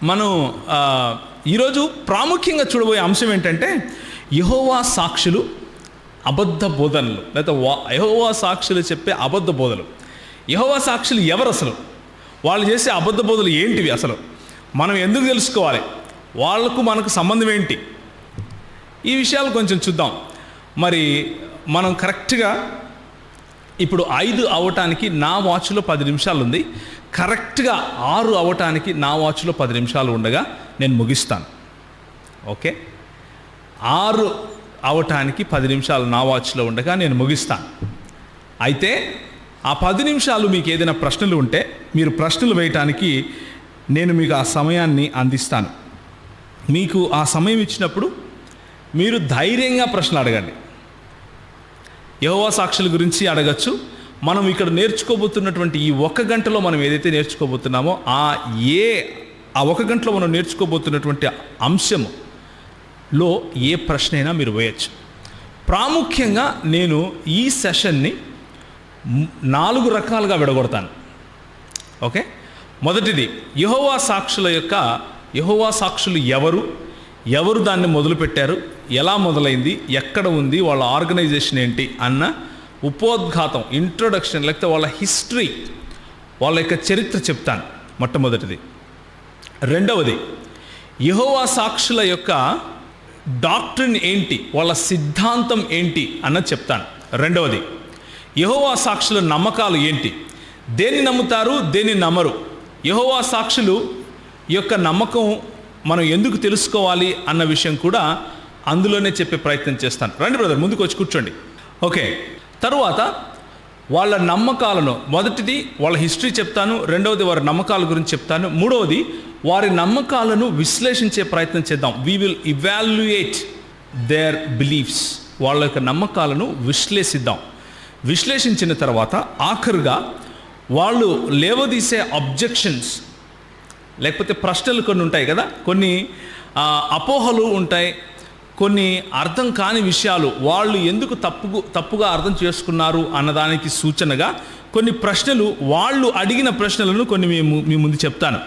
మనం ఈరోజు ప్రాముఖ్యంగా చూడబోయే అంశం ఏంటంటే యెహోవా సాక్షులు అబద్ధ బోధనలు, లేదా యెహోవా సాక్షులు చెప్పే అబద్ధ బోధలు. యెహోవా సాక్షులు ఎవరు అసలు? వాళ్ళు చేసే అబద్ధ బోధలు ఏంటివి అసలు? మనం ఎందుకు తెలుసుకోవాలి? వాళ్లకు మనకు సంబంధం ఏంటి? ఈ విషయాలు కొంచెం చూద్దాం. మరి మనం కరెక్ట్గా ఇప్పుడు 5 అవ్వటానికి నా వాచ్లో 10 నిమిషాలు ఉంది. కరెక్ట్గా 6 అవ్వటానికి నా వాచ్లో 10 నిమిషాలు ఉండగా నేను ముగిస్తాను. ఓకే, 6 అవటానికి 10 నిమిషాలు నా వాచ్లో ఉండగా నేను ముగిస్తాను. అయితే ఆ 10 నిమిషాలు మీకు ఏదైనా ప్రశ్నలు ఉంటే మీరు ప్రశ్నలు వేయటానికి నేను మీకు ఆ సమయాన్ని అందిస్తాను. మీకు ఆ సమయం ఇచ్చినప్పుడు మీరు ధైర్యంగా ప్రశ్నలు అడగండి. యెహోవా సాక్షుల గురించి అడగచ్చు. మనం ఇక్కడ నేర్చుకోబోతున్నటువంటి ఈ 1 గంటలో మనం ఏదైతే నేర్చుకోబోతున్నామో ఆ 1 గంటలో మనం నేర్చుకోబోతున్నటువంటి అంశంలో ఏ ప్రశ్న అయినా మీరు వేయచ్చు. ప్రాముఖ్యంగా నేను ఈ సెషన్ని 4 రకాలుగా విడగొడతాను. ఓకే, మొదటిది యెహోవా సాక్షులు ఎవరు దాన్ని మొదలుపెట్టారు, ఎలా మొదలైంది, ఎక్కడ ఉంది, వాళ్ళ ఆర్గనైజేషన్ ఏంటి అన్న ఉపోద్ఘాతం, ఇంట్రొడక్షన్, లేకపోతే వాళ్ళ హిస్టరీ, వాళ్ళ యొక్క చరిత్ర చెప్తాను మొట్టమొదటిది. రెండవది యెహోవా సాక్షుల యొక్క డాక్ట్రిన్ ఏంటి, వాళ్ళ సిద్ధాంతం ఏంటి అన్నది చెప్తాను. రెండవది యెహోవా సాక్షుల నమ్మకాలు ఏంటి, దేన్ని నమ్ముతారు, దేన్ని నమ్మరు, యెహోవా సాక్షులు యొక్క నమ్మకం మనం ఎందుకు తెలుసుకోవాలి అన్న విషయం కూడా అందులోనే చెప్పే ప్రయత్నం చేస్తాను. రండి బ్రదర్, ముందుకు వచ్చి కూర్చోండి. ఓకే, తరువాత వాళ్ళ నమ్మకాలను, మొదటిది వాళ్ళ హిస్టరీ చెప్తాను, రెండవది వారి నమ్మకాల గురించి చెప్తాను, మూడవది వారి నమ్మకాలను విశ్లేషించే ప్రయత్నం చేద్దాం. We will evaluate their beliefs. వాళ్ళ యొక్క నమ్మకాలను విశ్లేషించిన తర్వాత ఆఖరుగా వాళ్ళు లేవదీసే అబ్జెక్షన్స్, లేకపోతే ప్రశ్నలు కొన్ని ఉంటాయి కదా, కొన్ని అపోహలు ఉంటాయి, కొన్ని అర్థం కాని విషయాలు, వాళ్ళు ఎందుకు తప్పుగా అర్థం చేసుకున్నారు అన్నదానికి సూచనగా కొన్ని ప్రశ్నలు, వాళ్ళు అడిగిన ప్రశ్నలను కొన్ని మీ ముందు చెప్తాను.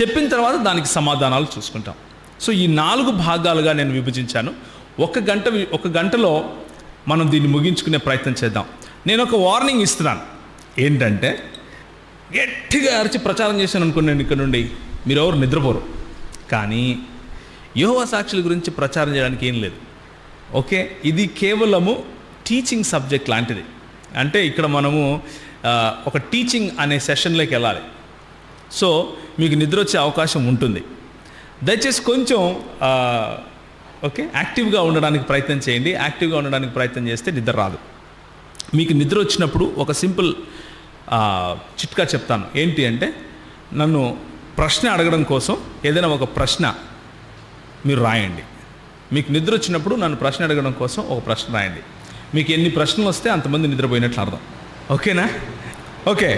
చెప్పిన తర్వాత దానికి సమాధానాలు చూసుకుంటాం. సో ఈ 4 భాగాలుగా నేను విభజించాను. 1 గంటలో మనం దీన్ని ముగించుకునే ప్రయత్నం చేద్దాం. నేను ఒక వార్నింగ్ ఇస్తున్నాను. ఏంటంటే, గట్టిగా అరిచి ప్రచారం చేశాను అనుకున్నాను ఇక్కడ నుండి మీరు ఎవరు నిద్రపోరు. కానీ యెహోవా సాక్షుల గురించి ప్రచారం చేయడానికి ఏం లేదు. ఓకే, ఇది కేవలము టీచింగ్ సబ్జెక్ట్ లాంటిది. అంటే ఇక్కడ మనము ఒక టీచింగ్ అనే సెషన్లోకి వెళ్ళాలి. సో మీకు నిద్ర వచ్చే అవకాశం ఉంటుంది. దయచేసి కొంచెం ఓకే యాక్టివ్గా ఉండడానికి ప్రయత్నం చేయండి. యాక్టివ్గా ఉండడానికి ప్రయత్నం చేస్తే నిద్ర రాదు. మీకు నిద్ర వచ్చినప్పుడు ఒక సింపుల్ చిట్కా చెప్తాను. ఏంటి అంటే, నన్ను ప్రశ్న అడగడం కోసం ఏదైనా ఒక ప్రశ్న మీరు రాయండి. మీకు నిద్ర వచ్చినప్పుడు నన్ను ప్రశ్న అడగడం కోసం ఒక ప్రశ్న రాయండి. మీకు ఎన్ని ప్రశ్నలు వస్తే అంతమంది నిద్రపోయినట్లు అర్థం. ఓకేనా? Okay,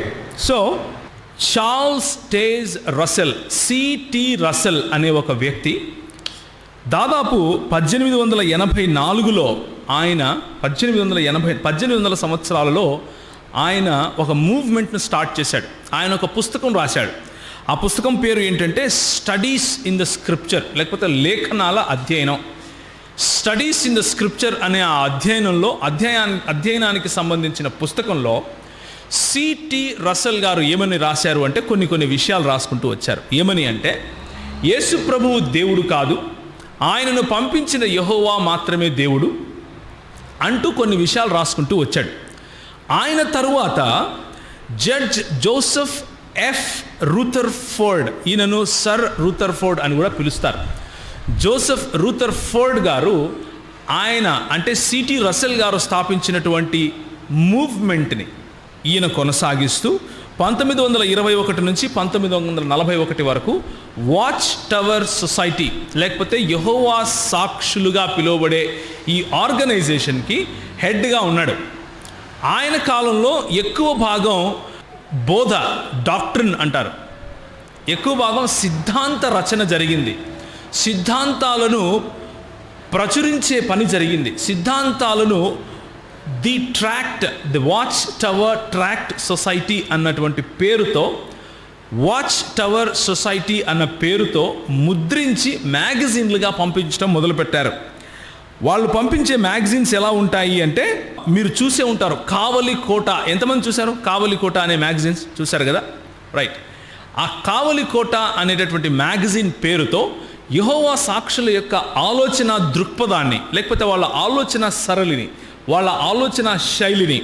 so Charles Taze Russell, C T Russell అనే ఒక వ్యక్తి దాదాపు 1884లో ఆయన 1800 సంవత్సరాలలో ఆయన ఒక మూవ్మెంట్ను స్టార్ట్ చేశాడు. ఆయన ఒక పుస్తకం రాశాడు. ఆ పుస్తకం పేరు ఏంటంటే స్టడీస్ ఇన్ ద స్క్రిప్చర్, లేకపోతే లేఖనాల అధ్యయనం. స్టడీస్ ఇన్ ద స్క్రిప్చర్ అనే ఆ అధ్యయనానికి సంబంధించిన పుస్తకంలో సిటి రసెల్ గారు ఏమని రాశారు అంటే, కొన్ని విషయాలు రాసుకుంటూ వచ్చారు. ఏమని అంటే, యేసు ప్రభువు దేవుడు కాదు, ఆయనను పంపించిన యెహోవా మాత్రమే దేవుడు అంటూ కొన్ని విషయాలు రాసుకుంటూ వచ్చాడు. ఆయన తరువాత జడ్జ్ జోసెఫ్ ఎఫ్ రూథర్ఫోర్డ్, ఈయనను సర్ రూథర్ఫోర్డ్ అని కూడా పిలుస్తారు. జోసెఫ్ రూథర్ఫోర్డ్ గారు, ఆయన అంటే సిటి రసెల్ గారు స్థాపించినటువంటి మూవ్మెంట్ని ఈయన కొనసాగిస్తూ 1921 నుంచి 1941 వరకు వాచ్ టవర్ సొసైటీ, లేకపోతే యెహోవా సాక్షులుగా పిలువబడే ఈ ఆర్గనైజేషన్కి హెడ్గా ఉన్నాడు. ఆయన కాలంలో ఎక్కువ భాగం బోధ, డాక్ట్రిన్ అంటారు, ఎక్కువ భాగం సిద్ధాంత రచన జరిగింది. సిద్ధాంతాలను ప్రచురించే పని జరిగింది. సిద్ధాంతాలను the watch tower tract society అన్నటువంటి పేరుతో వాచ్ టవర్ సొసైటీ అన్న పేరుతో ముద్రించి మ్యాగజైన్లుగా పంపించడం మొదలుపెట్టారు. వాళ్ళు పంపించే మ్యాగజైన్స్ ఎలా ఉంటాయి అంటే, మీరు చూసే ఉంటారు కావలి కోట. ఎంతమంది చూశారు కావలి కోట అనే మ్యాగజైన్స్? చూశారు కదా, రైట్. ఆ కావలి కోట అనేటటువంటి మ్యాగజైన్ పేరుతో యెహోవా సాక్షుల యొక్క ఆలోచన దృక్పథాన్ని, లేకపోతే వాళ్ళ ఆలోచన సరళిని, వాళ్ళ ఆలోచన శైలిని,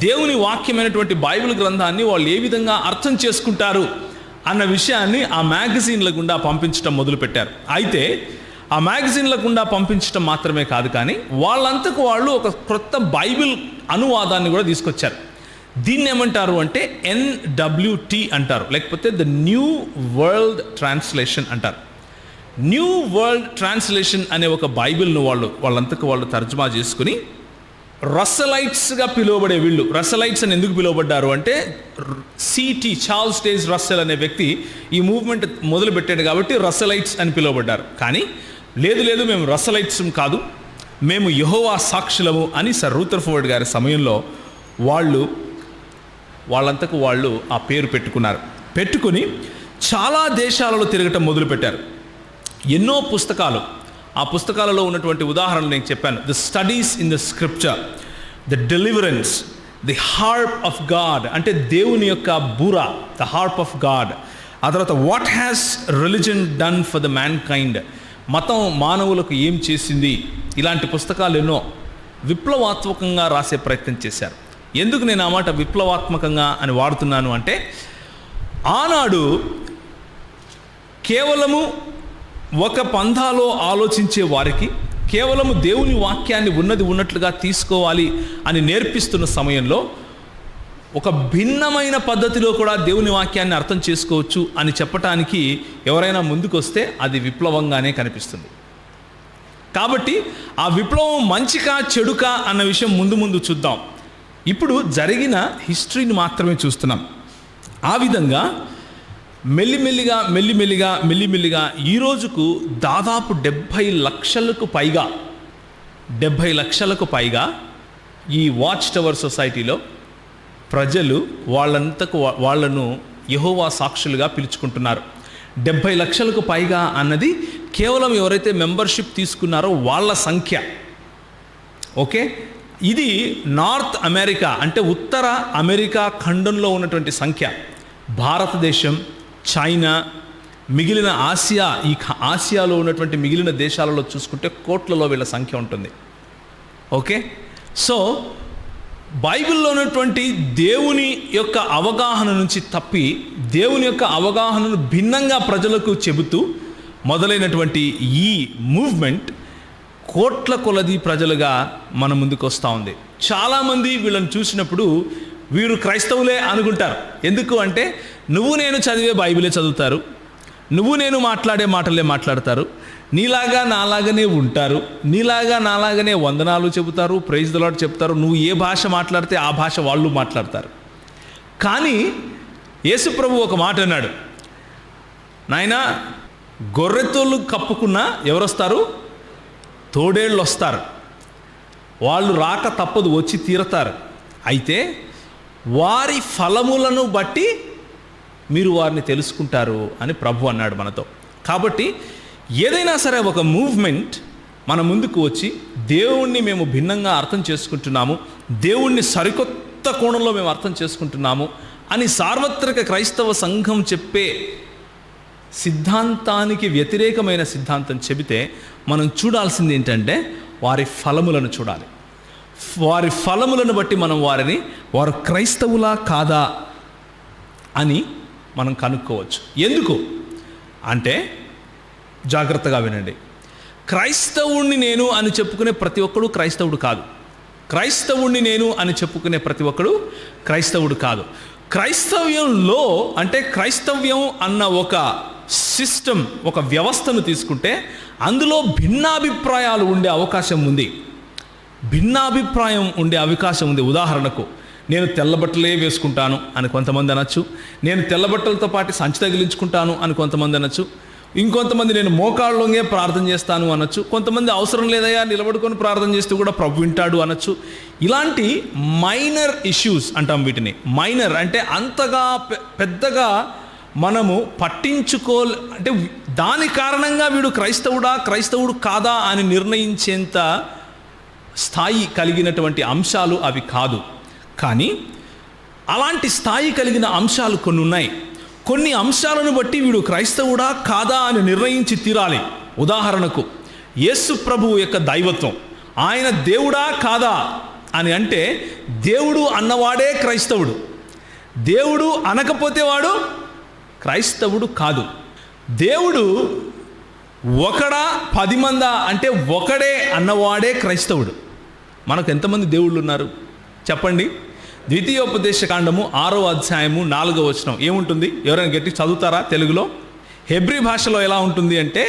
దేవుని వాక్యమైనటువంటి బైబిల్ గ్రంథాన్ని వాళ్ళు ఏ విధంగా అర్థం చేసుకుంటారు అన్న విషయాన్ని ఆ మ్యాగజైన్ల గుండా పంపించడం మొదలుపెట్టారు. అయితే ఆ మ్యాగజైన్ల గుండా పంపించడం మాత్రమే కాదు, కానీ వాళ్ళంతకు వాళ్ళు ఒక క్రొత్త బైబిల్ అనువాదాన్ని కూడా తీసుకొచ్చారు. దీన్ని ఏమంటారు అంటే NWT అంటారు, లేకపోతే ద న్యూ వరల్డ్ ట్రాన్స్లేషన్ అంటారు. న్యూ వరల్డ్ ట్రాన్స్లేషన్ అనే ఒక బైబిల్ను వాళ్ళంతకు వాళ్ళు తర్జుమా చేసుకుని రస్సలైట్స్గా పిలువబడే వీళ్ళు, రస్సలైట్స్ అని ఎందుకు పిలువబడ్డారు అంటే, చార్ల్స్ డేజ్ రస్సెల్ అనే వ్యక్తి ఈ మూవ్మెంట్ మొదలుపెట్టాడు కాబట్టి రస్సలైట్స్ అని పిలువబడ్డారు. కానీ లేదు మేము రస్సలైట్స్ కాదు, మేము యెహోవా సాక్షులము అని సర్ రూథర్ఫోర్డ్ గారి సమయంలో వాళ్ళంతకు వాళ్ళు ఆ పేరు పెట్టుకుని చాలా దేశాలలో తిరగటం మొదలుపెట్టారు. ఎన్నో పుస్తకాలు, ఆ పుస్తకాలలో ఉన్నటువంటి ఉదాహరణలు నేను చెప్పాను. The studies in the scripture, the deliverance, the harp of God అంటే దేవుని యొక్క బూర, ద హార్ప్ ఆఫ్ గాడ్. ఆ తర్వాత what has religion done for the man kind, మతం మానవులకు ఏం చేసింది. ఇలాంటి పుస్తకాలు ఎన్నో విప్లవాత్మకంగా రాసే ప్రయత్నం చేశారు. ఎందుకు నేను ఆ మాట విప్లవాత్మకంగా అని వాడుతున్నాను అంటే, ఆనాడు కేవలము ఒక పంథాలో ఆలోచించే వారికి, కేవలము దేవుని వాక్యాన్ని ఉన్నట్లుగా తీసుకోవాలి అని నేర్పిస్తున్న సమయంలో, ఒక భిన్నమైన పద్ధతిలో కూడా దేవుని వాక్యాన్ని అర్థం చేసుకోవచ్చు అని చెప్పటానికి ఎవరైనా ముందుకొస్తే అది విప్లవంగానే కనిపిస్తుంది. కాబట్టి ఆ విప్లవం మంచికా చెడుకా అన్న విషయం ముందు చూద్దాం. ఇప్పుడు జరిగిన హిస్టరీని మాత్రమే చూస్తున్నాం. ఆ విధంగా మెల్లిమెల్లిగా ఈ రోజుకు దాదాపు 70 లక్షలకు పైగా ఈ వాచ్ టవర్ సొసైటీలో ప్రజలు వాళ్ళను యెహోవా సాక్షులుగా పిలుచుకుంటున్నారు. 70 లక్షలకు పైగా అన్నది కేవలం ఎవరైతే మెంబర్షిప్ తీసుకున్నారో వాళ్ళ సంఖ్య. ఓకే, ఇది నార్త్ అమెరికా అంటే ఉత్తర అమెరికా ఖండంలో ఉన్నటువంటి సంఖ్య. భారతదేశం, చైనా, మిగిలిన ఆసియాలో ఉన్నటువంటి మిగిలిన దేశాలలో చూసుకుంటే కోట్లలో వీళ్ళ సంఖ్య ఉంటుంది. ఓకే, సో బైబిల్లో ఉన్నటువంటి దేవుని యొక్క అవగాహన నుంచి తప్పి దేవుని యొక్క అవగాహనను భిన్నంగా ప్రజలకు చెబుతూ మొదలైనటువంటి ఈ మూవ్మెంట్ కోట్ల కొలది ప్రజలుగా మన ముందుకు వస్తూ ఉంది. చాలామంది వీళ్ళని చూసినప్పుడు వీరు క్రైస్తవులే అనుకుంటారు. ఎందుకు అంటే, నువ్వు నేను చదివే బైబిలే చదువుతారు, నువ్వు నేను మాట్లాడే మాటలే మాట్లాడతారు, నీలాగా నాలాగనే ఉంటారు, నీలాగా నాలాగనే వందనాలు చెబుతారు, ప్రైజ్ ది లార్డ్ చెప్తారు, నువ్వు ఏ భాష మాట్లాడితే ఆ భాష వాళ్ళు మాట్లాడతారు. కానీ యేసుప్రభు ఒక మాట అన్నాడు, నాయనా గొర్రెతోళ్ళు కప్పుకున్నా ఎవరొస్తారు? తోడేళ్ళు వస్తారు. వాళ్ళు రాక తప్పదు, వచ్చి తీరతారు. అయితే వారి ఫలములను బట్టి మీరు వారిని తెలుసుకుంటారు అని ప్రభు అన్నాడు మనతో. కాబట్టి ఏదైనా సరే ఒక మూవ్మెంట్ మన ముందుకు వచ్చి దేవుణ్ణి మేము భిన్నంగా అర్థం చేసుకుంటున్నాము, దేవుణ్ణి సరికొత్త కోణంలో మేము అర్థం చేసుకుంటున్నాము అని సార్వత్రిక క్రైస్తవ సంఘం చెప్పే సిద్ధాంతానికి వ్యతిరేకమైన సిద్ధాంతం చెబితే మనం చూడాల్సింది ఏంటంటే వారి ఫలములను చూడాలి. వారి ఫలములను బట్టి మనం వారు క్రైస్తవులా కాదా అని మనం కనుక్కోవచ్చు. ఎందుకు అంటే, జాగ్రత్తగా వినండి, క్రైస్తవుణ్ణి నేను అని చెప్పుకునే ప్రతి ఒక్కడు క్రైస్తవుడు కాదు. క్రైస్తవుణ్ణి నేను అని చెప్పుకునే ప్రతి ఒక్కడు క్రైస్తవుడు కాదు. క్రైస్తవ్యంలో అంటే క్రైస్తవ్యం అన్న ఒక సిస్టమ్, ఒక వ్యవస్థను తీసుకుంటే అందులో భిన్నాభిప్రాయాలు ఉండే అవకాశం ఉంది. ఉదాహరణకు, నేను తెల్లబట్టలే వేసుకుంటాను అని కొంతమంది అనొచ్చు, నేను తెల్లబట్టలతో పాటు సంచి తగిలించుకుంటాను అని కొంతమంది అనొచ్చు, ఇంకొంతమంది నేను మోకాళ్ళలోనే ప్రార్థన చేస్తాను అనొచ్చు, కొంతమంది అవసరం లేదయ్యా నిలబడుకొని ప్రార్థన చేస్తూ కూడా ప్రభు వింటాడు అనొచ్చు. ఇలాంటి మైనర్ ఇష్యూస్ అంటాం వీటిని. మైనర్ అంటే అంతగా పెద్దగా మనము అంటే దాని కారణంగా వీడు క్రైస్తవుడు కాదా అని నిర్ణయించేంత స్థాయి కలిగినటువంటి అంశాలు అవి కాదు. కానీ అలాంటి స్థాయి కలిగిన అంశాలు కొన్ని ఉన్నాయి. కొన్ని అంశాలను బట్టి వీడు క్రైస్తవుడా కాదా అని నిర్ణయించి తీరాలి. ఉదాహరణకు యేసు ప్రభువు యొక్క దైవత్వం, ఆయన దేవుడా కాదా అని అంటే దేవుడు అన్నవాడే క్రైస్తవుడు, దేవుడు అనకపోతే వాడు క్రైస్తవుడు కాదు. దేవుడు ఒకడా 10 మందా అంటే ఒకడే అన్నవాడే క్రైస్తవుడు. మనకు ఎంతమంది దేవుళ్ళు ఉన్నారు చెప్పండి? ద్వితీయోపదేశకాండము 6వ అధ్యాయము 4వ వచనం ఏముంటుంది? ఎవరైనా గట్టి చదువుతారా తెలుగులో? హెబ్రీ భాషలో ఎలా ఉంటుంది అంటే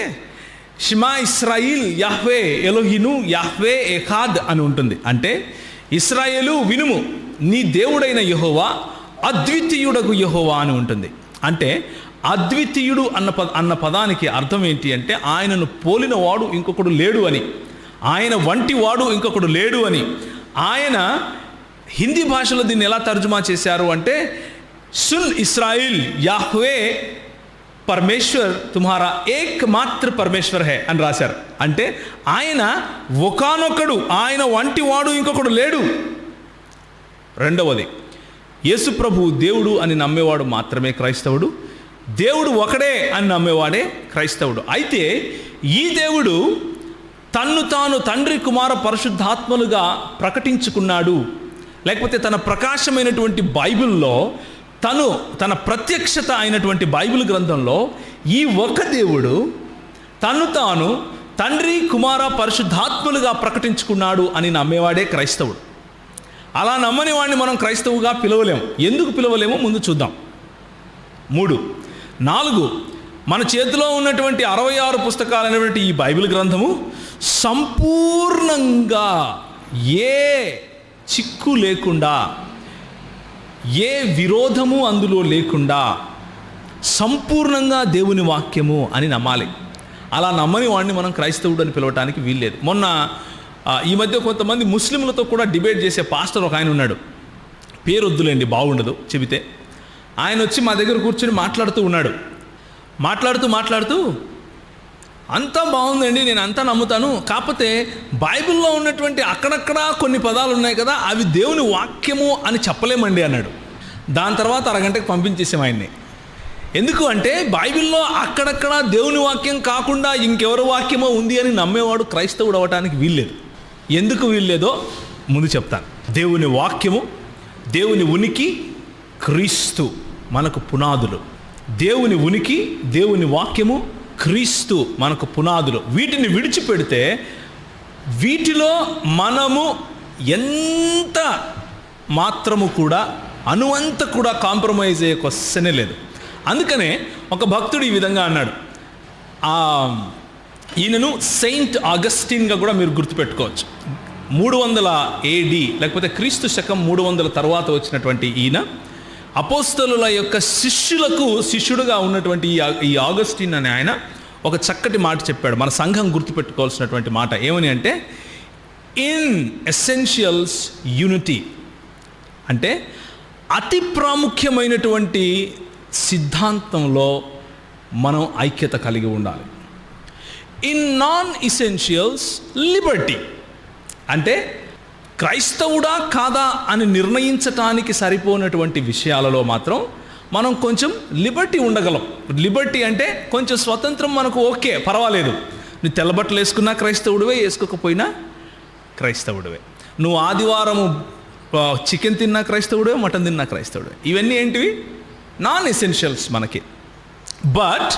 షిమా ఇస్రాయిల్ యాహ్వే ఎలోహిను యాహ్వే ఎఖాద్ అని ఉంటుంది. అంటే ఇస్రాయేలు వినుము, నీ దేవుడైన యెహోవా అద్వితీయుడగు యెహోవా అని ఉంటుంది. అంటే అద్వితీయుడు అన్న పదానికి అర్థం ఏంటి అంటే ఆయనను పోలిన వాడు ఇంకొకడు లేడు అని, ఆయన వంటి వాడు ఇంకొకడు లేడు అని. ఆయన హిందీ భాషలో దీన్ని ఎలా తర్జుమా చేశారు అంటే సున్ ఇస్రాయిల్ యాహ్వే పరమేశ్వర్ తుమ్హారా ఏక్ మాత్ర పరమేశ్వర్ హే అని రాశారు. అంటే ఆయన ఒకానొకడు, ఆయన వంటి వాడు ఇంకొకడు లేడు. రెండవది, యేసు ప్రభు దేవుడు అని నమ్మేవాడు మాత్రమే క్రైస్తవుడు, దేవుడు ఒకడే అని నమ్మేవాడే క్రైస్తవుడు. అయితే ఈ దేవుడు తన్ను తాను తండ్రి కుమార పరిశుద్ధాత్మలుగా ప్రకటించుకున్నాడు. లేకపోతే తన ప్రకాశమైనటువంటి బైబిల్లో తన ప్రత్యక్షత అయినటువంటి బైబిల్ గ్రంథంలో ఈ ఒక దేవుడు తన్ను తాను తండ్రి కుమార పరిశుద్ధాత్మలుగా ప్రకటించుకున్నాడు అని నమ్మేవాడే క్రైస్తవుడు. అలా నమ్మని వాడిని మనం క్రైస్తవుగా పిలవలేము. ఎందుకు పిలవలేమో ముందు చూద్దాం. 3, 4 మన చేతిలో ఉన్నటువంటి 66 పుస్తకాలైనటువంటి ఈ బైబిల్ గ్రంథము సంపూర్ణంగా ఏ చిక్కు లేకుండా, ఏ విరోధము అందులో లేకుండా సంపూర్ణంగా దేవుని వాక్యము అని నమ్మాలి. అలా నమ్మని వాడిని మనం క్రైస్తవుడు అని పిలవటానికి వీల్లేదు. మొన్న ఈ మధ్య కొంతమంది ముస్లింలతో కూడా డిబేట్ చేసే పాస్టర్ ఒక ఆయన ఉన్నాడు. పేరు వద్దులేండి, బాగుండదు చెబితే. ఆయన వచ్చి మా దగ్గర కూర్చొని మాట్లాడుతూ అంతా బాగుందండి, నేను అంతా నమ్ముతాను, కాకపోతే బైబిల్లో ఉన్నటువంటి అక్కడక్కడ కొన్ని పదాలు ఉన్నాయి కదా, అవి దేవుని వాక్యము అని చెప్పలేమండి అన్నాడు. దాని తర్వాత అరగంటకు పంపించేసాం ఆయన్ని. ఎందుకు అంటే బైబిల్లో అక్కడక్కడ దేవుని వాక్యం కాకుండా ఇంకెవరి వాక్యమో ఉంది అని నమ్మేవాడు క్రైస్తవుడు అవ్వటానికి వీల్లేదు. ఎందుకు వీల్లేదో ముందు చెప్తాను. దేవుని వాక్యము, దేవుని ఉనికి, క్రీస్తు మనకు పునాదులు. దేవుని ఉనికి, దేవుని వాక్యము, క్రీస్తు మనకు పునాదులు. వీటిని విడిచిపెడితే వీటిలో మనము ఎంత మాత్రము కూడా అనువంత కూడా కాంప్రమైజ్ అయ్యే క్వశ్చనే లేదు. అందుకనే ఒక భక్తుడు ఈ విధంగా అన్నాడు. ఈయనను సెయింట్ ఆగస్టిన్గా కూడా మీరు గుర్తుపెట్టుకోవచ్చు. 300 AD లేకపోతే క్రీస్తు శకం 300 తర్వాత వచ్చినటువంటి ఈయన అపోస్తలుల యొక్క శిష్యుడుగా ఉన్నటువంటి ఈ ఆగస్టిన్ అనే ఆయన ఒక చక్కటి మాట చెప్పాడు. మన సంఘం గుర్తుపెట్టుకోవాల్సినటువంటి మాట ఏమని అంటే ఇన్ ఎసెన్షియల్స్ యూనిటీ, అంటే అతి ప్రాముఖ్యమైనటువంటి సిద్ధాంతంలో మనం ఐక్యత కలిగి ఉండాలి. ఇన్ నాన్ ఎసెన్షియల్స్ లిబర్టీ, అంటే క్రైస్తవుడా కాదా అని నిర్ణయించటానికి సరిపోయినటువంటి విషయాలలో మాత్రం మనం కొంచెం లిబర్టీ ఉండగలం. లిబర్టీ అంటే కొంచెం స్వతంత్రం మనకు ఓకే, పర్వాలేదు. నువ్వు తెల్లబట్టలు వేసుకున్నా క్రైస్తవుడివే, వేసుకోకపోయినా క్రైస్తవుడివే. నువ్వు ఆదివారము చికెన్ తిన్నా క్రైస్తవుడివే, మటన్ తిన్నా క్రైస్తవుడివే. ఇవన్నీ ఏంటివి? నాన్ ఎసెన్షియల్స్ మనకి. But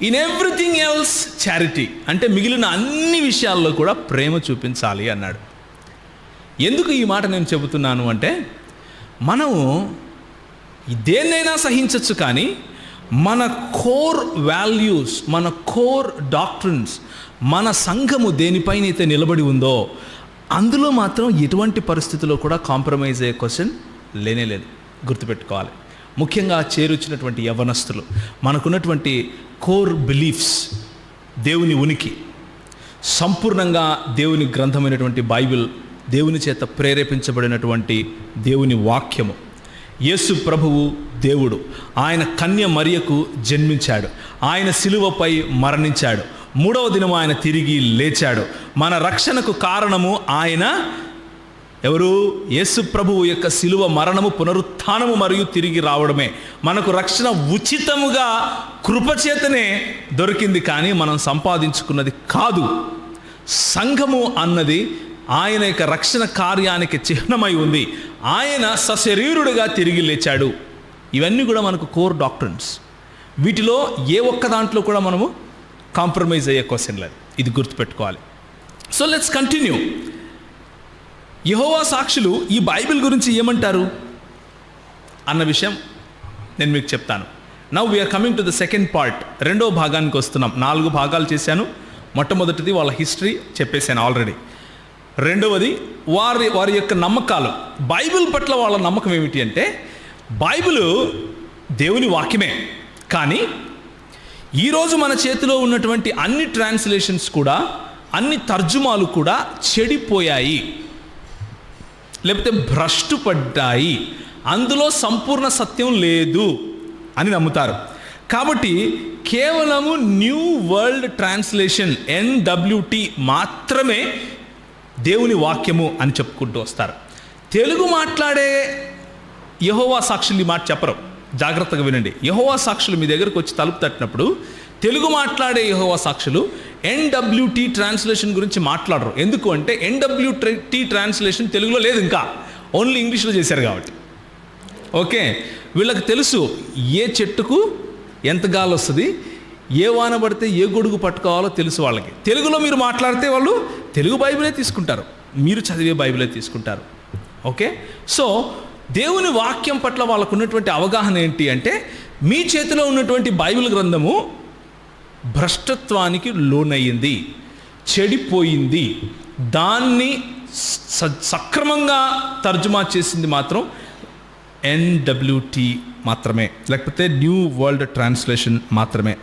in everything else charity, అంటే మిగిలిన అన్ని విషయాల్లో కూడా ప్రేమ చూపించాలి అన్నాడు. ఎందుకు ఈ మాట నేను చెబుతున్నాను అంటే మనము దేన్నైనా సహించవచ్చు, కానీ మన కోర్ వాల్యూస్, మన కోర్ డాక్ట్రిన్స్, మన సంఘము దేనిపైనైతే నిలబడి ఉందో అందులో మాత్రం ఎటువంటి పరిస్థితుల్లో కూడా కాంప్రమైజ్ అయ్యే క్వశ్చన్ లేనే లేదు. గుర్తుపెట్టుకోవాలి. ముఖ్యంగా చేరొచ్చినటువంటి యవ్వనస్తులు, మనకున్నటువంటి కోర్ బిలీఫ్స్, దేవుని ఉనికి, సంపూర్ణంగా దేవుని గ్రంథమైనటువంటి బైబిల్, దేవుని చేత ప్రేరేపించబడినటువంటి దేవుని వాక్యము, యేసు ప్రభువు దేవుడు. ఆయన కన్య మరియకు జన్మించాడు. ఆయన శిలువపై మరణించాడు. 3వ దినం ఆయన తిరిగి లేచాడు. మన రక్షణకు కారణము ఆయన ఎవరు? యేసు ప్రభువు యొక్క శిలువ మరణము, పునరుత్థానము మరియు తిరిగి రావడమే. మనకు రక్షణ ఉచితముగా కృపచేతనే దొరికింది, కానీ మనం సంపాదించుకున్నది కాదు. సంఘము అన్నది ఆయన యొక్క రక్షణ కార్యానికి చిహ్నమై ఉంది. ఆయన సశరీరుడిగా తిరిగి లేచాడు. ఇవన్నీ కూడా మనకు కోర్ డాక్ట్రిన్స్. వీటిలో ఏ ఒక్క దాంట్లో కూడా మనము కాంప్రమైజ్ అయ్యే క్వశ్చన్ లేదు. ఇది గుర్తుపెట్టుకోవాలి. So let's continue. యెహోవా సాక్షులు ఈ బైబిల్ గురించి ఏమంటారు అన్న విషయం నేను మీకు చెప్తాను. Now we are coming to the second part. 2వ భాగానికి వస్తున్నాం. 4 భాగాలు చేశాను. మొట్టమొదటిది వాళ్ళ హిస్టరీ చెప్పేశాను ఆల్రెడీ. 2వది వారి యొక్క నమ్మకాలు. బైబిల్ పట్ల వాళ్ళ నమ్మకం ఏమిటి అంటే, బైబిల్ దేవుని వాక్యమే, కానీ ఈరోజు మన చేతిలో ఉన్నటువంటి అన్ని ట్రాన్స్లేషన్స్ కూడా, అన్ని తర్జుమాలు కూడా చెడిపోయాయి, లేకపోతే భ్రష్టు పడ్డాయి, అందులో సంపూర్ణ సత్యం లేదు అని నమ్ముతారు. కాబట్టి కేవలము న్యూ వరల్డ్ ట్రాన్స్లేషన్ NWT మాత్రమే దేవుని వాక్యము అని చెప్పుకుంటూ వస్తారు. తెలుగు మాట్లాడే యెహోవా సాక్షులు ఈ మాట చెప్పరు. జాగ్రత్తగా వినండి. యెహోవా సాక్షులు మీ దగ్గరకు వచ్చి తలుపు తట్టినప్పుడు తెలుగు మాట్లాడే యెహోవా సాక్షులు NWT ట్రాన్స్లేషన్ గురించి మాట్లాడరు. ఎందుకు అంటే NWT ట్రాన్స్లేషన్ తెలుగులో లేదు, ఇంకా ఓన్లీ ఇంగ్లీష్లో చేశారు కాబట్టి. ఓకే, వీళ్ళకి తెలుసు ఏ చెట్టుకు ఎంత గాలి వస్తుంది, ఏ వాన పడితే ఏ గొడుగు పట్టుకోవాలో తెలుసు వాళ్ళకి. తెలుగులో మీరు మాట్లాడితే వాళ్ళు తెలుగు బైబిలే తీసుకుంటారు, మీరు చదివే బైబిలే తీసుకుంటారు. ఓకే, సో దేవుని వాక్యం పట్ల వాళ్ళకు ఉన్నటువంటి అవగాహన ఏంటి అంటే, మీ చేతిలో ఉన్నటువంటి బైబిల్ గ్రంథము భ్రష్టత్వానికి లోనయ్యింది, చెడిపోయింది, దాన్ని సక్రమంగా తర్జుమా చేసింది మాత్రం NWT మాత్రమే, లేకపోతే న్యూ వరల్డ్ ట్రాన్స్లేషన్ మాత్రమే.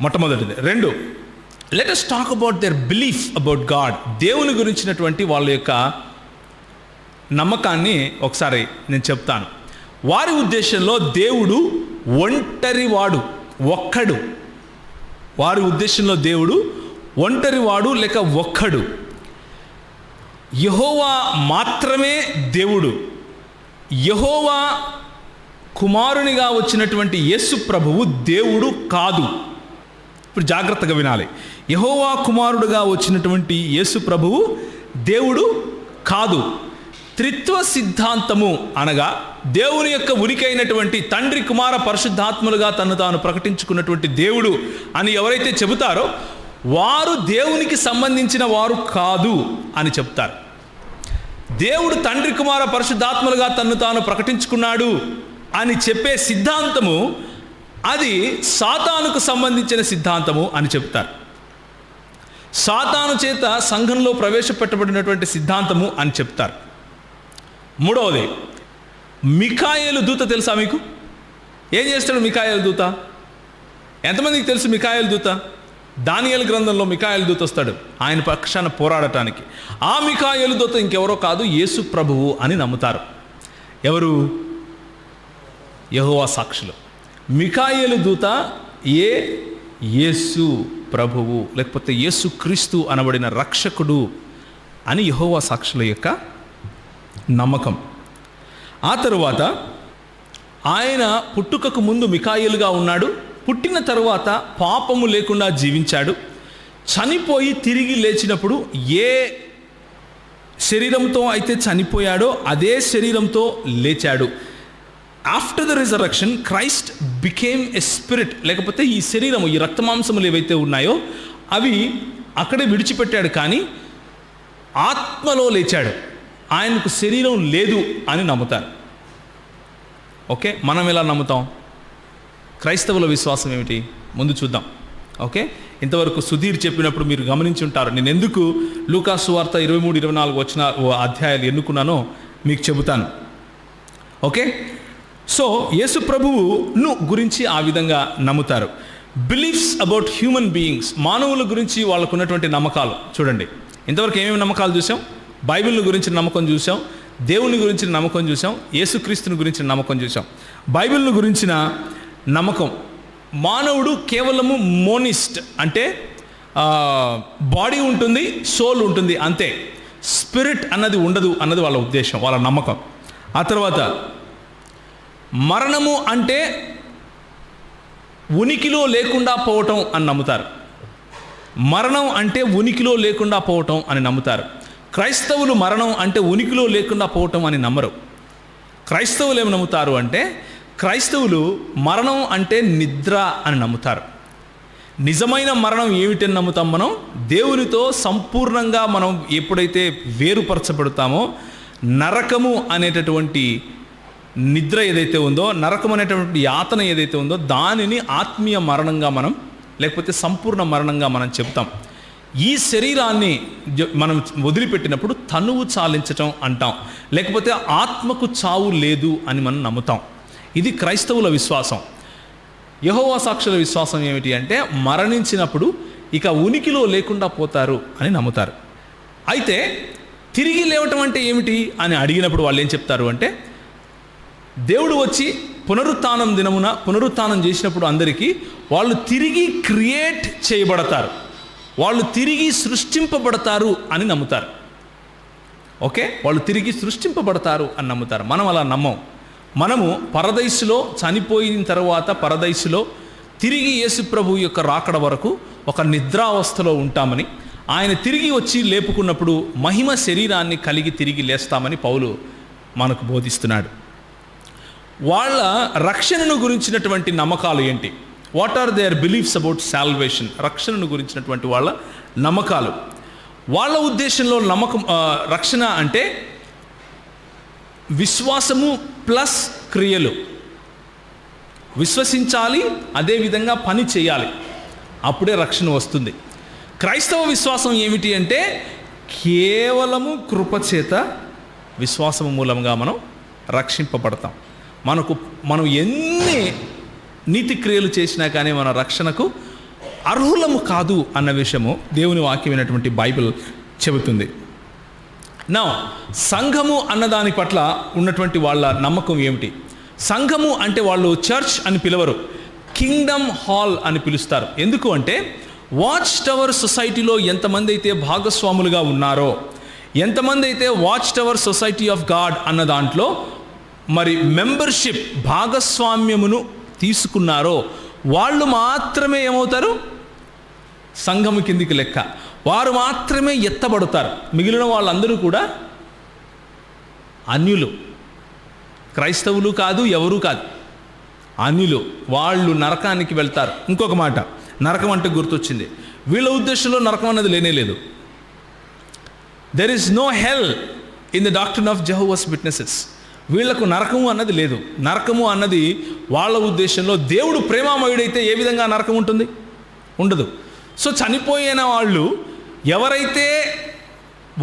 మొట్టమొదటిది. 2, let us talk about their belief about God. దేవుని గురించినటువంటి వాళ్ళ యొక్క నమ్మకాన్ని ఒకసారి నేను చెప్తాను. వారి ఉద్దేశంలో దేవుడు ఒంటరివాడు, ఒక్కడు. వారి ఉద్దేశంలో దేవుడు ఒంటరివాడు లేక ఒక్కడు. యెహోవా మాత్రమే దేవుడు. యెహోవా కుమారునిగా వచ్చినటువంటి యేసు ప్రభువు దేవుడు కాదు. ఇప్పుడు జాగ్రత్తగా వినాలి. యెహోవా కుమారుడుగా వచ్చినటువంటి యేసు ప్రభువు దేవుడు కాదు. త్రిత్వ సిద్ధాంతము అనగా దేవుని యొక్క ఉనికి అయినటువంటి తండ్రి, కుమార, పరిశుద్ధాత్మలుగా తను తాను ప్రకటించుకున్నటువంటి దేవుడు అని ఎవరైతే చెబుతారో వారు దేవునికి సంబంధించిన వారు కాదు అని చెప్తారు. దేవుడు తండ్రి, కుమార, పరిశుద్ధాత్మలుగా తను తాను ప్రకటించుకున్నాడు అని చెప్పే సిద్ధాంతము అది సాతానుకు సంబంధించిన సిద్ధాంతము అని చెప్తారు. సాతాను చేత సంఘంలో ప్రవేశపెట్టబడినటువంటి సిద్ధాంతము అని చెప్తారు. 3వది, మిఖాయేలు దూత తెలుసా మీకు? ఏం చేస్తాడు మిఖాయేలు దూత? ఎంతమందికి తెలుసు మిఖాయేలు దూత? దానియేలు గ్రంథంలో మిఖాయేలు దూత వస్తాడు ఆయన పక్షాన పోరాడటానికి. ఆ మిఖాయేలు దూత ఇంకెవరో కాదు, యేసు ప్రభువు అని నమ్ముతారు. ఎవరు? యెహోవా సాక్షులు. మిఖాయేలు దూత యేసు ప్రభువు లేకపోతే యేసు క్రీస్తు అనబడిన రక్షకుడు అని యెహోవా సాక్షుల యొక్క నమ్మకం. ఆ తరువాత ఆయన పుట్టుకకు ముందు మిఖాయేలుగా ఉన్నాడు, పుట్టిన తరువాత పాపము లేకుండా జీవించాడు, చనిపోయి తిరిగి లేచినప్పుడు ఏ శరీరంతో అయితే చనిపోయాడో అదే శరీరంతో లేచాడు. After the resurrection Christ became a spirit, లేకపోతే ఈ శరీరము, ఈ రక్తమాంసములు ఏవైతే ఉన్నాయో అవి అక్కడే విడిచిపెట్టాడు, కానీ ఆత్మలో లేచాడు. ఆయనకు శరీరం లేదు అని నమ్ముతారు. ఓకే, మనం ఎలా నమ్ముతాం? క్రైస్తవుల విశ్వాసం ఏమిటి ముందు చూద్దాం. ఓకే, ఇంతవరకు సుధీర్ చెప్పినప్పుడు మీరు గమనించి ఉంటారు. నేను ఎందుకు లూకా సువార్త 23-24 వచ్చిన అధ్యాయాలు ఎన్నుకున్నానో మీకు చెబుతాను. ఓకే, సో యేసు ప్రభువును గురించి ఆ విధంగా నమ్ముతారు. బిలీఫ్స్ అబౌట్ హ్యూమన్ బీయింగ్స్, మానవుల గురించి వాళ్ళకు ఉన్నటువంటి నమ్మకాలు చూడండి. ఇంతవరకు ఏమేమి నమ్మకాలు చూసాం? బైబిల్ గురించి నమ్మకం చూసాం, దేవుని గురించిన నమ్మకం చూసాం, యేసుక్రీస్తుని గురించిన నమ్మకం చూసాం, బైబిల్ను గురించిన నమ్మకం. మానవుడు కేవలము మోనిస్ట్, అంటే బాడీ ఉంటుంది, సోల్ ఉంటుంది, అంతే. స్పిరిట్ అన్నది ఉండదు అన్నది వాళ్ళ ఉద్దేశం, వాళ్ళ నమ్మకం. ఆ తర్వాత మరణము అంటే ఉనికిలో లేకుండా పోవటం అని నమ్ముతారు. మరణం అంటే ఉనికిలో లేకుండా పోవటం అని నమ్ముతారు. క్రైస్తవులు మరణం అంటే ఉనికిలో లేకుండా పోవటం అని నమ్మరు. క్రైస్తవులు ఏమి నమ్ముతారు అంటే, క్రైస్తవులు మరణం అంటే నిద్ర అని నమ్ముతారు. నిజమైన మరణం ఏమిటని నమ్ముతాం మనం? దేవునితో సంపూర్ణంగా మనం ఎప్పుడైతే వేరుపరచబడతామో, నరకము అనేటటువంటి నిద్ర ఏదైతే ఉందో, నరకం అనేటటువంటి యాతన ఏదైతే ఉందో, దానిని ఆత్మీయ మరణంగా మనం, లేకపోతే సంపూర్ణ మరణంగా మనం చెప్తాం. ఈ శరీరాన్ని మనం వదిలిపెట్టినప్పుడు తనువు చాలించటం అంటాం, లేకపోతే ఆత్మకు చావు లేదు అని మనం నమ్ముతాం. ఇది క్రైస్తవుల విశ్వాసం. యెహోవా సాక్షుల విశ్వాసం ఏమిటి అంటే, మరణించినప్పుడు ఇక ఉనికిలో లేకుండా పోతారు అని నమ్ముతారు. అయితే తిరిగి లేవటం అంటే ఏమిటి అని అడిగినప్పుడు వాళ్ళు ఏం చెప్తారు అంటే, దేవుడు వచ్చి పునరుత్థానం దినమున పునరుత్థానం చేసినప్పుడు అందరికీ వాళ్ళు తిరిగి క్రియేట్ చేయబడతారు, వాళ్ళు తిరిగి సృష్టింపబడతారు అని నమ్ముతారు. ఓకే, వాళ్ళు తిరిగి సృష్టింపబడతారు అని నమ్ముతారు. మనం అలా నమ్మం. మనము పరదైసులో చనిపోయిన తర్వాత పరదైసులో తిరిగి యేసుప్రభు యొక్క రాకడ వరకు ఒక నిద్రావస్థలో ఉంటామని, ఆయన తిరిగి వచ్చి లేపుకున్నప్పుడు మహిమ శరీరాన్ని కలిగి తిరిగి లేస్తామని పౌలు మనకు బోధిస్తున్నాడు. వాళ్ళ రక్షణను గురించినటువంటి నమ్మకాలు ఏంటి? What are their beliefs about salvation? రక్షణను గురించినటువంటి వాళ్ళ నమ్మకాలు. వాళ్ళ ఉద్దేశంలో రక్షణ అంటే విశ్వాసము ప్లస్ క్రియలు. విశ్వసించాలి, అదేవిధంగా పని చేయాలి, అప్పుడే రక్షణ వస్తుంది. క్రైస్తవ విశ్వాసం ఏమిటి అంటే, కేవలము కృపచేత విశ్వాసము మూలంగా మనం రక్షింపబడతాం. మనం ఎన్ని నీతి క్రియలు చేసినా కానీ మన రక్షణకు అర్హులము కాదు అన్న విషయము దేవుని వాక్యమైనటువంటి బైబిల్ చెబుతుంది. నా సంఘము అన్నదాని పట్ల ఉన్నటువంటి వాళ్ళ నమ్మకం ఏమిటి? సంఘము అంటే వాళ్ళు చర్చ్ అని పిలవరు, కింగ్డమ్ హాల్ అని పిలుస్తారు. ఎందుకు అంటే, వాచ్ టవర్ సొసైటీలో ఎంతమంది అయితే భాగస్వాములుగా ఉన్నారో, ఎంతమంది అయితే watch tower society of God అన్న దాంట్లో మరి మెంబర్షిప్ భాగస్వామ్యమును తీసుకున్నారో, వాళ్ళు మాత్రమే ఏమవుతారు? సంఘము కిందికి లెక్క. వారు మాత్రమే ఎత్తబడతారు. మిగిలిన వాళ్ళందరూ కూడా అన్యులు, క్రైస్తవులు కాదు, ఎవరూ కాదు, అన్యులు. వాళ్ళు నరకానికి వెళ్తారు. ఇంకొక మాట, నరకం అంటే గుర్తొచ్చింది. వీళ్ళ ఉద్దేశంలో నరకం అన్నది లేనేలేదు. There is no hell in the doctrine of Jehovah's Witnesses. వీళ్లకు నరకము అన్నది లేదు. నరకము అన్నది వాళ్ళ ఉద్దేశంలో, దేవుడు ప్రేమామయుడైతే ఏ విధంగా నరకం ఉంటుంది? ఉండదు. సో చనిపోయిన వాళ్ళు ఎవరైతే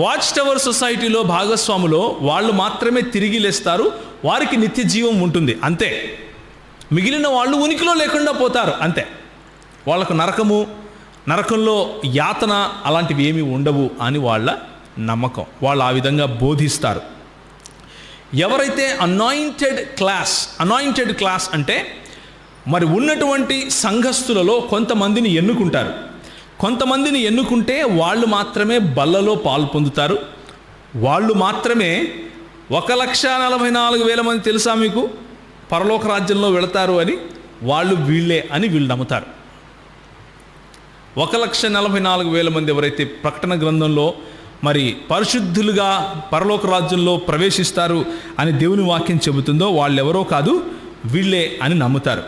వాచ్ టవర్ సొసైటీలో భాగస్వాములో, వాళ్ళు మాత్రమే తిరిగి లేస్తారు, వారికి నిత్య జీవం ఉంటుంది, అంతే. మిగిలిన వాళ్ళు ఉనికిలో లేకుండా పోతారు, అంతే. వాళ్ళకు నరకంలో యాతన అలాంటివి ఏమీ ఉండవు అని వాళ్ళ నమ్మకం. వాళ్ళు ఆ విధంగా బోధిస్తారు. ఎవరైతే అనాయింటెడ్ క్లాస్ అంటే మరి ఉన్నటువంటి సంఘస్థులలో కొంతమందిని ఎన్నుకుంటారు. కొంతమందిని ఎన్నుకుంటే వాళ్ళు మాత్రమే బల్లలో పాలు పొందుతారు. వాళ్ళు మాత్రమే 1,44,000 మంది తెలుసా మీకు పరలోక రాజ్యంలో వెళతారు అని, వాళ్ళు వీళ్ళే అని వీళ్ళు నమ్ముతారు. 1,44,000 మంది ఎవరైతే ప్రకటన గ్రంథంలో మరి పరిశుద్ధులుగా పరలోక రాజ్యంలో ప్రవేశిస్తారు అని దేవుని వాక్యం చెబుతుందో, వాళ్ళెవరో కాదు, వీళ్ళే అని నమ్ముతారు.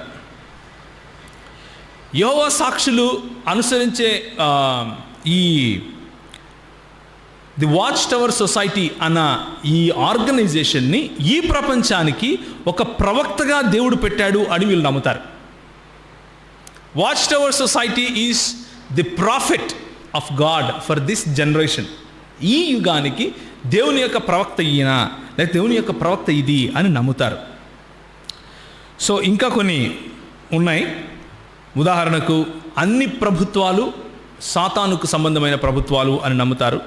యెహోవా సాక్షులు అనుసరించే ది వాచ్ టవర్ సొసైటీ అన్న ఈ ఆర్గనైజేషన్ని ఈ ప్రపంచానికి ఒక ప్రవక్తగా దేవుడు పెట్టాడు అని వీళ్ళు నమ్ముతారు. Watch tower society is the profit of God for this generation. ఈ యుగానికి దేవుని యొక్క ప్రవక్త ఈయన, లేదా దేవుని యొక్క ప్రవక్త ఇది అని నమ్ముతారు. సో ఇంకా కొన్ని ఉన్నాయి. ఉదాహరణకు, అన్ని ప్రభుత్వాలు సాతానుకు సంబంధమైన ప్రభుత్వాలు అని నమ్ముతారు.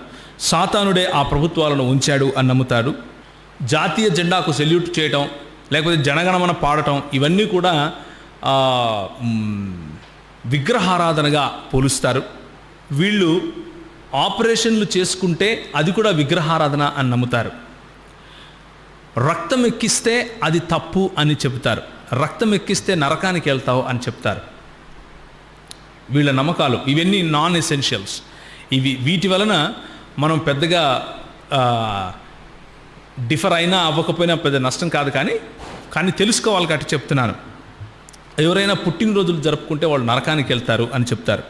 సాతానుడే ఆ ప్రభుత్వాలను ఉంచాడు అని నమ్ముతారు. జాతీయ జెండాకు సెల్యూట్ చేయటం, లేకపోతే జనగణమన పాడటం, ఇవన్నీ కూడా విగ్రహారాధనగా పోలుస్తారు. వీళ్ళు ఆపరేషన్లు చేసుకుంటే అది కూడా విగ్రహారాధన అని నమ్ముతారు. రక్తం ఎక్కిస్తే అది తప్పు అని చెబుతారు. రక్తం ఎక్కిస్తే నరకానికి వెళ్తావు అని చెప్తారు. వీళ్ళ నమ్మకాలు ఇవన్నీ నాన్ ఎసెన్షియల్స్. వీటి వలన మనం పెద్దగా డిఫర్ అయినా అవ్వకపోయినా పెద్ద నష్టం కాదు. కానీ తెలుసుకోవాలి కాబట్టి చెప్తున్నాను. ఎవరైనా పుట్టినరోజులు జరుపుకుంటే వాళ్ళు నరకానికి వెళ్తారు అని చెప్తారు.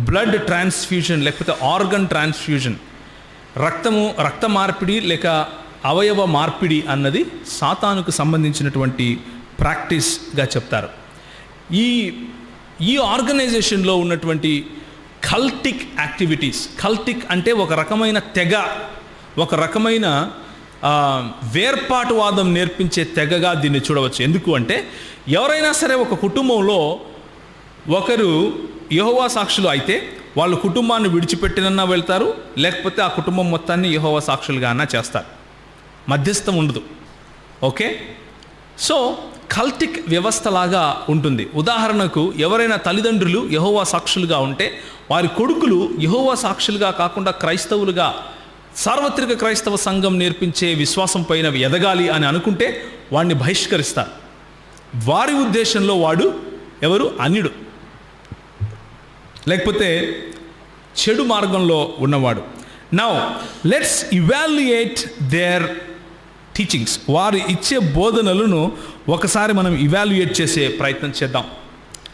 బ్లడ్ ట్రాన్స్ఫ్యూజన్ లేకపోతే ఆర్గన్ ట్రాన్స్ఫ్యూజన్, రక్త మార్పిడి లేక అవయవ మార్పిడి అన్నది సాతానుకు సంబంధించినటువంటి ప్రాక్టీస్గా చెప్తారు. ఈ ఆర్గనైజేషన్లో ఉన్నటువంటి కల్టిక్ యాక్టివిటీస్, కల్టిక్ అంటే ఒక రకమైన తెగ, ఒక రకమైన వేర్పాటువాదం నేర్పించే తెగగా దీన్ని చూడవచ్చు. ఎందుకు అంటే ఎవరైనా సరే ఒక కుటుంబంలో ఒకరు యెహోవా సాక్షులు అయితే వాళ్ళు కుటుంబాన్ని విడిచిపెట్టినన్నా వెళ్తారు, లేకపోతే ఆ కుటుంబం మొత్తాన్ని యెహోవా సాక్షులుగా అన్నా చేస్తారు. మధ్యస్థం ఉండదు. ఓకే, సో కల్టిక్ వ్యవస్థలాగా ఉంటుంది. ఉదాహరణకు ఎవరైనా తల్లిదండ్రులు యెహోవా సాక్షులుగా ఉంటే వారి కొడుకులు యెహోవా సాక్షులుగా కాకుండా క్రైస్తవులుగా, సార్వత్రిక క్రైస్తవ సంఘం నేర్పించే విశ్వాసం పైన ఎదగాలి అని అనుకుంటే వాడిని బహిష్కరిస్తారు. వారి ఉద్దేశంలో వాడు ఎవరు? అన్యుడు, లేకపోతే చెడు మార్గంలో ఉన్నవాడు. Now let's evaluate their teachings. వారు ఇచ్చే బోధనలను ఒకసారి మనం ఇవాల్యుయేట్ చేసే ప్రయత్నం చేద్దాం.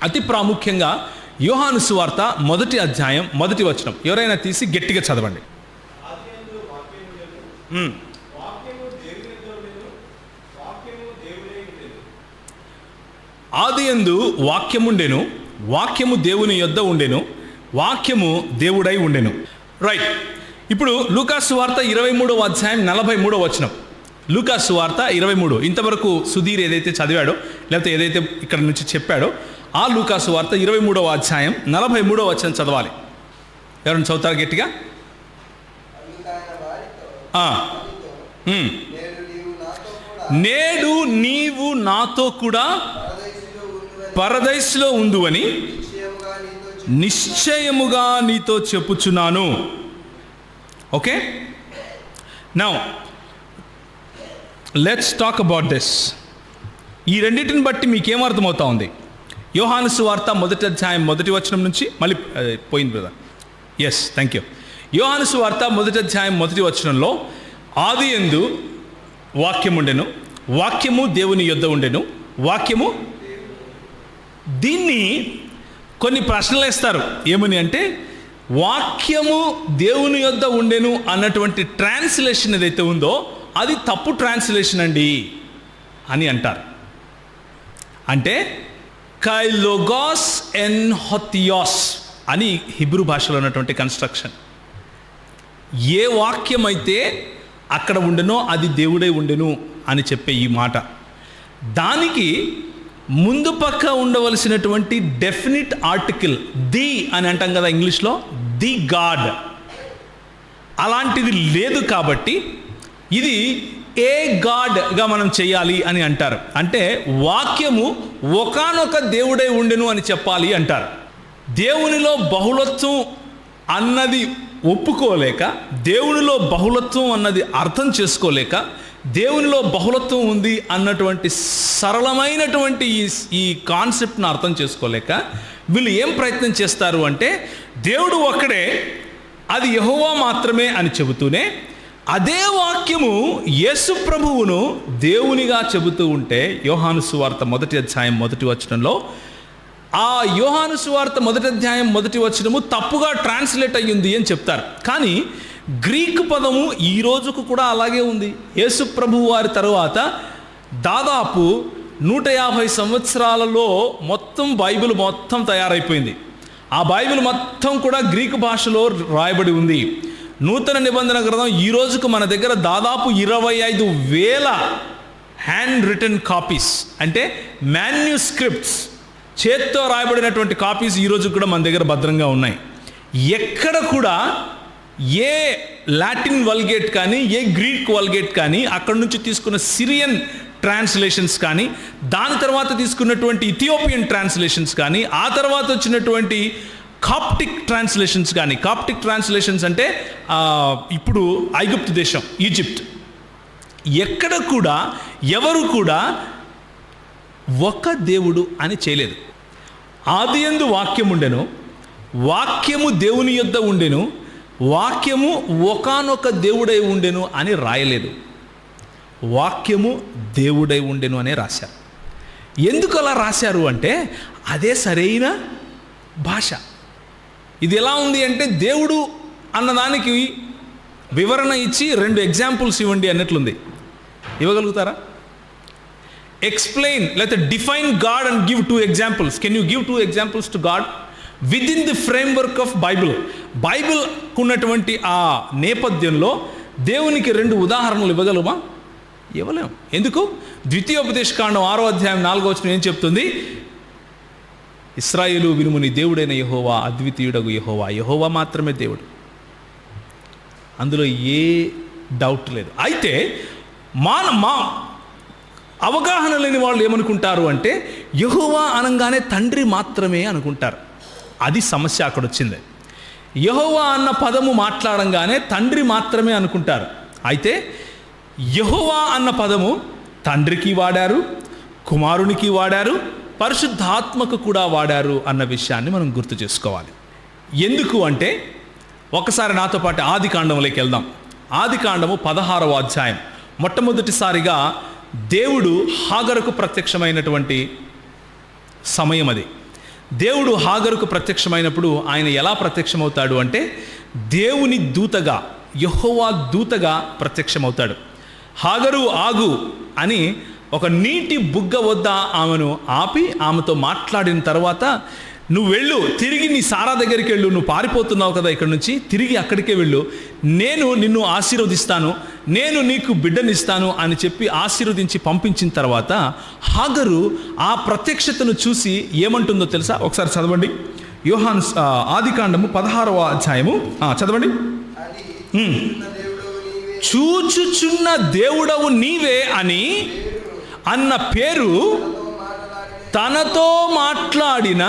అతి ప్రాముఖ్యంగా యోహాను సువార్త 1వ అధ్యాయం 1వ వచనం ఎవరైనా తీసి గట్టిగా చదవండి. ఆదియందు వాక్యముండెను, వాక్యము దేవుని యొద్ద ఉండెను, వాక్యము దేవుడై ఉండెను. రైట్. ఇప్పుడు లూకాసు వార్త 23వ అధ్యాయం 43వ వచనం. లూకాసు వార్త 23. ఇంతవరకు సుధీర్ ఏదైతే చదివాడో లేకపోతే ఏదైతే ఇక్కడ నుంచి చెప్పాడో ఆ లూకాసు వార్త 23వ అధ్యాయం 43వ వచనం చదవాలి. ఎవరైనా చదువుతారు గట్టిగా? నేడు నీవు నాతో కూడా పరదైస్లో ఉందువని నిశ్చయముగా నీతో చెప్పుచున్నాను. Okay, now let's talk about this. ఈ రెండింటిని బట్టి మీకేమర్థమవుతా ఉంది? యోహాను సువార్త 1వ అధ్యాయం 1వ వచనం నుంచి మళ్ళీ పోయింది బ్రదర్. Yes, thank you. యోహాను సువార్త 1వ అధ్యాయం 1వ వచనంలో ఆదియందు వాక్యముండెను, వాక్యము దేవుని యొద్ద ఉండెను, వాక్యము. దీన్ని కొన్ని ప్రశ్నలు వేస్తారు. ఏమని అంటే వాక్యము దేవుని యొద్ద ఉండెను అన్నటువంటి ట్రాన్స్లేషన్ ఏదైతే ఉందో అది తప్పు ట్రాన్స్లేషన్ అండి అని అంటారు. అంటే కైలోగాస్ ఎన్ హొథియాస్ అని హిబ్రూ భాషలో ఉన్నటువంటి కన్స్ట్రక్షన్. ఏ వాక్యం అయితే అక్కడ ఉండెనో అది దేవుడై ఉండెను అని చెప్పే ఈ మాట, దానికి ముందు పక్క ఉండవలసినటువంటి డెఫినిట్ ఆర్టికల్ ది అని అంటాం కదా ఇంగ్లీష్లో, ది గాడ్, అలాంటిది లేదు. కాబట్టి ఇది ఏ గాడ్గా మనం చేయాలి అని అంటారు. అంటే వాక్యము ఒకానొక దేవుడై ఉండెను అని చెప్పాలి అంటారు. దేవునిలో బహుళత్వం అన్నది ఒప్పుకోలేక, దేవునిలో బహుళత్వం అన్నది అర్థం చేసుకోలేక, దేవునిలో బహుళత్వం ఉంది అన్నటువంటి సరళమైనటువంటి ఈ కాన్సెప్ట్ను అర్థం చేసుకోలేక వీళ్ళు ఏం ప్రయత్నం చేస్తారు అంటే దేవుడు ఒక్కడే, అది యెహోవా మాత్రమే అని చెబుతూనే అదే వాక్యము యేసు ప్రభువును దేవునిగా చెబుతూ ఉంటే యోహాను సువార్త 1వ అధ్యాయం 1వ వచనంలో ఆ యోహాను సువార్త 1వ అధ్యాయం 1వ వచనము తప్పుగా ట్రాన్స్లేట్ అయ్యింది అని చెప్తారు. కానీ గ్రీకు పదము ఈ రోజుకు కూడా అలాగే ఉంది. యేసు ప్రభువు వారి తరువాత దాదాపు 150 సంవత్సరాలలో మొత్తం బైబిల్ మొత్తం తయారైపోయింది. ఆ బైబిల్ మొత్తం కూడా గ్రీకు భాషలో రాయబడి ఉంది. నూతన నిబంధన గ్రంథం ఈ రోజుకు మన దగ్గర దాదాపు 25,000 హ్యాండ్ రిటన్ కాపీస్, అంటే మాన్యుస్క్రిప్ట్స్, చేత్తో రాయబడినటువంటి కాపీస్ ఈ రోజు కూడా మన దగ్గర భద్రంగా ఉన్నాయి. ఎక్కడ కూడా ఏ లాటిన్ వల్గేట్ కానీ, ఏ గ్రీక్ వల్గేట్ కానీ, అక్కడి నుంచి తీసుకున్న సిరియన్ ట్రాన్స్లేషన్స్ కానీ, దాని తర్వాత తీసుకున్నటువంటి ఇథియోపియన్ ట్రాన్స్లేషన్స్ కానీ, ఆ తర్వాత వచ్చినటువంటి కాప్టిక్ ట్రాన్స్లేషన్స్ కానీ. కాప్టిక్ ట్రాన్స్లేషన్స్ అంటే ఇప్పుడు ఐగుప్తు దేశం, ఈజిప్ట్, ఎక్కడ కూడా ఎవరు కూడా ఒక దేవుడు అని చేయలేదు. ఆదియందు వాక్యం ఉండెను, వాక్యము దేవుని యొద్ద ఉండెను, వాక్యము ఒకానొక దేవుడై ఉండెను అని రాయలేదు. వాక్యము దేవుడై ఉండెను అనే రాశారు. ఎందుకు అలా రాశారు అంటే అదే సరైన భాష. ఇది ఎలా ఉంది అంటే దేవుడు అన్నదానికి వివరణ ఇచ్చి 2 ఎగ్జాంపుల్స్ ఇవ్వండి అన్నట్లుంది. ఇవ్వగలుగుతారా? ఎక్స్ప్లెయిన్ లేకపోతే define God and give 2 examples. Can you give 2 examples to God with in the framework of Bible? బైబిల్కు ఉన్నటువంటి ఆ నేపథ్యంలో దేవునికి 2 ఉదాహరణలు ఇవ్వగలమా? ఇవ్వలేము. ఎందుకు? ద్వితీయోపదేశకాండం 6వ అధ్యాయం 4వ వచనం ఏం చెప్తుంది? ఇశ్రాయేలు వినుము, నీ దేవుడైన యెహోవా అద్వితీయుడగు యెహోవా, యెహోవా మాత్రమే దేవుడు. అందులో ఏ డౌట్ లేదు. అయితే మా అవగాహన లేని వాళ్ళు ఏమనుకుంటారు అంటే యెహోవా అనగానే తండ్రి మాత్రమే అనుకుంటారు. అది సమస్య అక్కడ వచ్చింది. యెహోవా అన్న పదము మాట్లాడంగానే తండ్రి మాత్రమే అనుకుంటారు. అయితే యెహోవా అన్న పదము తండ్రికి వాడారు, కుమారునికి వాడారు, పరిశుద్ధాత్మకు కూడా వాడారు అన్న విషయాన్ని మనం గుర్తు చేసుకోవాలి. ఎందుకు అంటే ఒకసారి నాతో పాటు ఆది కాండంలోకి వెళ్దాం. ఆది కాండము 16వ అధ్యాయం. మొట్టమొదటిసారిగా దేవుడు హాగరుకు ప్రత్యక్షమైనటువంటి సమయం అది. దేవుడు హాగరుకు ప్రత్యక్షమైనప్పుడు ఆయన ఎలా ప్రత్యక్షమవుతాడు అంటే దేవుని దూతగా, యెహోవా దూతగా ప్రత్యక్షమవుతాడు. హాగరు ఆగు అని ఒక నీటి బుగ్గ వద్ద ఆమెను ఆపి ఆమెతో మాట్లాడిన తర్వాత, నువ్వు వెళ్ళు, తిరిగి నీ సారా దగ్గరికి వెళ్ళు, నువ్వు పారిపోతున్నావు కదా ఇక్కడ నుంచి, తిరిగి అక్కడికే వెళ్ళు, నేను నిన్ను ఆశీర్వదిస్తాను, నేను నీకు బిడ్డనిస్తాను అని చెప్పి ఆశీర్వదించి పంపించిన తర్వాత హాగరు ఆ ప్రత్యక్షతను చూసి ఏమంటుందో తెలుసా? ఒకసారి చదవండి. యోహాను ఆది కాండము 16వ అధ్యాయము చదవండి. చూచుచున్న దేవుడవు నీవే అని అన్న పేరు తనతో మాట్లాడిన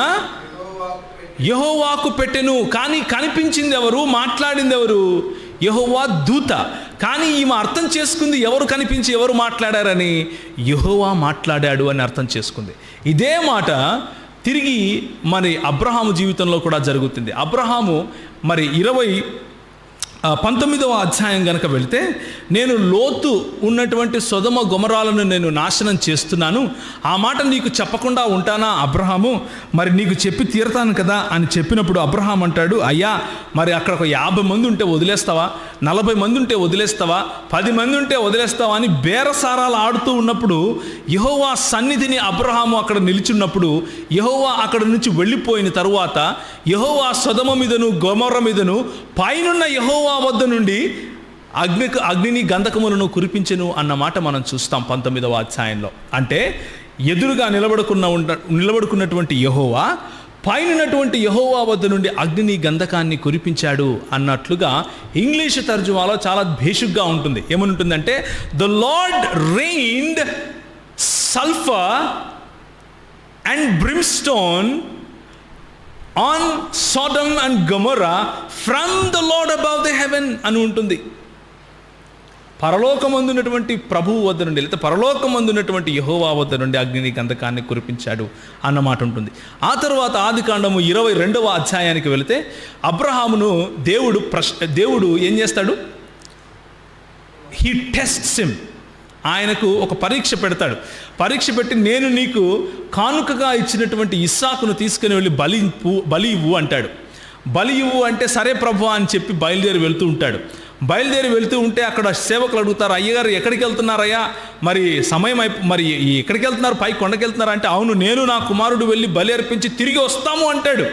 యెహోవాకు పెట్టెను. కానీ కనిపించింది ఎవరు? మాట్లాడింది ఎవరు? యెహోవా దూత. కానీ ఈమె అర్థం చేసుకుంది ఎవరు కనిపించి ఎవరు మాట్లాడారని, యెహోవా మాట్లాడాడు అని అర్థం చేసుకుంది. ఇదే మాట తిరిగి మరి అబ్రహాము జీవితంలో కూడా జరుగుతుంది. అబ్రహాము మరి 19వ అధ్యాయం కనుక వెళితే, నేను లోతు ఉన్నటువంటి సొదొమ గొమొరాలను నేను నాశనం చేస్తున్నాను, ఆ మాట నీకు చెప్పకుండా ఉంటానా అబ్రహాము? మరి నీకు చెప్పి తీరతాను కదా అని చెప్పినప్పుడు అబ్రహాం అంటాడు, అయ్యా మరి అక్కడ ఒక 50 మంది ఉంటే వదిలేస్తావా, 40 మంది ఉంటే వదిలేస్తావా, 10 మంది ఉంటే వదిలేస్తావా అని బేరసారాలు ఆడుతూ ఉన్నప్పుడు యెహోవా సన్నిధిని అబ్రహాము అక్కడ నిలిచున్నప్పుడు, యెహోవా అక్కడ నుంచి వెళ్ళిపోయిన తరువాత యెహోవా సొదొమ మీదను గొమొర్ర మీదను పైనున్న యెహోవా వద్ద నుండి అగ్నిని గంధకములను కురిపించెను అన్న మాట మనం చూస్తాం 19వ అధ్యాయంలో. అంటే ఎదురుగా నిలబడుకున్నటువంటి యెహోవా పైనటువంటి యెహోవా వద్ద నుండి అగ్నిని గంధకాన్ని కురిపించాడు అన్నట్లుగా ఇంగ్లీష్ తర్జుమాలో చాలా భేషుగ్గా ఉంటుంది. ఏమనుంటుందంటే, the Lord rained sulphur and brimstone on Sodom and Gomorrah from the Lord above the heaven అని ఉంటుంది. పరలోకమందున్నటువంటి ప్రభువు వద్ద నుండి, లేదా పరలోకమందున్నటువంటి యెహోవా వద్ద నుండి అగ్నిని గంధకాన్ని కురిపించాడు అన్నమాట ఉంటుంది. ఆ తర్వాత ఆది కాండము 22వ అధ్యాయానికి వెళితే అబ్రహామును దేవుడు ఏం చేస్తాడు? He tests him. ఆయనకు ఒక పరీక్ష పెడతాడు. పరీక్ష పెట్టి, నేను నీకు కానుకగా ఇచ్చినటువంటి ఇస్సాకును తీసుకుని వెళ్ళి బలి ఇవ్వు అంటాడు. బలి ఇవ్వు అంటే సరే ప్రభువా అని చెప్పి బయలుదేరి వెళ్తూ ఉంటాడు. బయలుదేరి వెళ్తూ ఉంటే అక్కడ సేవకులు అడుగుతారు, అయ్యగారు ఎక్కడికి వెళ్తున్నారయ్యా, మరి సమయం మరి ఎక్కడికి వెళ్తున్నారు, పై కొండకి వెళ్తున్నారు అంటే, అవును నేను నా కుమారుడు వెళ్ళి బలి అర్పించి తిరిగి వస్తాము అంటాడు.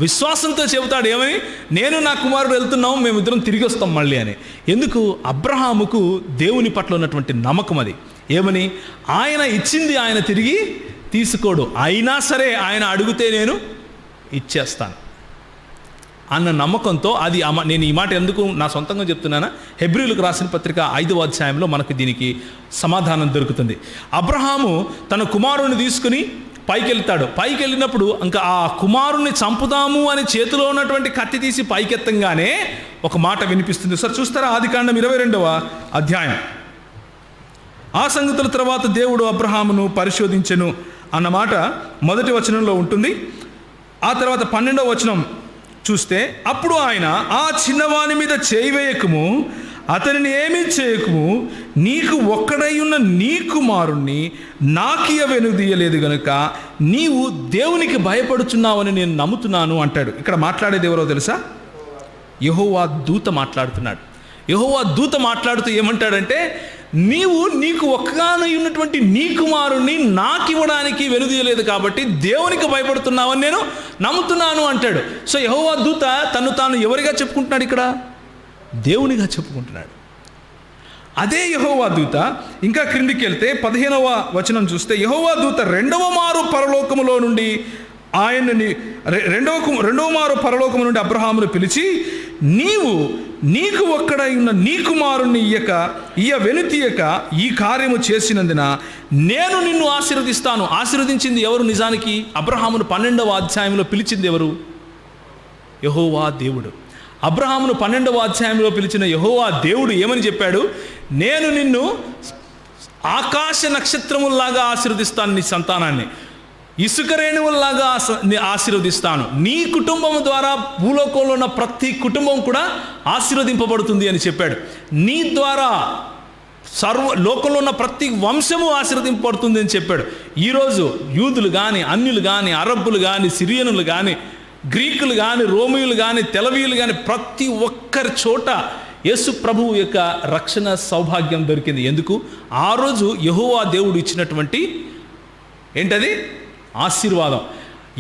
విశ్వాసంతో చెబుతాడు, ఏమని? నేను నా కుమారుడు వెళ్తున్నాము, మేమిద్దరం తిరిగి వస్తాం మళ్ళీ అని. ఎందుకు? అబ్రహాముకు దేవుని పట్ల ఉన్నటువంటి నమ్మకం అది. ఏమని? ఆయన ఇచ్చింది ఆయన తిరిగి తీసుకోడు, అయినా సరే ఆయన అడిగితే నేను ఇచ్చేస్తాను. అన్న నమ్మకంతో అది నేను ఈ మాట ఎందుకు నా సొంతంగా చెప్తున్నానా, హెబ్రీయులకు రాసిన పత్రిక 5వ అధ్యాయంలో మనకు దీనికి సమాధానం దొరుకుతుంది. అబ్రహాము తన కుమారుని తీసుకుని పైకి వెళ్ళినప్పుడు ఇంకా ఆ కుమారుణ్ణి చంపుదాము అని చేతిలో ఉన్నటువంటి కత్తి తీసి పైకెత్తంగానే ఒక మాట వినిపిస్తుంది. సార్ చూస్తారా, ఆదికాండం 22వ అధ్యాయం. ఆ సంగతుల తర్వాత దేవుడు అబ్రహామును పరిశోధించెను అన్న మాట మొదటి వచనంలో ఉంటుంది. ఆ తర్వాత 12వ వచనం చూస్తే, అప్పుడు ఆయన, ఆ చిన్నవాని మీద చేయి వేయకము, అతనిని ఏమీ చేయకము, నీకు ఒక్కడై ఉన్న నీ కుమారుణ్ణి నాకియ వెనుదీయలేదు గనుక నీవు దేవునికి భయపడుచున్నావని నేను నమ్ముతున్నాను అంటాడు. ఇక్కడ మాట్లాడేది ఎవరో తెలుసా? యెహోవా దూత మాట్లాడుతున్నాడు. యెహోవా దూత మాట్లాడుతూ ఏమంటాడంటే, నీకు ఒక్కగానై ఉన్నటువంటి నీ కుమారుణ్ణి నాకు ఇవ్వడానికి వెనుదీయలేదు కాబట్టి దేవునికి భయపడుతున్నావని నేను నమ్ముతున్నాను అంటాడు. సో యెహోవా దూత తను తాను ఎవరిగా చెప్పుకుంటున్నాడు? ఇక్కడ దేవునిగా చెప్పుకుంటున్నాడు. అదే యెహోవా దూత ఇంకా క్రిందికి వెళ్తే 15వ వచనం చూస్తే, యెహోవా దూత రెండవ మారు పరలోకములో నుండి అబ్రహామును పిలిచి, నీకు ఒక్కడై ఉన్న నీ కుమారుణ్ణి వెనుతీయక ఈ కార్యము చేసినందున నేను నిన్ను ఆశీర్వదిస్తాను. ఆశీర్వదించింది ఎవరు? నిజానికి అబ్రహామును 12వ అధ్యాయంలో పిలిచింది ఎవరు? యెహోవా దేవుడు. అబ్రహామును 12వ అధ్యాయంలో పిలిచిన యెహోవా దేవుడు ఏమని చెప్పాడు? నేను నిన్ను ఆకాశ నక్షత్రముల్లాగా ఆశీర్వదిస్తాను, నీ సంతానాన్ని ఇసుక రేణువుల్లాగా ఆశీర్వదిస్తాను, నీ కుటుంబం ద్వారా భూలోకంలో ఉన్న ప్రతి కుటుంబం కూడా ఆశీర్వదింపబడుతుంది అని చెప్పాడు. నీ ద్వారా లోకంలో ఉన్న ప్రతి వంశము ఆశీర్వదింపబడుతుంది అని చెప్పాడు. ఈరోజు యూదులు కానీ, అన్యులు కానీ, అరబ్బులు కానీ, సిరియనులు కానీ, గ్రీకులు కానీ, రోమియులు కానీ, తెలవీయులు కానీ, ప్రతి ఒక్కరి చోట యేసు ప్రభువు యొక్క రక్షణ సౌభాగ్యం దొరికింది. ఎందుకు? ఆ రోజు యెహోవా దేవుడు ఇచ్చినటువంటి ఏంటది? ఆశీర్వాదం.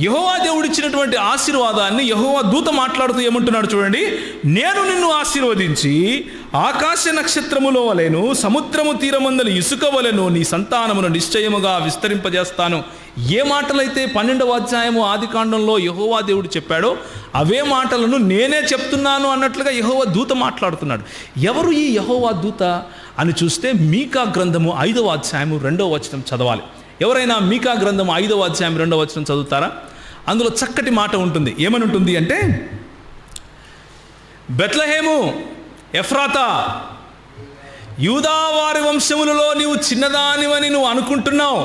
యెహోవా దేవుడు ఇచ్చినటువంటి ఆశీర్వాదాన్ని యెహోవా దూత మాట్లాడుతూ ఏమంటున్నాడు చూడండి, నేను నిన్ను ఆశీర్వదించి ఆకాశ నక్షత్రములో వలెను సముద్రము తీరమందలి ఇసుక వలెను నీ సంతానమును నిశ్చయముగా విస్తరింపజేస్తాను. ఏ మాటలైతే 12వ అధ్యాయము ఆదికాండంలో యెహోవా దేవుడు చెప్పాడో అవే మాటలను నేనే చెప్తున్నాను అన్నట్లుగా యెహోవా దూత మాట్లాడుతున్నాడు. ఎవరు ఈ యెహోవా దూత అని చూస్తే, మీకా గ్రంథము 5వ అధ్యాయము 2వ వచనం చదవాలి. ఎవరైనా మీకా గ్రంథం 5వ అధ్యాయం 2వ వచనం చదువుతారా? అందులో చక్కటి మాట ఉంటుంది. ఏమని ఉంటుంది అంటే, బెత్లెహేము ఎఫ్రాతా, యూదా వారి వంశములలో నీవు చిన్నదానివని నువ్వు అనుకుంటున్నావు,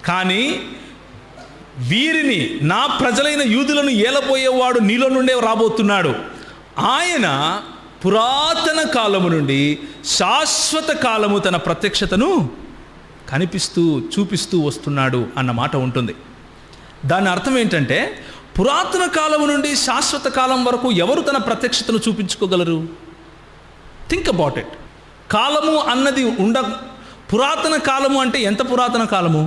కానీ వీరిని నా ప్రజలైన యూదులను ఏలపోయేవాడు నీలో నుండే రాబోతున్నాడు. ఆయన పురాతన కాలము నుండి శాశ్వత కాలము తన ప్రత్యక్షతను చూపిస్తూ వస్తున్నాడు అన్న మాట ఉంటుంది. దాని అర్థం ఏంటంటే, పురాతన కాలము నుండి శాశ్వత కాలం వరకు ఎవరు తన ప్రత్యక్షతను చూపించుకోగలరు? Think about it. కాలము అన్నది పురాతన కాలము అంటే ఎంత పురాతన కాలము?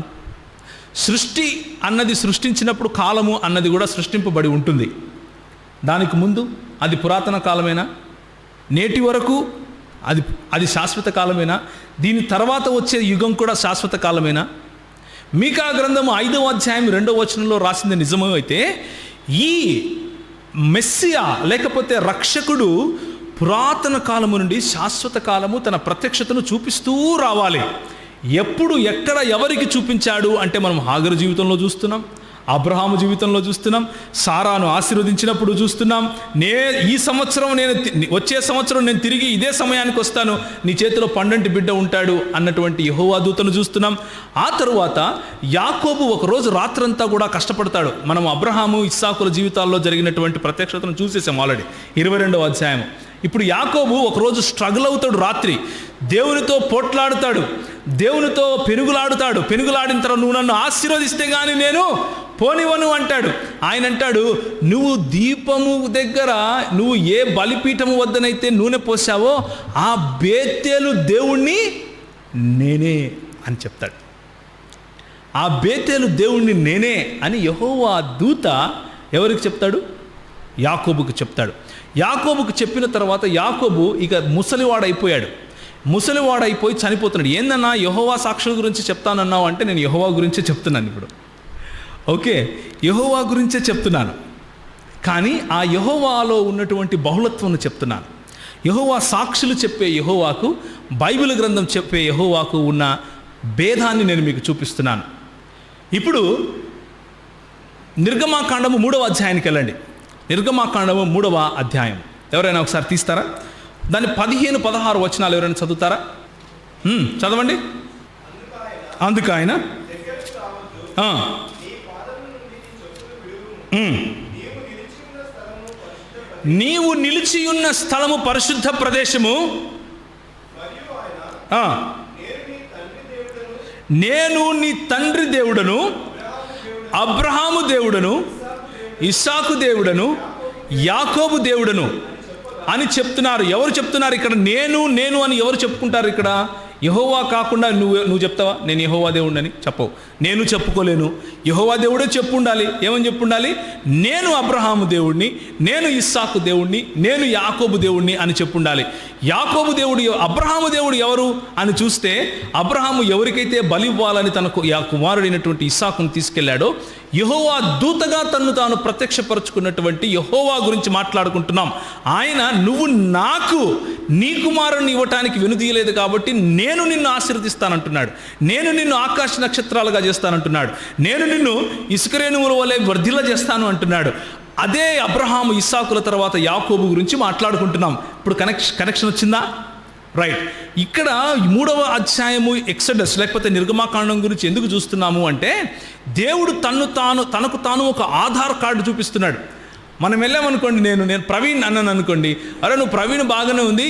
సృష్టి అన్నది సృష్టించినప్పుడు కాలము అన్నది కూడా సృష్టింపబడి ఉంటుంది. దానికి ముందు అది పురాతన కాలమేనా? నేటి వరకు అది శాశ్వత కాలమేనా? దీని తర్వాత వచ్చే యుగం కూడా శాశ్వత కాలమేనా? మీకా గ్రంథము 5వ అధ్యాయం 2వ వచనంలో రాసింది నిజమే అయితే, ఈ మెస్సియా లేకపోతే రక్షకుడు పురాతన కాలము నుండి శాశ్వత కాలము తన ప్రత్యక్షతను చూపిస్తూ రావాలి. ఎప్పుడు, ఎక్కడ, ఎవరికి చూపించాడు అంటే మనం హాగరు జీవితంలో చూస్తున్నాం, అబ్రహాము జీవితంలో చూస్తున్నాం, సారాను ఆశీర్వదించినప్పుడు చూస్తున్నాం. వచ్చే సంవత్సరం నేను తిరిగి ఇదే సమయానికి వస్తాను, నీ చేతిలో పండంటి బిడ్డ ఉంటాడు అన్నటువంటి యెహోవా దూతను చూస్తున్నాం. ఆ తరువాత యాకోబు ఒకరోజు రాత్రంతా కూడా కష్టపడతాడు. మనం అబ్రహాము ఇస్సాకుల జీవితాల్లో జరిగినటువంటి ప్రత్యక్షతను చూసేసాం ఆల్రెడీ 22వ అధ్యాయం. ఇప్పుడు యాకోబు ఒకరోజు స్ట్రగుల్ అవుతాడు, రాత్రి దేవునితో పోట్లాడుతాడు, దేవునితో పెనుగులాడిన తర్వాత నువ్వు నన్ను ఆశీర్వదిస్తే కానీ నేను పోనివను అంటాడు. ఆయన అంటాడు, నువ్వు దీపము దగ్గర నువ్వు ఏ బలిపీఠము వద్దనైతే నూనె పోసావో ఆ బేతేలు దేవుణ్ణి నేనే అని చెప్తాడు. ఆ బేతేలు దేవుణ్ణి నేనే అని యెహోవా దూత ఎవరికి చెప్తాడు? యాకోబుకు చెప్తాడు. యాకోబుకు చెప్పిన తర్వాత యాకోబు ఇక ముసలివాడైపోయి చనిపోతున్నాడు. ఏందన్నా యెహోవా సాక్షుల గురించి చెప్తానన్నావు అంటే, నేను యెహోవా గురించే చెప్తున్నాను ఇప్పుడు. ఓకే, యెహోవా గురించే చెప్తున్నాను. కానీ ఆ యెహోవాలో ఉన్నటువంటి బహుళత్వం చెప్తున్నాను. యెహోవా సాక్షులు చెప్పే యెహోవాకు, బైబిల్ గ్రంథం చెప్పే యెహోవాకు ఉన్న భేదాన్ని నేను మీకు చూపిస్తున్నాను. ఇప్పుడు నిర్గమాకాండము 3వ అధ్యాయానికి వెళ్ళండి. నిర్గమాకాండము 3వ అధ్యాయం ఎవరైనా ఒకసారి తీస్తారా? దాని 15-16 వచనాలు ఎవరైనా చదువుతారా? చదవండి. అందుకు ఆయన నీవు నిలిచియున్న స్థలము పరిశుద్ధ ప్రదేశము, నేను నీ తండ్రి దేవుడను, అబ్రహాము దేవుడను, ఇస్సాకు దేవుడను, యాకోబు దేవుడను అని చెప్తున్నారు. ఎవరు చెప్తున్నారు ఇక్కడ? నేను అని ఎవరు చెప్పుకుంటారు ఇక్కడ? యెహోవా కాకుండా నువ్వు చెప్తావా నేను యెహోవా దేవుడిని? చెప్పవు. నేను చెప్పుకోలేను. యెహోవా దేవుడే చెప్పుండాలి. ఏమని చెప్పుండాలి? నేను అబ్రహాము దేవుడిని, నేను ఇస్సాకు దేవుడిని, నేను యాకోబు దేవుడిని అని చెప్పుండాలి. యాకోబు దేవుడు, అబ్రహాము దేవుడు ఎవరు అని చూస్తే, అబ్రహాము ఎవరికైతే బలి ఇవ్వాలని తన కుమారుడైనటువంటి ఇస్సాకును తీసుకెళ్లాడో, యెహోవా దూతగా తన్ను తాను ప్రత్యక్షపరుచుకున్నటువంటి యెహోవా గురించి మాట్లాడుకుంటున్నాం. ఆయన నువ్వు నాకు నీ కుమారుని ఇవ్వటానికి వెనుదీయలేదు కాబట్టి నేను నిన్ను ఆశీర్వదిస్తానంటున్నాడు. నేను నిన్ను ఆకాశ నక్షత్రాలుగా చేస్తానంటున్నాడు. నేను నిన్ను ఇసుకరేణువుల వలె వర్ధిల్ల చేస్తాను అంటున్నాడు. అదే అబ్రహాము, ఇస్సాకుల తర్వాత యాకోబు గురించి మాట్లాడుకుంటున్నాం. ఇప్పుడు కనెక్షన్ వచ్చిందా? రైట్. ఇక్కడ 3వ అధ్యాయము ఎక్సడస్ లేకపోతే నిర్గమాకాండం గురించి ఎందుకు చూస్తున్నాము అంటే, దేవుడు తనకు తాను ఒక ఆధార్ కార్డు చూపిస్తున్నాడు. మనం వెళ్ళామనుకోండి, నేను ప్రవీణ్ అన్నాను అనుకోండి, అరే నువ్వు ప్రవీణ్ బాగానే ఉంది,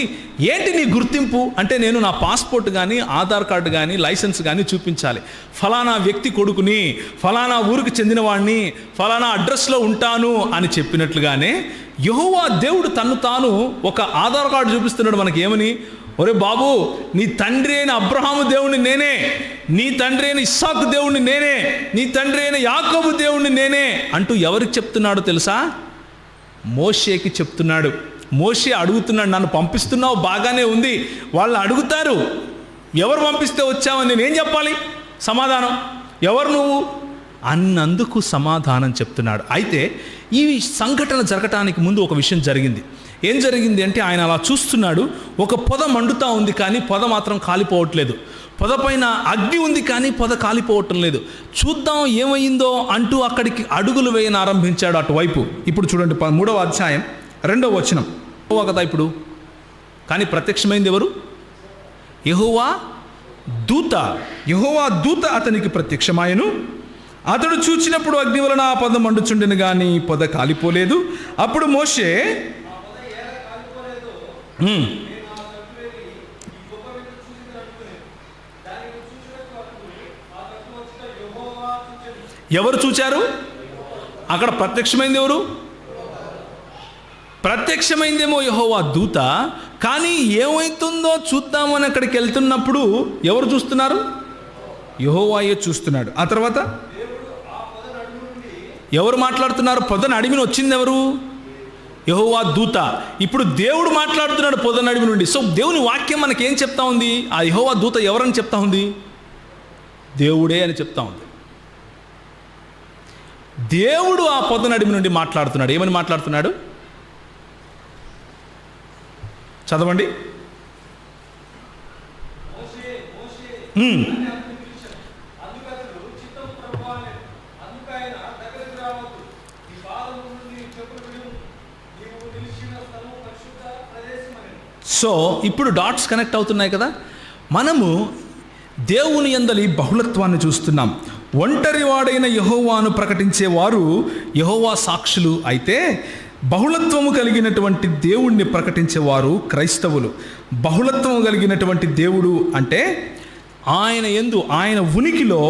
ఏంటి నీ గుర్తింపు అంటే, నేను నా పాస్పోర్ట్ కానీ ఆధార్ కార్డు కానీ లైసెన్స్ కానీ చూపించాలి. ఫలానా వ్యక్తి కొడుకుని, ఫలానా ఊరికి చెందినవాడిని, ఫలానా అడ్రస్లో ఉంటాను అని చెప్పినట్లుగానే యెహోవా దేవుడు తాను ఒక ఆధార్ కార్డు చూపిస్తున్నాడు మనకి. ఏమని? ఒరే బాబు, నీ తండ్రి అయిన అబ్రహాము దేవుణ్ణి నేనే, నీ తండ్రి అయిన ఇస్సాకు దేవుణ్ణి నేనే, నీ తండ్రి అయిన యాకోబు దేవుణ్ణి నేనే అంటూ ఎవరికి చెప్తున్నాడో తెలుసా? మోషేకి చెప్తున్నాడు. మోషే అడుగుతున్నాడు, నన్ను పంపిస్తున్నావు బాగానే ఉంది, వాళ్ళు అడుగుతారు ఎవరు పంపిస్తే వచ్చావని నేనేం చెప్పాలి సమాధానం? ఎవరు నువ్వు అన్నందుకు సమాధానం చెప్తున్నాడు. అయితే ఈ సంఘటన జరగటానికి ముందు ఒక విషయం జరిగింది. ఏం జరిగింది అంటే, ఆయన అలా చూస్తున్నాడు, ఒక పొద మండుతూ ఉంది కానీ పొద మాత్రం కాలిపోవట్లేదు. పొద పైన అగ్ని ఉంది కానీ పొద కాలిపోవటం లేదు. చూద్దాం ఏమైందో అంటూ అక్కడికి అడుగులు వేయని ఆరంభించాడు అటువైపు. ఇప్పుడు చూడండి 3వ అధ్యాయం 2వ వచనం. యెహోవా కదా ఇప్పుడు, కానీ ప్రత్యక్షమైంది ఎవరు? యెహోవా దూత. యెహోవా దూత అతనికి ప్రత్యక్షమాయను. అతడు చూచినప్పుడు అగ్ని వలన ఆ పొద మండుచుండెను కానీ పొద కాలిపోలేదు. అప్పుడు మోషే ఎవరు చూచారు? అక్కడ ప్రత్యక్షమైంది ఎవరు? ప్రత్యక్షమైందేమో యెహోవా దూత, కానీ ఏమవుతుందో చూద్దామని అక్కడికి వెళ్తున్నప్పుడు ఎవరు చూస్తున్నారు? యెహోవాయే చూస్తున్నాడు. ఆ తర్వాత ఎవరు మాట్లాడుతున్నారు? పొద నడిమిని వచ్చింది ఎవరు? యెహోవా దూత. ఇప్పుడు దేవుడు మాట్లాడుతున్నాడు పొద నడిమి నుండి. సో దేవుని వాక్యం మనకేం చెప్తా ఉంది? ఆ యెహోవా దూత ఎవరని చెప్తా ఉంది? దేవుడే అని చెప్తా ఉంది. దేవుడు ఆ పొద నడిమి నుండి మాట్లాడుతున్నాడు. ఏమని మాట్లాడుతున్నాడు? చదవండి. సో ఇప్పుడు డాట్స్ కనెక్ట్ అవుతున్నాయి కదా. మనము దేవుని యందలి బహుళత్వాన్ని చూస్తున్నాం. ఒంటరివాడైన యెహోవాను ప్రకటించేవారు యెహోవా సాక్షులు అయితే, బహుళత్వము కలిగినటువంటి దేవుణ్ణి ప్రకటించేవారు క్రైస్తవులు. బహుళత్వము కలిగినటువంటి దేవుడు అంటే ఆయన ఉనికిలో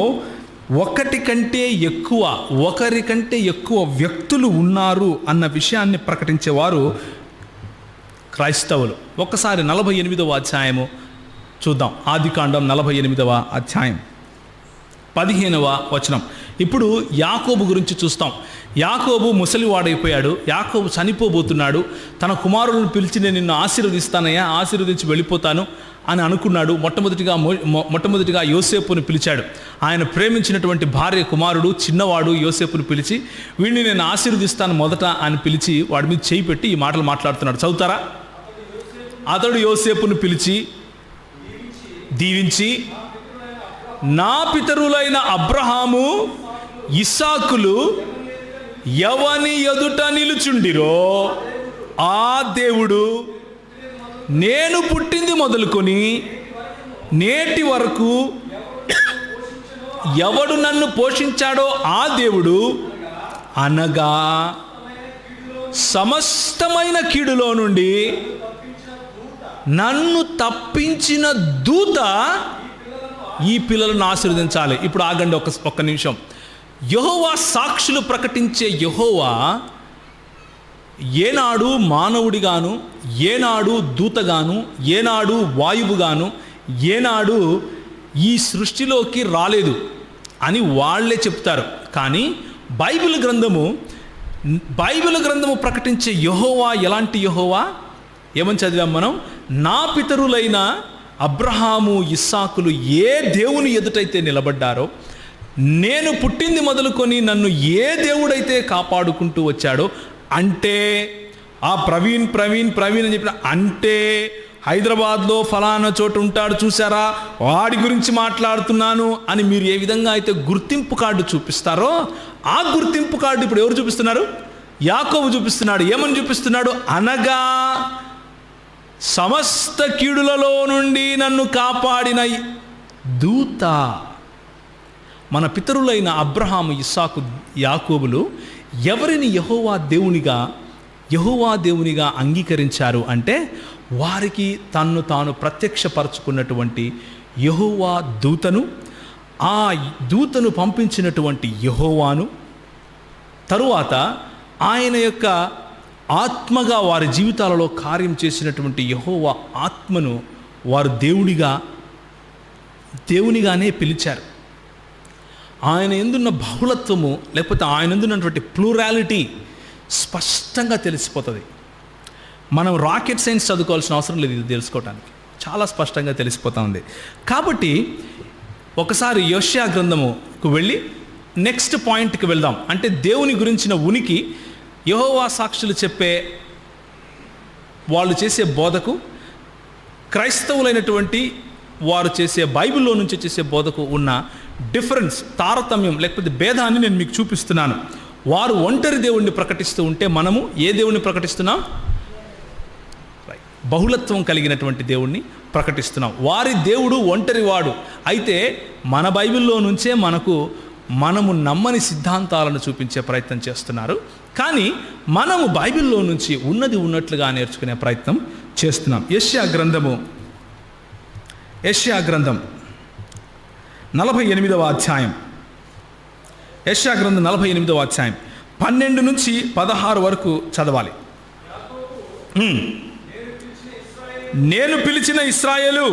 ఒకరికంటే ఎక్కువ వ్యక్తులు ఉన్నారు అన్న విషయాన్ని ప్రకటించేవారు క్రైస్తవులు. ఒక్కసారి 48వ అధ్యాయము చూద్దాం. ఆదికాండం 48వ అధ్యాయం 15వ వచనం. ఇప్పుడు యాకోబు గురించి చూస్తాం. యాకోబు ముసలివాడైపోయాడు. యాకోబు చనిపోబోతున్నాడు. తన కుమారులను పిలిచి నేను నిన్ను ఆశీర్వదిస్తానయ్యా, ఆశీర్వదించి వెళ్ళిపోతాను అని అనుకున్నాడు. మొట్టమొదటిగా యోసేపుని పిలిచాడు. ఆయన ప్రేమించినటువంటి భార్య కుమారుడు చిన్నవాడు యోసేపుని పిలిచి వీడిని నేను ఆశీర్వదిస్తాను మొదట అని పిలిచి వాడి మీద చేయి పెట్టి ఈ మాటలు మాట్లాడుతున్నాడు. చదువుతారా? అతడు యోసేపుని పిలిచి దీవించి, నా పితరులైన అబ్రహాము ఇస్సాకులు ఎవని ఎదుట నిలుచుండిరో ఆ దేవుడు నేను పుట్టింది మొదలుకొని నేటి వరకు ఎవడు నన్ను పోషించాడో ఆ దేవుడు, అనగా సమస్తమైన కీడులో నుండి నన్ను తప్పించిన దూత ఈ పిల్లలను ఆశీర్వదించాలి. ఇప్పుడు ఆగండి ఒక్క నిమిషం. యెహోవా సాక్షులు ప్రకటించే యెహోవా ఏనాడు మానవుడిగాను, ఏనాడు దూతగాను, ఏనాడు వాయువుగాను, ఏనాడు ఈ సృష్టిలోకి రాలేదు అని వాళ్ళే చెప్తారు. కానీ బైబిల్ గ్రంథము ప్రకటించే యెహోవా ఎలాంటి యెహోవా? ఏమని చదివాం మనం? నా పితరులైన అబ్రహాము ఇస్సాకులు ఏ దేవుని ఎదుటైతే నిలబడ్డారో, నేను పుట్టింది మొదలుకొని నన్ను ఏ దేవుడైతే కాపాడుకుంటూ వచ్చాడో, అంటే ఆ ప్రవీణ్ అని చెప్పిన, అంటే హైదరాబాద్లో ఫలానా చోటు ఉంటాడు చూసారా, వాడి గురించి మాట్లాడుతున్నాను అని మీరు ఏ విధంగా అయితే గుర్తింపు కార్డు చూపిస్తారో, ఆ గుర్తింపు కార్డు ఇప్పుడు ఎవరు చూపిస్తున్నారు? యాకోబు చూపిస్తున్నాడు. ఏమని చూపిస్తున్నాడు? అనగా సమస్త కీడులలో నుండి నన్ను కాపాడిన దూత. మన పితరులైన అబ్రహాము, ఇస్సాకు, యాకోబులు ఎవరిని యెహోవా దేవునిగా అంగీకరించారు అంటే, వారికి తన్ను తాను ప్రత్యక్షపరచుకున్నటువంటి యెహోవా దూతను, ఆ దూతను పంపించినటువంటి యెహోవాను, తరువాత ఆయన యొక్క ఆత్మగా వారి జీవితాలలో కార్యం చేసినటువంటి యెహోవా ఆత్మను వారు దేవునిగానే పిలిచారు. ఆయన ఎందున్న బహుళత్వము, లేకపోతే ఆయన ఎందున్నటువంటి ప్లూరాలిటీ స్పష్టంగా తెలిసిపోతుంది. మనం రాకెట్ సైన్స్ చదువుకోవాల్సిన అవసరం లేదు ఇది తెలుసుకోవటానికి, చాలా స్పష్టంగా తెలిసిపోతూ ఉంది. కాబట్టి ఒకసారి యెషయా గ్రంథముకు వెళ్ళి నెక్స్ట్ పాయింట్కి వెళ్దాం. అంటే దేవుని గురించిన ఉనికి, యెహోవా సాక్షులు చెప్పే, వాళ్ళు చేసే బోధకు, క్రైస్తవులైనటువంటి వారు చేసే బైబిల్లో నుంచి చేసే బోధకు ఉన్న డిఫరెన్స్, తారతమ్యం లేకపోతే భేదాన్ని నేను మీకు చూపిస్తున్నాను. వారు ఒంటరి దేవుణ్ణి ప్రకటిస్తూ ఉంటే మనము ఏ దేవుణ్ణి ప్రకటిస్తున్నాం? బహుళత్వం కలిగినటువంటి దేవుణ్ణి ప్రకటిస్తున్నాం. వారి దేవుడు ఒంటరివాడు. అయితే మన బైబిల్లో నుంచే మనము నమ్మని సిద్ధాంతాలను చూపించే ప్రయత్నం చేస్తున్నారు. కానీ మనము బైబిల్లో నుంచి ఉన్నది ఉన్నట్లుగా నేర్చుకునే ప్రయత్నం చేస్తున్నాం. యెషయా గ్రంథం 48వ అధ్యాయం. యెషయా గ్రంథం 48వ అధ్యాయం 12 నుంచి 16 వరకు చదవాలి. నేను పిలిచిన ఇశ్రాయేలు,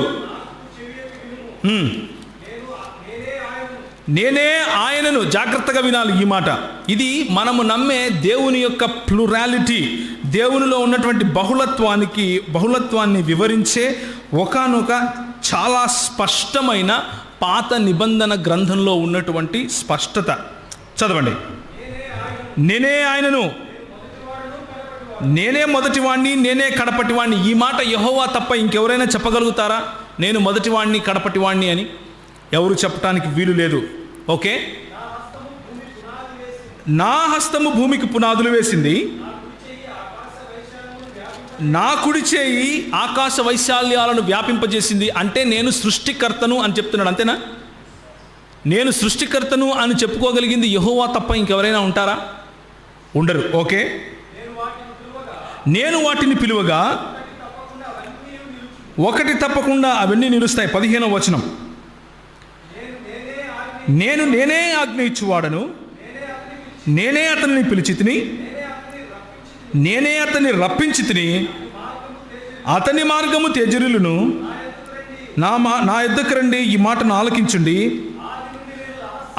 నేనే ఆయనను. జాగ్రత్తగా వినాలి ఈ మాట. ఇది మనము నమ్మే దేవుని యొక్క ప్లూరాలిటీ, దేవునిలో ఉన్నటువంటి బహుళత్వాన్ని వివరించే ఒకానొక చాలా స్పష్టమైన పాత నిబంధన గ్రంథంలో ఉన్నటువంటి స్పష్టత. చదవండి. నేనే ఆయనను, నేనే మొదటివాణ్ణి, నేనే కడపటివాణ్ణి. ఈ మాట యెహోవా తప్ప ఇంకెవరైనా చెప్పగలుగుతారా? నేను మొదటివాణ్ణి, కడపటివాణ్ణి అని ఎవరు చెప్పడానికి వీలు లేదు. ఓకే, నా హస్తము భూమికి పునాదులు వేసింది, నా కుడి చేయి ఆకాశ వైశాల్యాలను వ్యాపింపజేసింది. అంటే నేను సృష్టికర్తను అని చెప్తున్నాడు. అంతేనా? నేను సృష్టికర్తను అని చెప్పుకోగలిగింది యెహోవా తప్ప ఇంకెవరైనా ఉంటారా? ఉండరు. ఓకే, నేను వాటిని పిలువగా ఒకటి తప్పకుండా అవన్నీ నిలుస్తాయి. 15వ వచనం. నేనే ఆజ్ఞ ఇచ్చువాడను, నేనే అతనిని పిలిచి తిని, నేనే అతన్ని రప్పించి తిని, అతని మార్గము త్యజరులను నా యొద్దకు రండి, ఈ మాటను ఆలకించుండి.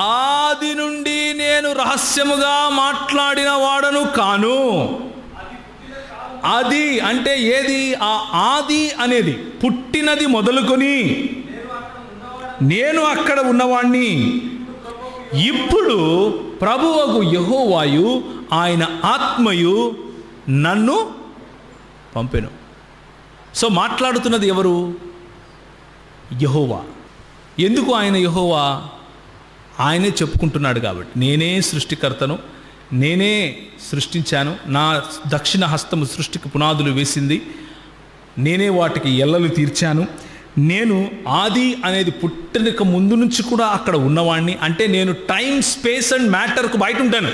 ఆది నుండి నేను రహస్యముగా మాట్లాడిన వాడను కాను. అది అంటే ఏది? ఆ ఆది అనేది పుట్టినది మొదలుకొని నేను అక్కడ ఉన్నవాణ్ణి. ఇప్పుడు ప్రభువగు యెహోవాయు ఆయన ఆత్మయు నన్ను పంపెను. సో మాట్లాడుతున్నది ఎవరు? యెహోవా. ఎందుకు ఆయన యెహోవా? ఆయనే చెప్పుకుంటున్నాడు కాబట్టి, నేనే సృష్టికర్తను, నేనే సృష్టించాను, నా దక్షిణ హస్తము సృష్టికి పునాదులు వేసింది, నేనే వాటికి ఎల్లలు తీర్చాను, నేను ఆది అనేది పుట్టక ముందు నుంచి కూడా అక్కడ ఉన్నవాడిని. అంటే నేను టైం, స్పేస్ అండ్ మ్యాటర్కు బయట ఉంటాను.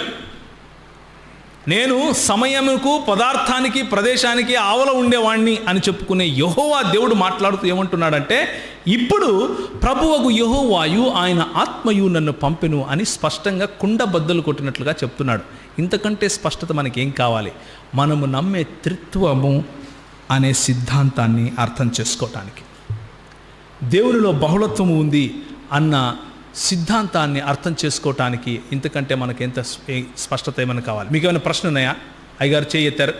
నేను సమయముకు, పదార్థానికి, ప్రదేశానికి ఆవల ఉండేవాణ్ణి అని చెప్పుకునే యెహోవా దేవుడు మాట్లాడుతూ ఏమంటున్నాడంటే, ఇప్పుడు ప్రభువగు యెహోవాయు ఆయన ఆత్మయు నన్ను పంపెను అని స్పష్టంగా కుండ బద్దలు కొట్టినట్లుగా చెప్తున్నాడు. ఇంతకంటే స్పష్టత మనకేం కావాలి? మనము నమ్మే త్రిత్వము అనే సిద్ధాంతాన్ని అర్థం చేసుకోవటానికి, దేవునిలో బహుళత్వము ఉంది అన్న సిద్ధాంతాన్ని అర్థం చేసుకోవటానికి ఇంతకంటే మనకి ఎంత స్పష్టత ఏమైనా కావాలి? మీకు ఏమైనా ప్రశ్న ఉన్నాయా? అయ్యగారు చేయి ఎత్తారు.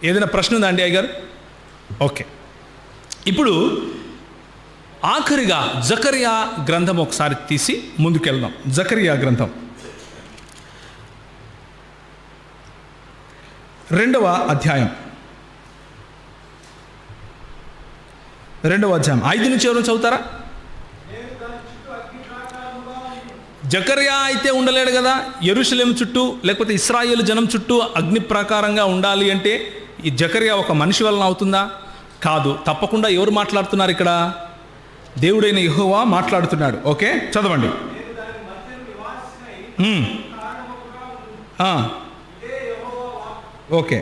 ఏదైనా ప్రశ్న ఉందా అండి అయ్యగారు? ఓకే. ఇప్పుడు ఆఖరిగా జకరియా గ్రంథం ఒకసారి తీసి ముందుకెళ్దాం. జకరియా గ్రంథం 2వ అధ్యాయం 5 నుంచి ఎవరు చదువుతారా? జకర్యా అయితే ఉండలేడు కదా. యెరూషలేము చుట్టూ లేకపోతే ఇశ్రాయేలు జనం చుట్టూ అగ్ని ప్రాకారంగా ఉండాలి అంటే ఈ జకర్యా ఒక మనిషి వలన అవుతుందా? కాదు. తప్పకుండా ఎవరు మాట్లాడుతున్నారు ఇక్కడ? దేవుడైన యెహోవా మాట్లాడుతున్నాడు. ఓకే, చదవండి. ఓకే,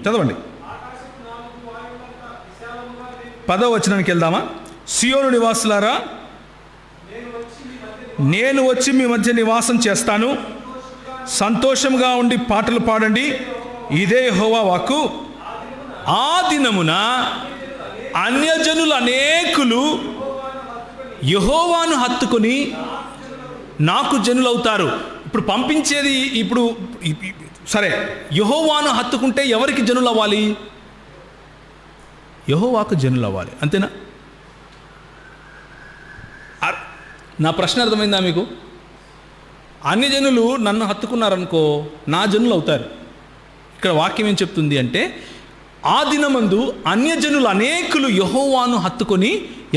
చదవండి. 10వ వచనానికి వెళ్దామా? సియోను నివాసులారా, నేను వచ్చి మీ మధ్య నివాసం చేస్తాను, సంతోషంగా ఉండి పాటలు పాడండి, ఇదే యెహోవా వాక్కు. ఆ దినమున అన్యజనులు అనేకులు యెహోవాను హత్తుకొని నాకు జనులవుతారు. ఇప్పుడు పంపించేది, ఇప్పుడు సరే, యెహోవాను హత్తుకుంటే ఎవరికి జనులు అవ్వాలి? యెహోవాకు జనులు అవ్వాలి, అంతేనా? నా ప్రశ్న అర్థమైందా మీకు? అన్ని జనులు నన్ను హత్తుకున్నారనుకో, నా జనులు అవుతారు. ఇక్కడ వాక్యం ఏం చెప్తుంది అంటే, ఆ దినమందు అన్యజనులు అనేకులు యెహోవాను హత్తుకొని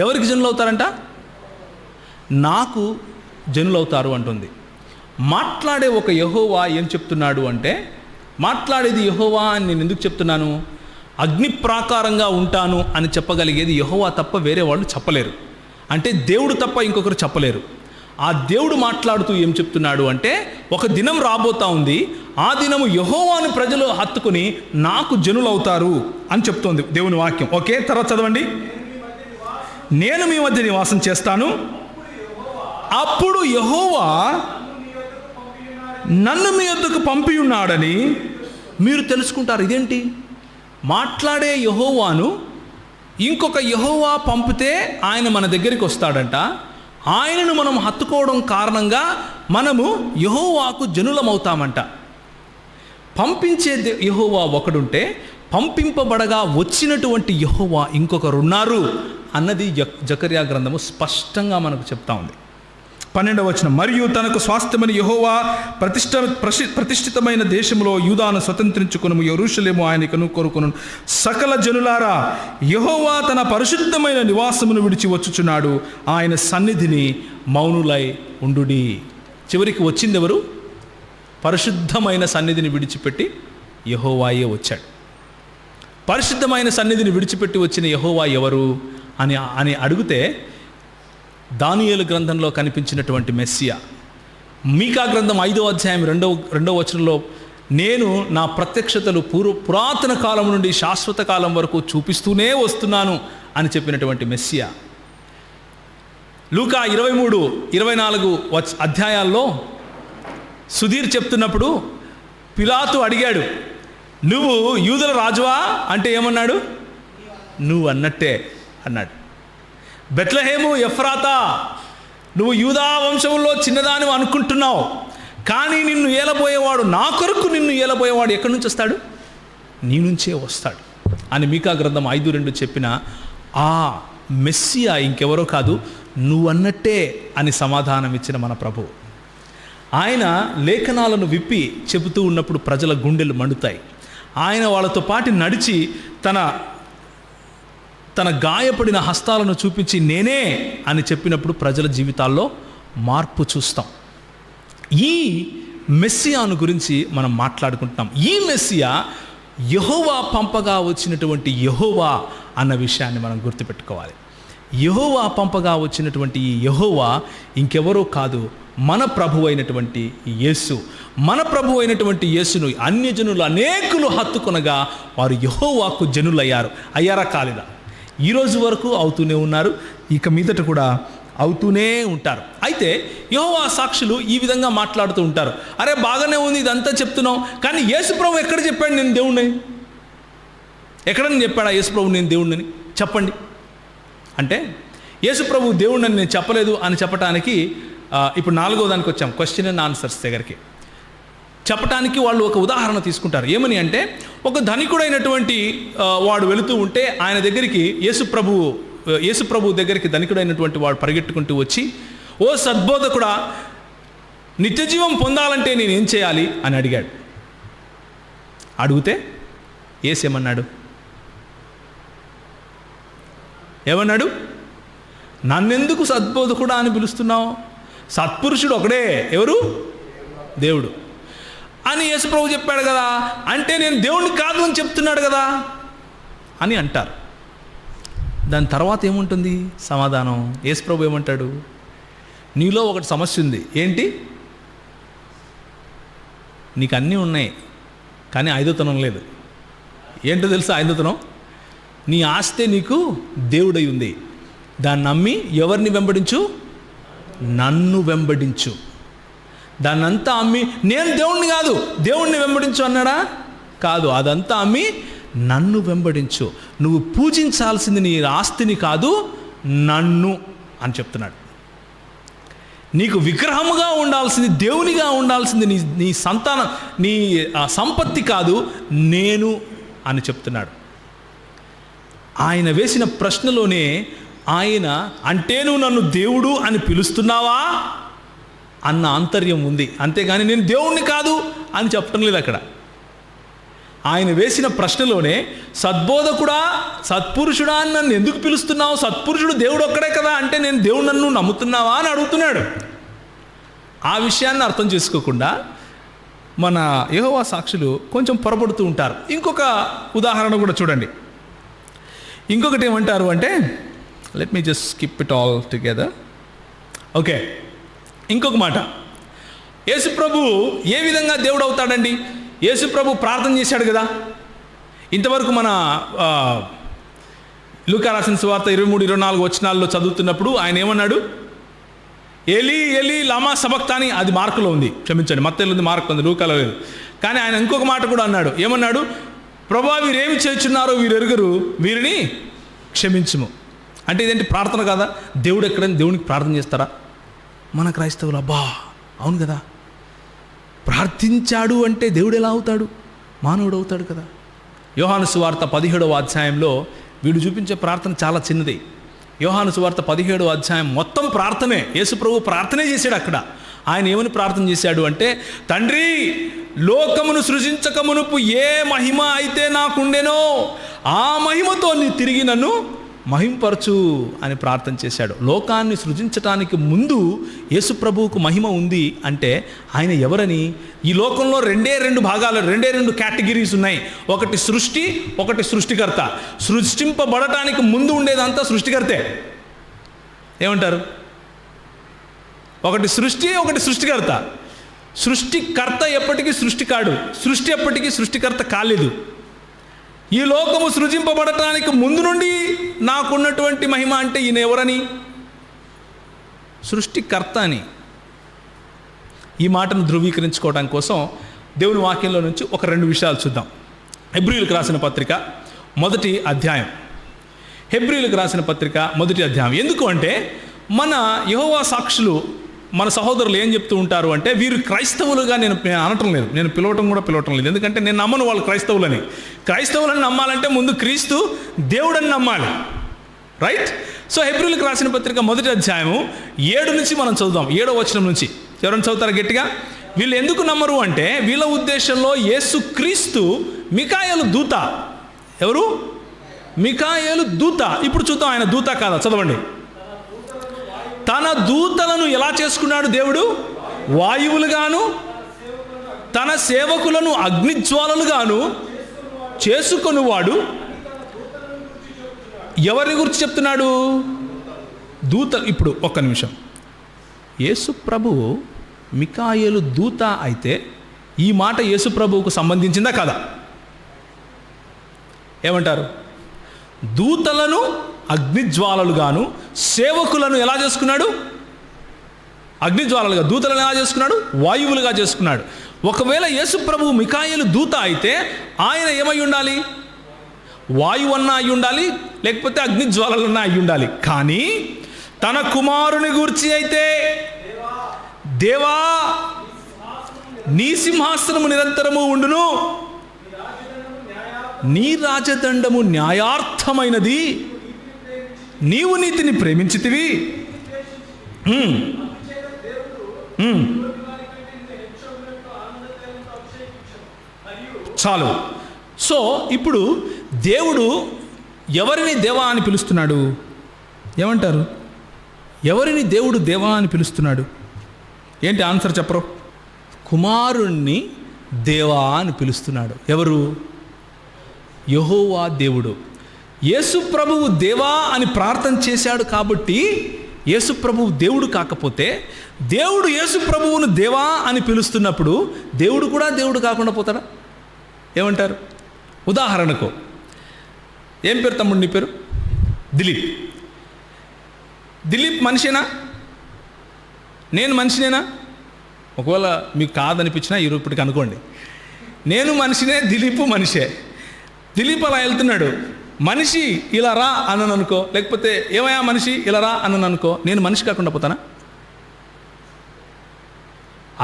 ఎవరికి జనులు అవుతారంట? నాకు జనులు అవుతారు అంటుంది. మాట్లాడే ఒక యెహోవా ఏం చెప్తున్నాడు అంటే, మాట్లాడేది యెహోవా అని నేను ఎందుకు చెప్తున్నాను? అగ్ని ప్రాకారంగా ఉంటాను అని చెప్పగలిగేది యెహోవా తప్ప వేరే వాళ్ళు చెప్పలేరు. అంటే దేవుడు తప్ప ఇంకొకరు చెప్పలేరు. ఆ దేవుడు మాట్లాడుతూ ఏం చెప్తున్నాడు అంటే, ఒక దినం రాబోతా ఉంది, ఆ దినము యెహోవాను ప్రజలు హత్తుకుని నాకు జనులు అవుతారు అని చెప్తోంది దేవుని వాక్యం. ఓకే, తర్వాత చదవండి. నేను మీ మధ్య నివాసం చేస్తాను, అప్పుడు యెహోవా నన్ను మీ వద్దకు పంపి ఉన్నాడని మీరు తెలుసుకుంటారు. ఇదేంటి? మాట్లాడే యెహోవాను ఇంకొక యెహోవా పంపితే ఆయన మన దగ్గరికి వస్తాడంట. ఆయనను మనం హత్తుకోవడం కారణంగా మనము యెహోవాకు జనులమవుతామంట. పంపించే యెహోవా ఒకడుంటే, పంపింపబడగా వచ్చినటువంటి యెహోవా ఇంకొకరున్నారు అన్నది జకర్యా గ్రంథము స్పష్టంగా మనకు చెప్తా ఉంది. 12వ వచనం, మరియు తనకు స్వాస్థ్యమైన యెహోవా ప్రతిష్ఠితమైన దేశంలో యూదాను స్వతంత్రించుకును, యెరూషలేము ఆయనకు కొరుకును. సకల జనులారా, యెహోవా తన పరిశుద్ధమైన నివాసమును విడిచి వచ్చుచున్నాడు, ఆయన సన్నిధిని మౌనులై ఉండుడి. చివరికి వచ్చింది ఎవరు? పరిశుద్ధమైన సన్నిధిని విడిచిపెట్టి యెహోవాయే వచ్చాడు. పరిశుద్ధమైన సన్నిధిని విడిచిపెట్టి వచ్చిన యెహోవా ఎవరు అని అడిగితే, దానియేలు గ్రంథంలో కనిపించినటువంటి మెస్సియా. మీకా గ్రంథం 5వ అధ్యాయం 2వ వచనంలో, నేను నా ప్రత్యక్షతలు పురాతన కాలం నుండి శాశ్వత కాలం వరకు చూపిస్తూనే వస్తున్నాను అని చెప్పినటువంటి మెస్సియా. లూకా 23-24 అధ్యాయాల్లో సుధీర్ చెప్తున్నప్పుడు పిలాతు అడిగాడు, నువ్వు యూదుల రాజువా అంటే ఏమన్నాడు? నువ్వు అన్నట్టే అన్నాడు. బెత్లెహేము ఎఫ్రాతా, నువ్వు యూదా వంశంలో చిన్నదాని అనుకుంటున్నావు, కానీ నిన్ను ఏలబోయేవాడు, నా కొరకు నిన్ను ఏలబోయేవాడు ఎక్కడి నుంచి వస్తాడు? నీ నుంచే వస్తాడు అని మీకా గ్రంథం 5:2 చెప్పిన ఆ మెస్సియా ఇంకెవరో కాదు, నువ్వన్నట్టే అని సమాధానం ఇచ్చిన మన ప్రభువు. ఆయన లేఖనాలను విప్పి చెబుతూ ఉన్నప్పుడు ప్రజల గుండెలు మండుతాయి. ఆయన వాళ్ళతో పాటు నడిచి తన గాయపడిన హస్తాలను చూపించి నేనే అని చెప్పినప్పుడు ప్రజల జీవితాల్లో మార్పు చూస్తాం. ఈ మెస్సియాను గురించి మనం మాట్లాడుకుంటున్నాం. ఈ మెస్సియా యెహోవా పంపగా వచ్చినటువంటి యెహోవా అన్న విషయాన్ని మనం గుర్తుపెట్టుకోవాలి. యెహోవా పంపగా వచ్చినటువంటి ఈ యెహోవా ఇంకెవరో కాదు, మన ప్రభు అయినటువంటి యేసు. మన ప్రభు అయినటువంటి యేసును అన్యజనులు అనేకులు హత్తుకొనగా వారు యెహోవాకు అయ్యారా కాలేదా? ఈరోజు వరకు అవుతూనే ఉన్నారు, ఇక మీదట కూడా అవుతూనే ఉంటారు. అయితే యెహోవా సాక్షులు ఈ విధంగా మాట్లాడుతూ ఉంటారు, అరే బాగానే ఉంది ఇదంతా చెప్తున్నాం, కానీ యేసుప్రభు ఎక్కడ చెప్పాడు నేను దేవుణ్ణి? ఎక్కడని చెప్పాడా యేసుప్రభు నేను దేవుణ్ణని? చెప్పండి అంటే యేసుప్రభు దేవుణ్ణని నేను చెప్పలేదు అని చెప్పటానికి ఇప్పుడు 4వ దానికి వచ్చాం, క్వశ్చన్ అండ్ ఆన్సర్స్ దగ్గరికి. చెప్పటానికి వాళ్ళు ఒక ఉదాహరణ తీసుకుంటారు. ఏమని అంటే, ఒక ధనికుడైనటువంటి వాడు వెళుతూ ఉంటే ఆయన దగ్గరికి యేసుప్రభు దగ్గరికి ధనికుడైనటువంటి వాడు పరిగెట్టుకుంటూ వచ్చి, ఓ సద్బోధకుడా, నిత్యజీవం పొందాలంటే నేనేం చేయాలి అని అడిగాడు. అడిగితే యేసు ఏమన్నాడు? నన్నెందుకు సద్బోధకుడా అని పిలుస్తున్నావు? సత్పురుషుడు ఒకడే, ఎవరు? దేవుడు అని యేసుప్రభు చెప్పాడు కదా, అంటే నేను దేవుణ్ణి కాదు అని చెప్తున్నాడు కదా అని అంటారు. దాని తర్వాత ఏముంటుంది సమాధానం? యేసుప్రభు ఏమంటాడు? నీలో ఒకటి సమస్య ఉంది. ఏంటి? నీకు అన్నీ ఉన్నాయి కానీ ఐదోతనం లేదు. ఏంటో తెలుసా ఐదోతనం? నీ ఆస్తే నీకు దేవుడై ఉంది, దాన్ని నమ్మి ఎవరిని వెంబడించు? నన్ను వెంబడించు. దాన్నంతా అమ్మి నేను దేవుణ్ణి కాదు దేవుణ్ణి వెంబడించు అన్నాడా? కాదు, అదంతా అమ్మి నన్ను వెంబడించు. నువ్వు పూజించాల్సింది నీ ఆస్తిని కాదు, నన్ను అని చెప్తున్నాడు. నీకు విగ్రహముగా ఉండాల్సింది, దేవునిగా ఉండాల్సింది నీ సంతానం, నీ సంపత్తి కాదు, నేను అని చెప్తున్నాడు. ఆయన వేసిన ప్రశ్నలోనే ఆయన అంటే నువ్వు నన్ను దేవుడు అని పిలుస్తున్నావా అన్న ఆంతర్యం ఉంది, అంతేగాని నేను దేవుణ్ణి కాదు అని చెప్పడం లేదు అక్కడ. ఆయన వేసిన ప్రశ్నలోనే సద్బోధకుడా, సత్పురుషుడా అని నన్ను ఎందుకు పిలుస్తున్నావు? సత్పురుషుడు దేవుడు ఒక్కడే కదా, అంటే నేను దేవుడు నన్ను నమ్ముతున్నావా అని అడుగుతున్నాడు. ఆ విషయాన్ని అర్థం చేసుకోకుండా మన యెహోవా సాక్షులు కొంచెం పొరపడుతూ ఉంటారు. ఇంకొక ఉదాహరణ కూడా చూడండి. ఇంకొకటి ఏమంటారు అంటే, let me just skip it all together. Okay, ఇంకొక మాట, యేసుప్రభు ఏ విధంగా దేవుడు అవుతాడండి? యేసుప్రభు ప్రార్థన చేశాడు కదా. ఇంతవరకు మన లూకా రాసిన సువార్త 23-24 వచనాల్లో చదువుతున్నప్పుడు ఆయన ఏమన్నాడు? ఏలీ ఏలీ లామా సబక్తాని. అది మార్కులో ఉంది, క్షమించండి, మత్తయిలో ఉంది, మార్కులో ఉంది, లూకాలో లేదు. కానీ ఆయన ఇంకొక మాట కూడా అన్నాడు. ఏమన్నాడు? ప్రభువా, వీరేమి చేస్తున్నారో వీరు ఎరుగరు, వీరిని క్షమించుము. అంటే ఇదేంటి? ప్రార్థన కాదా? దేవుడు ఎక్కడైనా దేవునికి ప్రార్థన చేస్తారా? మన క్రైస్తవులు అబ్బా అవును కదా, ప్రార్థించాడు అంటే దేవుడు ఎలా అవుతాడు? మానవుడు అవుతాడు కదా. యోహాను సువార్త 17వ అధ్యాయంలో వీడు చూపించే ప్రార్థన చాలా చిన్నది. యోహాను సువార్త 17వ అధ్యాయం మొత్తం ప్రార్థనే. యేసుప్రభు ప్రార్థనే చేశాడు అక్కడ. ఆయన ఏమని ప్రార్థన చేశాడు అంటే, తండ్రి, లోకమును సృజించక మునుపు ఏ మహిమ అయితే నాకుండెనో ఆ మహిమతో నీ తిరిగి నన్ను మహింపరచు అని ప్రార్థన చేశాడు. లోకాన్ని సృజించటానికి ముందు యేసుప్రభువుకు మహిమ ఉంది అంటే ఆయన ఎవరని? ఈ లోకంలో రెండు భాగాలు, రెండు కేటగిరీస్ ఉన్నాయి. ఒకటి సృష్టి, ఒకటి సృష్టికర్త. సృష్టింపబడటానికి ముందు ఉండేదంతా సృష్టికర్తే. ఏమంటారు? ఒకటి సృష్టి, ఒకటి సృష్టికర్త. సృష్టికర్త ఎప్పటికీ సృష్టి కాడు, సృష్టి ఎప్పటికీ సృష్టికర్త కాలేదు. ఈ లోకము సృజింపబడటానికి ముందు నుండి నాకున్నటువంటి మహిమ అంటే ఈయన ఎవరని? సృష్టికర్త అని. ఈ మాటను ధృవీకరించుకోవడం కోసం దేవుని వాక్యంలో నుంచి ఒక 2 విషయాలు చూద్దాం. హెబ్రీయులకు రాసిన పత్రిక 1వ అధ్యాయం. హెబ్రీయులకు రాసిన పత్రిక 1వ అధ్యాయం. ఎందుకు అంటే మన యెహోవా సాక్షులు, మన సహోదరులు ఏం చెప్తూ ఉంటారు అంటే, వీరు క్రైస్తవులుగా నేను అనటం లేదు, నేను పిలవటం లేదు. ఎందుకంటే నేను నమ్మను వాళ్ళు క్రైస్తవులని నమ్మాలంటే ముందు క్రీస్తు దేవుడని నమ్మాలి, రైట్? సో హెబ్రీయులకు రాసిన పత్రిక 1వ అధ్యాయము 7 నుంచి మనం చదువుదాం. 7వ వచనం నుంచి ఎవరైనా చదువుతారా గట్టిగా? వీళ్ళు ఎందుకు నమ్మరు అంటే, వీళ్ళ ఉద్దేశంలో యేసు క్రీస్తు మికాయేలు దూత. ఎవరు? మికాయేలు దూత. ఇప్పుడు చూద్దాం ఆయన దూత కాదా, చదవండి. తన దూతలను ఎలా చేసుకున్నాడు దేవుడు? వాయువులుగాను తన సేవకులను అగ్నిజ్వాలలుగాను చేసుకొనివాడు. ఎవరిని గురించి చెప్తున్నాడు? దూత. ఇప్పుడు ఒక్క నిమిషం, యేసు ప్రభువు మికాయేలు దూత అయితే ఈ మాట యేసు ప్రభువుకు సంబంధించిందా కదా? ఏమంటారు? దూతలను అగ్నిజ్వాలలుగాను సేవకులను ఎలా చేసుకున్నాడు? అగ్నిజ్వాలలుగా. దూతలను ఎలా చేసుకున్నాడు? వాయువులుగా చేసుకున్నాడు. ఒకవేళ యేసు ప్రభువు మికాయేలు దూత అయితే ఆయన ఏమై ఉండాలి? వాయువన్నా అయి ఉండాలి, లేకపోతే అగ్నిజ్వాలలన్నా అయి ఉండాలి. కానీ తన కుమారుని గూర్చి అయితే, దేవా నీ సింహాసనము నిరంతరము ఉండును, నీ రాజదండము న్యాయార్థమైనది, నీవు నీతిని ప్రేమించితివి. చాలు. సో ఇప్పుడు దేవుడు ఎవరిని దేవా అని పిలుస్తున్నాడు? ఏమంటారు? ఎవరిని దేవుడు దేవా అని పిలుస్తున్నాడు? ఏంటి ఆన్సర్ చెప్పరు? కుమారుణ్ణి దేవా అని పిలుస్తున్నాడు. ఎవరు? యెహోవా దేవుడు. యేసు ప్రభువు దేవా అని ప్రార్థన చేశాడు కాబట్టి యేసు ప్రభువు దేవుడు కాకపోతే, దేవుడు యేసు ప్రభువును దేవా అని పిలుస్తున్నప్పుడు దేవుడు కూడా దేవుడు కాకుండా పోతాడా? ఏమంటారు? ఉదాహరణకు, ఏం పేరు తమ్ముడు నీ పేరు? దిలీప్. దిలీప్ మనిషేనా? నేను మనిషినేనా? ఒకవేళ మీకు కాదనిపించినా ఇప్పటికి అనుకోండి, నేను మనిషినే, దిలీపు మనిషే. దిలీప్ అలా వెళ్తున్నాడు, మనిషి ఇలా రా అన్నను అనుకో, లేకపోతే ఏమయ్యా మనిషి ఇలా రా అన్నను అనుకో, నేను మనిషి కాకుండా పోతానా?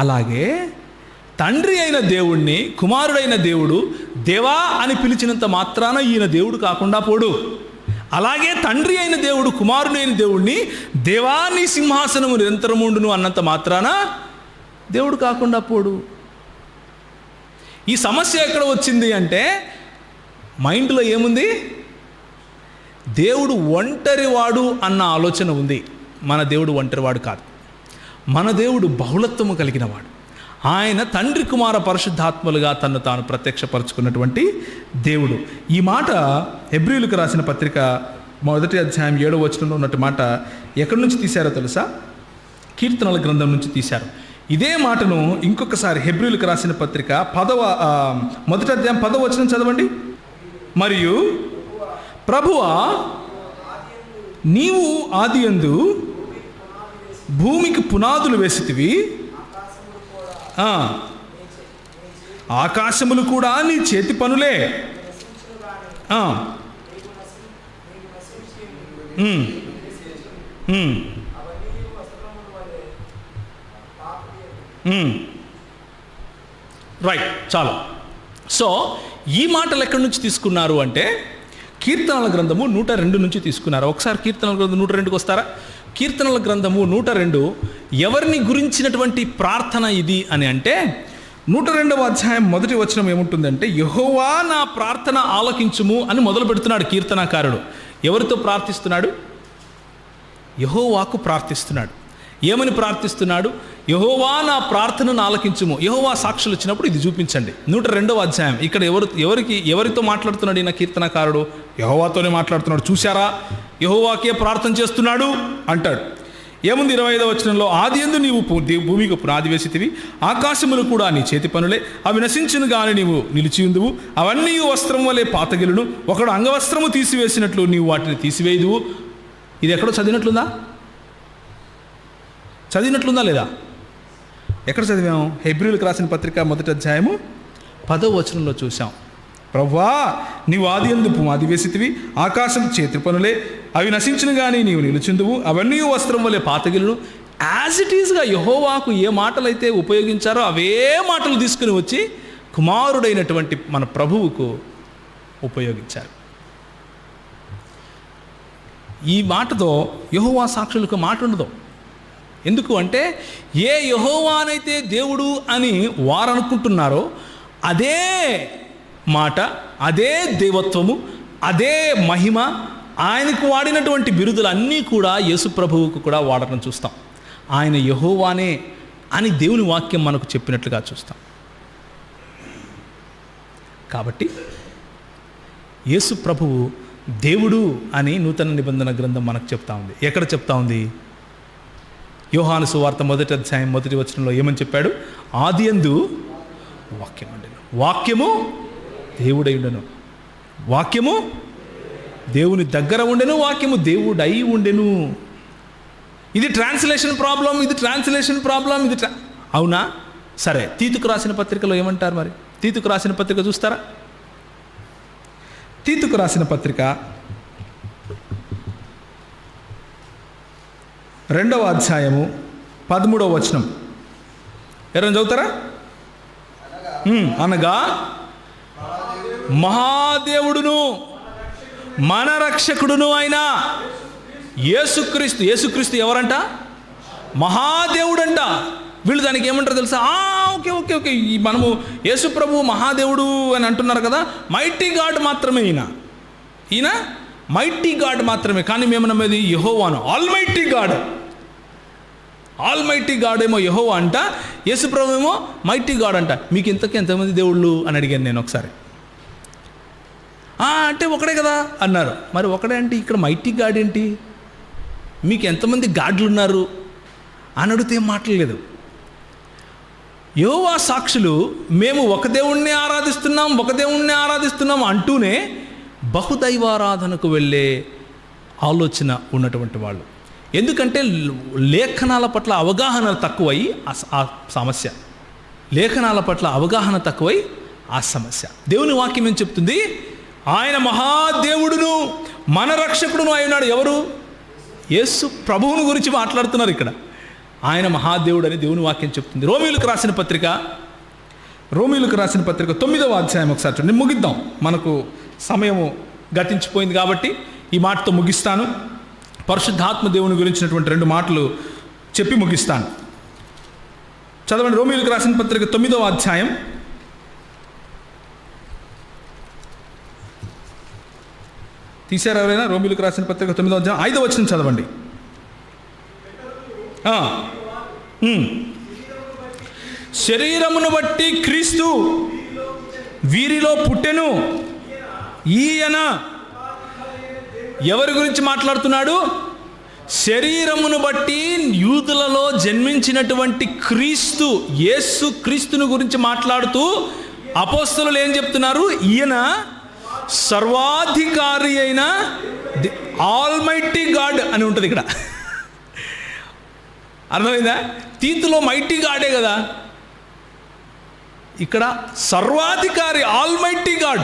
అలాగే తండ్రి అయిన దేవుణ్ణి కుమారుడైన దేవుడు దేవా అని పిలిచినంత మాత్రాన ఈయన దేవుడు కాకుండా పోడు. అలాగే తండ్రి అయిన దేవుడు కుమారుడైన దేవుణ్ణి దేవా నీ సింహాసనము నిరంతరము ఉండును అన్నంత మాత్రాన దేవుడు కాకుండా పోడు. ఈ సమస్య ఎక్కడ వచ్చింది అంటే, మైండ్లో ఏముంది? దేవుడు ఒంటరివాడు అన్న ఆలోచన ఉంది. మన దేవుడు ఒంటరివాడు కాదు. మన దేవుడు బహుళత్వము కలిగినవాడు. ఆయన తండ్రి కుమార పరిశుద్ధాత్మలుగా తను తాను ప్రత్యక్షపరచుకున్నటువంటి దేవుడు. ఈ మాట హెబ్రీయులకు రాసిన పత్రిక 1వ అధ్యాయం 7వ వచనంలో ఉన్నట్టు మాట ఎక్కడి నుంచి తీశారో తెలుసా? కీర్తనల గ్రంథం నుంచి తీశారు. ఇదే మాటను ఇంకొకసారి హెబ్రీయులకు రాసిన పత్రిక 1వ అధ్యాయం 10వ వచనం చదవండి. మరియు ప్రభువా, నీవు ఆదియందు భూమికి పునాదులు వేసితివి, ఆకాశములు కూడా నీ చేతి పనులే. రైట్, చాలు. సో ఈ మాటలు ఎక్కడి నుంచి తీసుకున్నారు అంటే, కీర్తనల గ్రంథము 102 నుంచి తీసుకున్నారు. ఒకసారి కీర్తనల గ్రంథం 102కి వస్తారా? కీర్తనల గ్రంథము 102 ఎవరిని గురించినటువంటి ప్రార్థన ఇది అని అంటే, 102వ అధ్యాయం 1వ వచనం ఏముంటుందంటే, యెహోవా నా ప్రార్థన ఆలకించుము అని మొదలు పెడుతున్నాడు కీర్తనాకారుడు. ఎవరితో ప్రార్థిస్తున్నాడు? యెహోవాకు ప్రార్థిస్తున్నాడు. ఏమని ప్రార్థిస్తున్నాడు? యెహోవా నా ప్రార్థనను ఆలకించుము. యెహోవా సాక్షులు వచ్చినప్పుడు ఇది చూపించండి. 102వ అధ్యాయం. ఇక్కడ ఎవరితో మాట్లాడుతున్నాడు ఈయన కీర్తనకారుడు? యెహోవాతోనే మాట్లాడుతున్నాడు. చూశారా, యెహోవాకే ప్రార్థన చేస్తున్నాడు అంటాడు. ఏముంది 25వ వచనంలో? ఆదియందు నీవు భూమికి పునాది వేసితివి, ఆకాశములు కూడా నీ చేతి పనులే, అవి నశించును గాని నీవు నిలిచియుందువు, అవన్నీ వస్త్రం వలె పాతగిలును, ఒకడు అంగవస్త్రము తీసివేసినట్లు నీవు వాటిని తీసివేయుదువు. ఇది ఎక్కడో చదివినట్లుందా లేదా? ఎక్కడ చదివాము? హెబ్రీయులకు రాసిన పత్రిక 1వ అధ్యాయము 10వ వచనంలో చూసాం. ప్రభువా, నీవు ఆదియందు పునాది వేసితివి, ఆకాశం చేతి పనులే, అవి నశించిన కానీ నీవు నిలుచుందువు, అవన్నీ వస్త్రం వలె పాతగిలను. యాజ్ ఇట్ ఈస్గా యెహోవాకు ఏ మాటలైతే ఉపయోగించారో అవే మాటలు తీసుకుని వచ్చి కుమారుడైనటువంటి మన ప్రభువుకు ఉపయోగించారు. ఈ మాటతో యెహోవా సాక్షులకు మాట ఉండదు. ఎందుకు అంటే ఏ యెహోవానైతే దేవుడు అని వారు అనుకుంటున్నారో అదే మాట, అదే దేవత్వము, అదే మహిమ, ఆయనకు వాడినటువంటి బిరుదులన్నీ కూడా యేసు ప్రభువుకు కూడా వాడటం చూస్తాం. ఆయన యెహోవానే అని దేవుని వాక్యం మనకు చెప్పినట్లుగా చూస్తాం. కాబట్టి యేసు ప్రభువు దేవుడు అని నూతన నిబంధన గ్రంథం మనకు చెప్తా ఉంది. ఎక్కడ చెప్తా ఉంది? యోహాను సువార్త 1వ అధ్యాయం 1వ వచనంలో ఏమని చెప్పాడు? ఆదియందు వాక్యం ఉండెను, వాక్యము దేవుడై ఉండెను, వాక్యము దేవుని దగ్గర ఉండెను, వాక్యము దేవుడై ఉండెను. ఇది ట్రాన్స్లేషన్ ప్రాబ్లం, ఇది అవునా? సరే, తీతుకు రాసిన పత్రికలో ఏమంటారు మరి? తీతుకు రాసిన పత్రిక చూస్తారా? తీతుకు రాసిన పత్రిక 2వ అధ్యాయము 13వ వచనం ఎవరైనా చదువుతారా? అనగా మహాదేవుడును మన రక్షకుడును అయిన యేసుక్రీస్తు ఎవరంట? మహాదేవుడంట. వీళ్ళు దానికి ఏమంటారు తెలుసా? ఓకే మనము యేసు ప్రభువు మహాదేవుడు అని అంటున్నారు కదా, మైటీ గాడ్ మాత్రమే ఈయన మైటీ గాడ్ మాత్రమే. కానీ మేము నమ్మేది యెహోవాను, ఆల్మైటీ గాడ్ ఏమో యెహోవా అంట, యేసు ప్రభు ఏమో మైటీ గాడ్ అంట. మీకు ఎంతమంది దేవుళ్ళు అని అడిగాను నేను ఒకసారి. అంటే ఒకడే కదా అన్నారు. మరి ఒకడే అంటే ఇక్కడ మైటీ గాడ్ ఏంటి? మీకు ఎంతమంది గాడ్లు ఉన్నారు అని అడిగితే ఏం మాట్లాడలేదు. యెహోవా సాక్షులు మేము ఒక దేవుణ్ణి ఆరాధిస్తున్నాం అంటూనే బహుదైవారాధనకు వెళ్ళే ఆలోచన ఉన్నటువంటి వాళ్ళు. ఎందుకంటే లేఖనాల పట్ల అవగాహన తక్కువై ఆ సమస్య. దేవుని వాక్యం ఏం చెప్తుంది? ఆయన మహాదేవుడును మన రక్షకుడును అయినాడు. ఎవరు? యేసు ప్రభువుని గురించి మాట్లాడుతున్నారు ఇక్కడ. ఆయన మహాదేవుడు అని దేవుని వాక్యం చెప్తుంది. రోమీయులకు రాసిన పత్రిక 9వ అధ్యాయం ఒకసారి చూడండి. ముగిద్దాం, మనకు సమయము గతించిపోయింది కాబట్టి ఈ మాటతో ముగిస్తాను. పరిశుద్ధాత్మ దేవుని గురించినటువంటి 2 మాటలు చెప్పి ముగిస్తాను. చదవండి. రోమీయులకు రాసిన పత్రిక 9వ అధ్యాయం తీశారు ఎవరైనా? రోమీయులకు రాసిన పత్రిక 9వ అధ్యాయం 5వ వచనం చదవండి. శరీరమును బట్టి క్రీస్తు వీరిలో పుట్టెను. ఈయన ఎవరి గురించి మాట్లాడుతున్నాడు? శరీరమును బట్టి యూదులలో జన్మించినటువంటి క్రీస్తు, యేసు క్రీస్తుని గురించి మాట్లాడుతూ అపోస్తలులు ఏం చెప్తున్నారు? ఈయన సర్వాధికారి అయిన ఆల్మైటీ గాడ్ అని ఉంటుంది ఇక్కడ. అర్థమైందా? తీతులో మైటీ గాడే కదా, ఇక్కడ సర్వాధికారి ఆల్మైటీ గాడ్,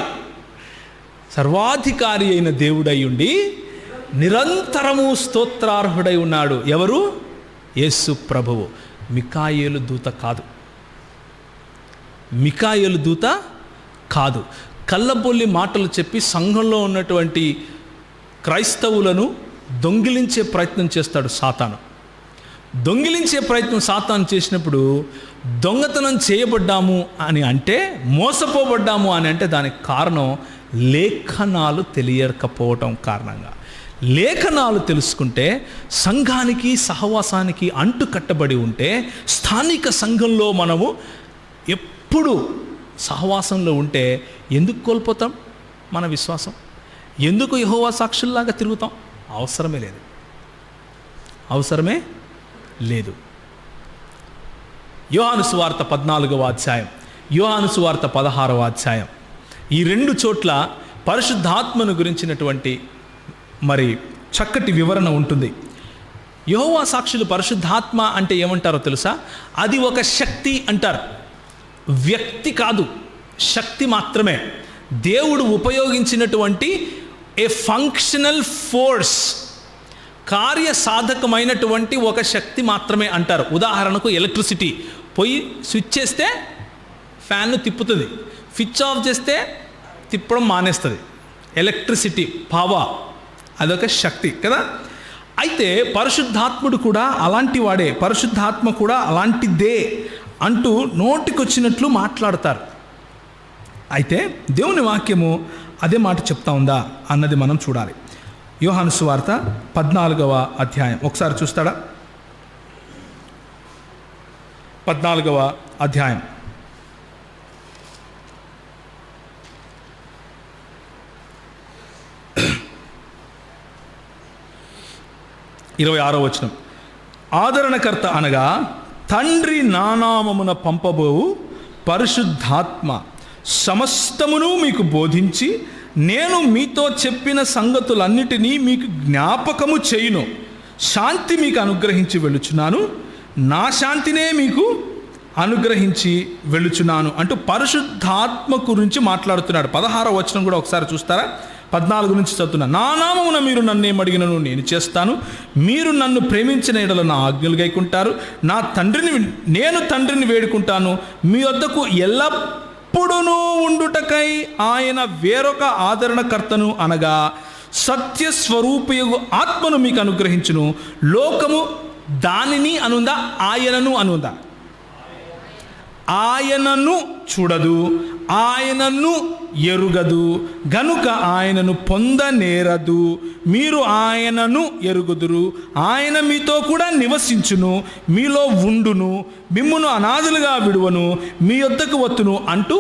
సర్వాధికారి అయిన దేవుడై ఉండి నిరంతరము స్తోత్రార్హుడై ఉన్నాడు. ఎవరు? యేసు ప్రభువు. మికాయేలు దూత కాదు. కళ్ళబొల్లి మాటలు చెప్పి సంఘంలో ఉన్నటువంటి క్రైస్తవులను దొంగిలించే ప్రయత్నం చేస్తాడు సాతాను. దొంగిలించే ప్రయత్నం సాతాను చేసినప్పుడు దొంగతనం చేయబడ్డాము అని అంటే, మోసపోబడ్డాము అని అంటే దానికి కారణం లేఖనాలు తెలియకపోవటం కారణంగా. లేఖనాలు తెలుసుకుంటే, సంఘానికి సహవాసానికి అంటు కట్టబడి ఉంటే, స్థానిక సంఘంలో మనము ఎప్పుడు సహవాసంలో ఉంటే ఎందుకు కోల్పోతాం మన విశ్వాసం? ఎందుకు యెహోవా సాక్షుల్లాగా తిరుగుతాం? అవసరమే లేదు. యోహాను సువార్త 14వ అధ్యాయం, యోహాను సువార్త 16వ అధ్యాయం, ఈ 2 చోట్ల పరిశుద్ధాత్మను గురించినటువంటి మరి చక్కటి వివరణ ఉంటుంది. యెహోవా సాక్షులు పరిశుద్ధాత్మ అంటే ఏమంటారో తెలుసా? అది ఒక శక్తి అంటారు. వ్యక్తి కాదు, శక్తి మాత్రమే. దేవుడు ఉపయోగించినటువంటి ఏ ఫంక్షనల్ ఫోర్స్, కార్యసాధకమైనటువంటి ఒక శక్తి మాత్రమే అంటారు. ఉదాహరణకు ఎలక్ట్రిసిటీ, పోయి స్విచ్ చేస్తే ఫ్యాన్ను తిప్పుతుంది, స్విచ్ ఆఫ్ చేస్తే తిప్పడం మానేస్తుంది. ఎలక్ట్రిసిటీ పవర్, అదొక శక్తి కదా. అయితే పరిశుద్ధాత్ముడు కూడా అలాంటి వాడే, పరిశుద్ధాత్మ కూడా అలాంటిదే అంటూ నోటికొచ్చినట్లు మాట్లాడతారు. అయితే దేవుని వాక్యము అదే మాట చెప్తా ఉందా అన్నది మనం చూడాలి. యోహాను సువార్త 14వ అధ్యాయం ఒకసారి చూస్తాడా? 14వ అధ్యాయం 26వ వచనం. ఆదరణకర్త అనగా తండ్రి నానామమున పంపబోవు పరిశుద్ధాత్మ సమస్తమును మీకు బోధించి నేను మీతో చెప్పిన సంగతులన్నిటినీ మీకు జ్ఞాపకము చేయును. శాంతి మీకు అనుగ్రహించి వెళ్ళుచున్నాను, నా శాంతినే మీకు అనుగ్రహించి వెళ్ళుచున్నాను అంటూ పరిశుద్ధాత్మ గురించి మాట్లాడుతున్నాడు. 16వ వచనం కూడా ఒకసారి చూస్తారా? 14 నుంచి చదువుతున్నా. నా నామమున మీరు నన్నేమడిగినను నేను చేస్తాను, మీరు నన్ను ప్రేమించిన ఎడల నా ఆజ్ఞలు గైకుంటారు. నేను తండ్రిని వేడుకుంటాను, మీ వద్దకు ఎల్లప్పుడూ ఉండుటకై ఆయన వేరొక ఆదరణకర్తను అనగా సత్యస్వరూపయగు ఆత్మను మీకు అనుగ్రహించును. లోకము దానిని అనుందా, ఆయనను అనుందా? ఆయనను చూడదు, ఆయనను ఎరుగదు, గనుక ఆయనను పొందనేరదు. మీరు ఆయనను ఎరుగుదురు, ఆయన మీతో కూడా నివసించును, మీలో ఉండును, మిమ్మును అనాథలుగా విడువను, మీ యొద్దకు వత్తును అంటూ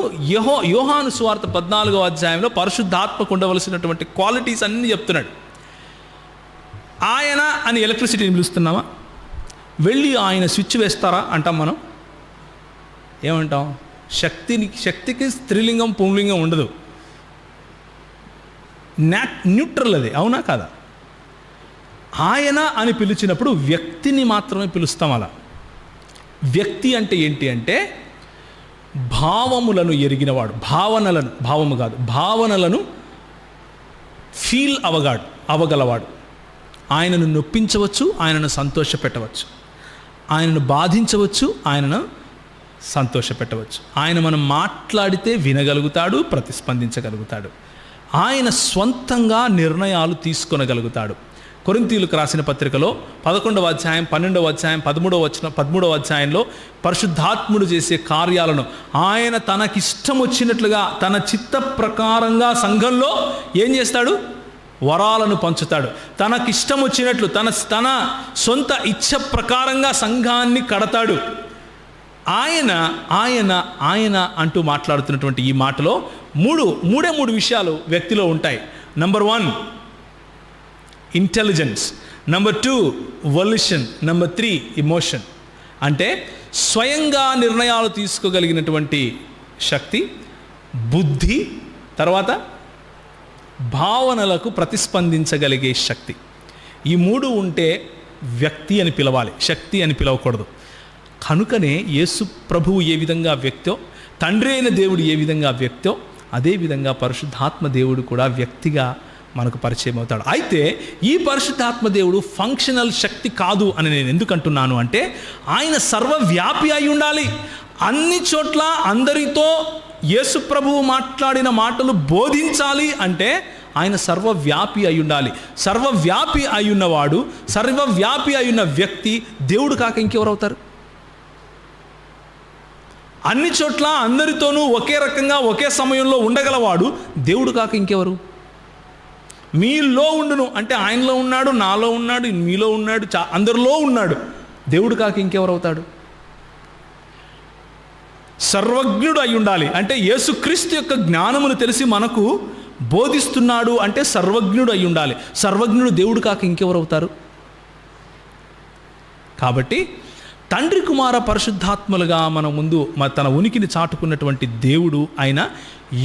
యోహాను సువార్త 14వ అధ్యాయంలో పరిశుద్ధాత్మకు ఉండవలసినటువంటి క్వాలిటీస్ అన్నీ చెప్తున్నాడు. ఆయన అని ఎలక్ట్రిసిటీని పిలుస్తున్నామా? వెళ్ళి ఆయన స్విచ్ వేస్తారా అంటాం మనం. ఏమంటాం? శక్తికి స్త్రీలింగం పుంలింగం ఉండదు, న్యూట్రల్ అది, అవునా కాదా? ఆయన అని పిలిచినప్పుడు వ్యక్తిని మాత్రమే పిలుస్తాం. అలా వ్యక్తి అంటే ఏంటి అంటే భావములను ఎరిగినవాడు, భావనలను ఫీల్ అవగలవాడు. ఆయనను నొప్పించవచ్చు, ఆయనను సంతోషపెట్టవచ్చు, ఆయనను బాధించవచ్చు, ఆయనను సంతోషపెట్టవచ్చు. ఆయన మనం మాట్లాడితే వినగలుగుతాడు, ప్రతిస్పందించగలుగుతాడు. ఆయన స్వంతంగా నిర్ణయాలు తీసుకొనగలుగుతాడు. కొరింథీయులకు రాసిన పత్రికలో 11వ అధ్యాయం 12వ అధ్యాయం 13వ అధ్యాయంలో పరిశుద్ధాత్ముడు చేసే కార్యాలను ఆయన తనకిష్టం వచ్చినట్లుగా తన చిత్త ప్రకారంగా సంఘంలో ఏం చేస్తాడు? వరాలను పంచుతాడు. తనకిష్టం వచ్చినట్లు తన సొంత ఇచ్ఛ ప్రకారంగా సంఘాన్ని కడతాడు. ఆయన అంటూ మాట్లాడుతున్నటువంటి ఈ మాటలో మూడు విషయాలు వ్యక్తిలో ఉంటాయి. Number 1 intelligence, number 2 వొల్యూషన్, number 3 emotion. అంటే స్వయంగా నిర్ణయాలు తీసుకోగలిగినటువంటి శక్తి, బుద్ధి, తర్వాత భావనలకు ప్రతిస్పందించగలిగే శక్తి. ఈ 3 ఉంటే వ్యక్తి అని పిలవాలి, శక్తి అని పిలవకూడదు. కనుకనే యేసు ప్రభువు ఏ విధంగా వ్యక్తో, తండ్రి అయిన దేవుడు ఏ విధంగా వ్యక్తో, అదేవిధంగా పరిశుద్ధాత్మ దేవుడు కూడా వ్యక్తిగా మనకు పరిచయం అవుతాడు. అయితే ఈ పరిశుద్ధాత్మ దేవుడు ఫంక్షనల్ శక్తి కాదు అని నేను ఎందుకు అంటున్నాను అంటే, ఆయన సర్వవ్యాపి అయి ఉండాలి. అన్ని చోట్ల అందరితో యేసు ప్రభువు మాట్లాడిన మాటలు బోధించాలి అంటే ఆయన సర్వవ్యాపి అయి ఉండాలి. సర్వవ్యాపి అయి ఉన్నవాడు, సర్వవ్యాపి అయి ఉన్న వ్యక్తి దేవుడు కాక ఇంకెవరు అవుతారు? అన్ని చోట్ల అందరితోనూ ఒకే రకంగా ఒకే సమయంలో ఉండగలవాడు దేవుడు కాక ఇంకెవరు? మీలో ఉండును అంటే ఆయనలో ఉన్నాడు, నాలో ఉన్నాడు, మీలో ఉన్నాడు, అందరిలో ఉన్నాడు. దేవుడు కాక ఇంకెవరు అవుతాడు? సర్వజ్ఞుడు అయి ఉండాలి అంటే యేసుక్రీస్తు యొక్క జ్ఞానమును తెలిసి మనకు బోధిస్తున్నాడు అంటే సర్వజ్ఞుడు అయి ఉండాలి. సర్వజ్ఞుడు దేవుడు కాక ఇంకెవరు అవుతారు? కాబట్టి తండ్రి కుమార పరిశుద్ధాత్మలుగా మన ముందు తన ఉనికిని చాటుకున్నటువంటి దేవుడు అయిన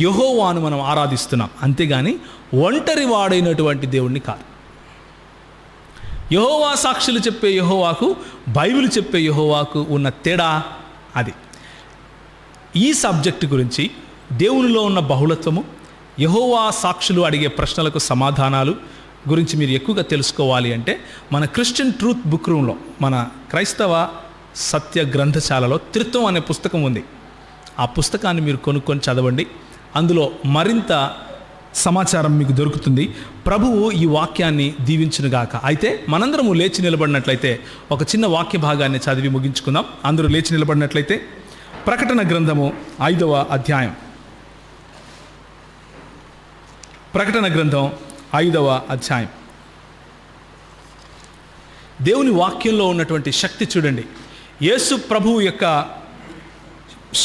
యెహోవాను మనం ఆరాధిస్తున్నాం, అంతేగాని ఒంటరి వాడైనటువంటి దేవుడిని కాదు. యెహోవా సాక్షులు చెప్పే యెహోవాకు, బైబిల్ చెప్పే యెహోవాకు ఉన్న తేడా అది. ఈ సబ్జెక్టు గురించి, దేవునిలో ఉన్న బహుళత్వము, యెహోవా సాక్షులు అడిగే ప్రశ్నలకు సమాధానాలు గురించి మీరు ఎక్కువగా తెలుసుకోవాలి అంటే మన క్రిస్టియన్ ట్రూత్ బుక్ రూమ్లో, మన క్రైస్తవ సత్య గ్రంథశాలలో త్రిత్వం అనే పుస్తకం ఉంది. ఆ పుస్తకాన్ని మీరు కొనుక్కొని చదవండి. అందులో మరింత సమాచారం మీకు దొరుకుతుంది. ప్రభువు ఈ వాక్యాన్ని దీవించునుగాక. అయితే మనందరము లేచి నిలబడినట్లయితే ఒక చిన్న వాక్య భాగాన్ని చదివి ముగించుకుందాం. అందరూ లేచి నిలబడినట్లయితే ప్రకటన గ్రంథము 5వ అధ్యాయం. ప్రకటన గ్రంథం 5వ అధ్యాయం. దేవుని వాక్యంలో ఉన్నటువంటి శక్తి చూడండి. యేసు ప్రభువు యొక్క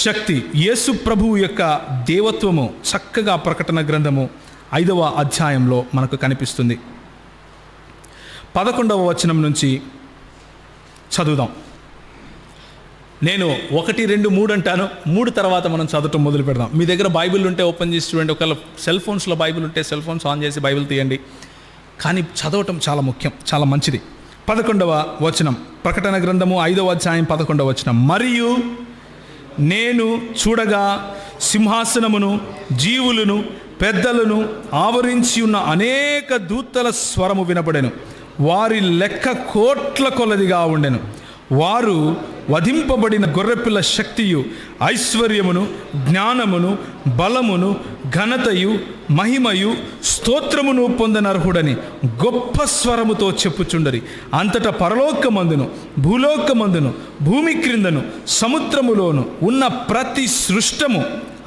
శక్తి, యేసు ప్రభువు యొక్క దేవత్వము చక్కగా ప్రకటన గ్రంథము 5వ అధ్యాయంలో మనకు కనిపిస్తుంది. 11వ వచనం నుంచి చదువుదాం. నేను 1, 2, 3 అంటాను. 3 తర్వాత మనం చదవటం మొదలు పెడదాం. మీ దగ్గర బైబిల్ ఉంటే ఓపెన్ చేసి చూడండి. ఒకవేళ సెల్ ఫోన్స్లో బైబిల్ ఉంటే సెల్ ఫోన్స్ ఆన్ చేసి బైబిల్ తీయండి. కానీ చదవటం చాలా ముఖ్యం, చాలా మంచిది. 11వ వచనం, ప్రకటన గ్రంథము 5వ అధ్యాయం 11వ వచనం. మరియు నేను చూడగా సింహాసనమును, జీవులను, పెద్దలను ఆవరించి ఉన్న అనేక దూతల స్వరము వినబడెను. వారి లెక్క కోట్ల కొలదిగా ఉండెను. వారు వధింపబడిన గొర్రెపిల్ల శక్తియు, ఐశ్వర్యమును, జ్ఞానమును, బలమును, ఘనతయు, మహిమయు, స్తోత్రమును పొందనర్హుడని గొప్ప స్వరముతో చెప్పుచుండరి. అంతటా పరలోకమందును, భూలోకమందును, భూమి క్రిందను, సముద్రములోను ఉన్న ప్రతి సృష్టము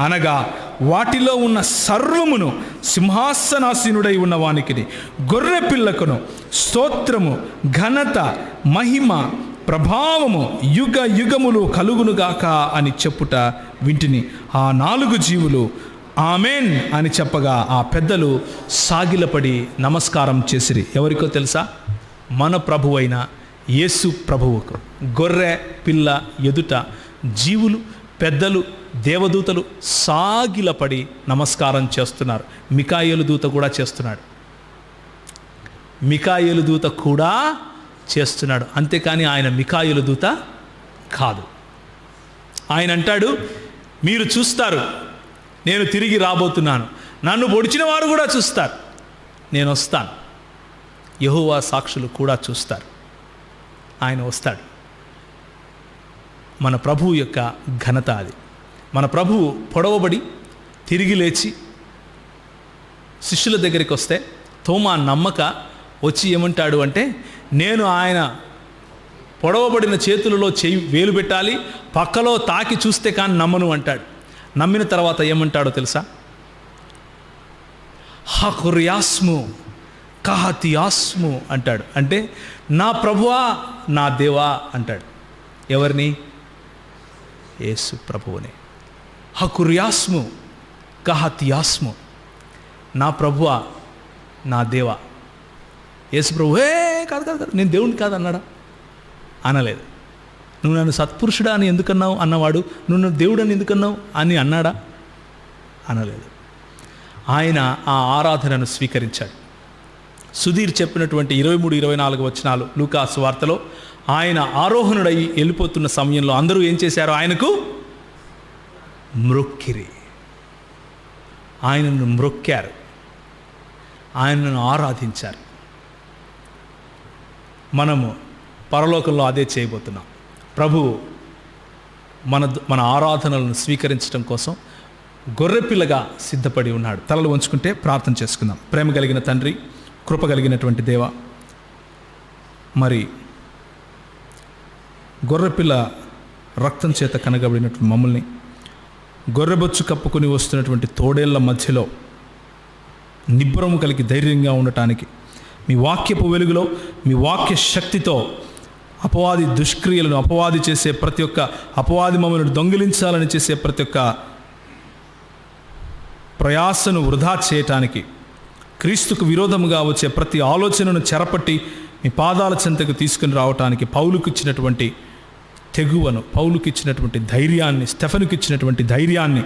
అనగా వాటిలో ఉన్న సర్వమును సింహాసనాసీనుడై ఉన్న వానికిని గొర్రె పిల్లకును స్తోత్రము, ఘనత, మహిమ, ప్రభావము యుగ యుగములు కలుగునుగాక అని చెప్పుట వింటిని. ఆ 4 జీవులు ఆమెన్ అని చెప్పగా ఆ పెద్దలు సాగిలపడి నమస్కారం చేసిరి. ఎవరికో తెలుసా? మన ప్రభువైన యేసు ప్రభువుకు. గొర్రె పిల్ల ఎదుట జీవులు, పెద్దలు, దేవదూతలు సాగిలపడి నమస్కారం చేస్తున్నారు. మికాయేలు దూత కూడా చేస్తున్నాడు. మికాయేలు దూత కూడా చేస్తున్నాడు. అంతేకాని ఆయన మికాయేలు దూత కాదు. ఆయన అంటాడు, మీరు చూస్తారు, నేను తిరిగి రాబోతున్నాను. నన్ను పొడిచిన వారు కూడా చూస్తారు, నేను వస్తాను. యెహోవా సాక్షులు కూడా చూస్తారు. ఆయన వస్తాడు. మన ప్రభువు యొక్క ఘనత అది. మన ప్రభువు పొడవబడి తిరిగి లేచి శిష్యుల దగ్గరికి వస్తే తోమా నమ్మక వచ్చి ఏమంటాడు అంటే, నేను ఆయన పొడవబడిన చేతులలో వేలు పెట్టాలి, పక్కలో తాకి చూస్తే కానీ నమ్మను అంటాడు. నమ్మిన తర్వాత ఏమంటాడో తెలుసా? హకుర్యాస్ము కహతియాస్ము అంటాడు. అంటే నా ప్రభువా, నా దేవా అంటాడు. ఎవరిని? యేసు ప్రభువుని. హకుర్యాస్ము కహతియాస్ము, నా ప్రభువా, నా దేవా. యేసు ప్రభు కాదు కాదు కాదు, నేను దేవుడిని కాదు అన్నాడా? అనలేదు. నువ్వు నన్ను సత్పురుషుడా అని ఎందుకన్నావు అన్నవాడు, నువ్వు నన్ను దేవుడు అని ఎందుకన్నావు అని అన్నాడా? అనలేదు. ఆయన ఆ ఆరాధనను స్వీకరించాడు. సుధీర్ చెప్పినటువంటి 23, 24 వచనాలు లూకా సువార్తలో ఆయన ఆరోహణుడై వెళ్ళిపోతున్న సమయంలో అందరూ ఏం చేశారు? ఆయనకు మ్రొక్కిరి. ఆయనను మ్రొక్కారు, ఆయనను ఆరాధించారు. మనము పరలోకంలో అదే చేయబోతున్నాం. ప్రభువు మన ఆరాధనలను స్వీకరించడం కోసం గొర్రెపిల్లగా సిద్ధపడి ఉన్నాడు. తలలు వంచుకుంటే ప్రార్థన చేసుకుందాం. ప్రేమ కలిగిన తండ్రి, కృప కలిగినటువంటి దేవ, మరి గొర్రెపిల్ల రక్తం చేత కనగబడినటువంటి మమ్మల్ని గొర్రెబొచ్చు కప్పుకొని వస్తున్నటువంటి తోడేళ్ల మధ్యలో నిబ్బరము కలిగి ధైర్యంగా ఉండటానికి మీ వాక్యపు వెలుగులో, మీ వాక్య శక్తితో అపవాది దుష్క్రియలను, అపవాది చేసే ప్రతి ఒక్క అపవాది మమ్మల్ని దొంగిలించాలని చేసే ప్రతి ఒక్క ప్రయాసను వృధా చేయటానికి, క్రీస్తుకు విరోధముగా వచ్చే ప్రతి ఆలోచనను చెరపట్టి మీ పాదాల చెంతకు తీసుకుని రావటానికి పౌలుకి ఇచ్చినటువంటి తెగువను, పౌలుకి ఇచ్చినటువంటి ధైర్యాన్ని, స్టెఫెనుకి ఇచ్చినటువంటి ధైర్యాన్ని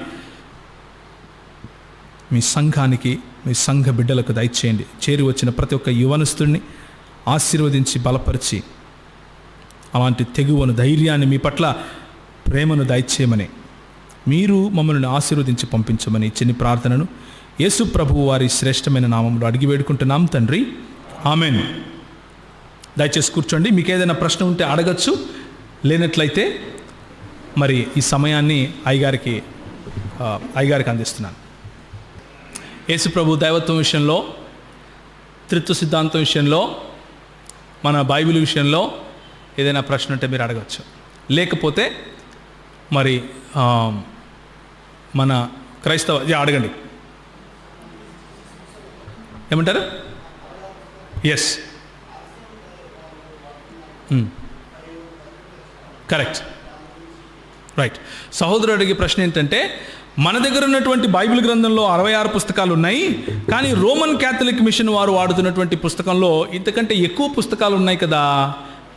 మీ సంఘానికి, మీ సంఘ బిడ్డలకు దయచేయండి. చేరి వచ్చిన ప్రతి ఒక్క యువనస్తుడిని ఆశీర్వదించి బలపరిచి అలాంటి తెగువను, ధైర్యాన్ని, మీ పట్ల ప్రేమను దయచేయమని, మీరు మమ్మల్ని ఆశీర్వదించి పంపించమని చిన్ని ప్రార్థనను యేసు ప్రభువు వారి శ్రేష్టమైన నామంలో అడిగి వేడుకుంటున్నాం తండ్రి, ఆమెన్. దయచేసి కూర్చోండి. మీకు ఏదైనా ప్రశ్న ఉంటే అడగచ్చు, లేనట్లయితే మరి ఈ సమయాన్ని అయ్యగారికి అందిస్తున్నాను. యేసు ప్రభు దైవత్వం విషయంలో, త్రిత్వ సిద్ధాంతం విషయంలో, మన బైబిల్ విషయంలో ఏదైనా ప్రశ్న ఉంటే మీరు అడగచ్చు. లేకపోతే మరి మన క్రైస్తవ అడగండి. ఏమంటారు? Yes, correct, right. సహోదరుడు అడిగే ప్రశ్న ఏంటంటే, మన దగ్గర ఉన్నటువంటి బైబిల్ గ్రంథంలో 66 పుస్తకాలు ఉన్నాయి, కానీ రోమన్ క్యాథలిక్ మిషన్ వారు వాడుతున్నటువంటి పుస్తకంలో ఇంతకంటే ఎక్కువ పుస్తకాలు ఉన్నాయి కదా,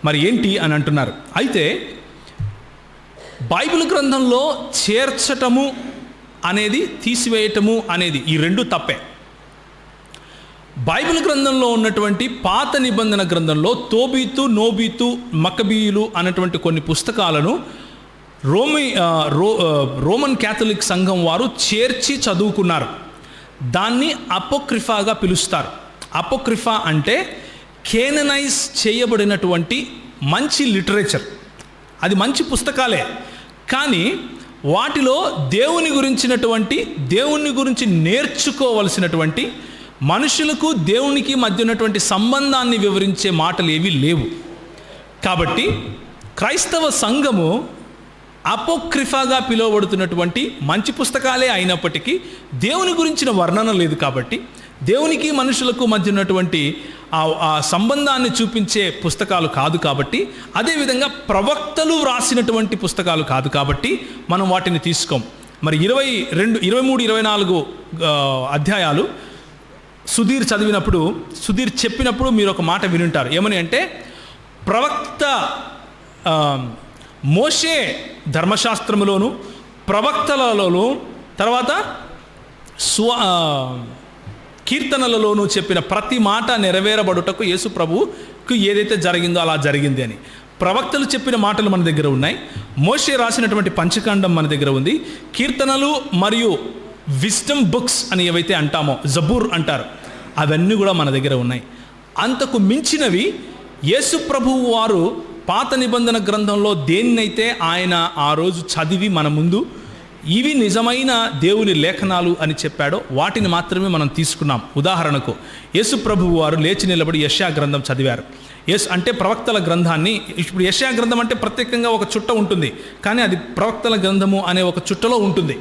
మరి ఏంటి అని అంటున్నారు. అయితే బైబిల్ గ్రంథంలో చేర్చటము అనేది, తీసివేయటము అనేది ఈ రెండు తప్పే. బైబిల్ గ్రంథంలో ఉన్నటువంటి పాత నిబంధన గ్రంథంలో తోబీతు, నోబీతు, మక్కబీయులు అన్నటువంటి కొన్ని పుస్తకాలను రోమన్ క్యాథలిక్ సంఘం వారు చేర్చి చదువుకున్నారు. దాన్ని అపోక్రిఫాగా పిలుస్తారు. అపోక్రిఫా అంటే కేననైజ్ చేయబడినటువంటి మంచి లిటరేచర్. అది మంచి పుస్తకాలే, కానీ వాటిలో దేవుని గురించి నేర్చుకోవలసినటువంటి, మనుషులకు దేవునికి మధ్య ఉన్నటువంటి సంబంధాన్ని వివరించే మాటలు ఏవి లేవు. కాబట్టి క్రైస్తవ సంఘము అపోక్రిఫాగా పిలువబడుతున్నటువంటి మంచి పుస్తకాలే అయినప్పటికీ దేవుని గురించిన వర్ణన లేదు. కాబట్టి దేవునికి మనుషులకు మధ్య ఉన్నటువంటి ఆ సంబంధాన్ని చూపించే పుస్తకాలు కాదు. కాబట్టి అదేవిధంగా ప్రవక్తలు వ్రాసినటువంటి పుస్తకాలు కాదు. కాబట్టి మనం వాటిని తీసుకోం. మరి 22, 23, 24 అధ్యాయాలు సుధీర్ చెప్పినప్పుడు మీరు ఒక మాట వినుంటారు. ఏమని అంటే, ప్రవక్త మోషే ధర్మశాస్త్రములోను, ప్రవక్తలలోను, తర్వాత కీర్తనలలోనూ చెప్పిన ప్రతి మాట నెరవేరబడుటకు యేసు ప్రభువుకు ఏదైతే జరిగిందో అలా జరిగింది అని. ప్రవక్తలు చెప్పిన మాటలు మన దగ్గర ఉన్నాయి. మోషే రాసినటువంటి పంచకాండం మన దగ్గర ఉంది. కీర్తనలు మరియు విజ్డమ్ బుక్స్ అని ఏవైతే అంటామో, జబూర్ అంటారు, అవన్నీ కూడా మన దగ్గర ఉన్నాయి. అంతకు మించినవి యేసు ప్రభువు వారు పాత నిబంధన గ్రంథంలో దేన్నైతే ఆయన ఆ రోజు చదివి మన ముందు ఇవి నిజమైన దేవుని లేఖనాలు అని చెప్పాడో వాటిని మాత్రమే మనం తీసుకున్నాం. ఉదాహరణకు యేసు ప్రభువు వారు లేచి నిలబడి యెషయా గ్రంథం చదివారు. అంటే ప్రవక్తల గ్రంథాన్ని, ఇప్పుడు యెషయా గ్రంథం అంటే ప్రత్యేకంగా ఒక చుట్ట ఉంటుంది, కానీ అది ప్రవక్తల గ్రంథము అనే ఒక చుట్టలో ఉంటుంది.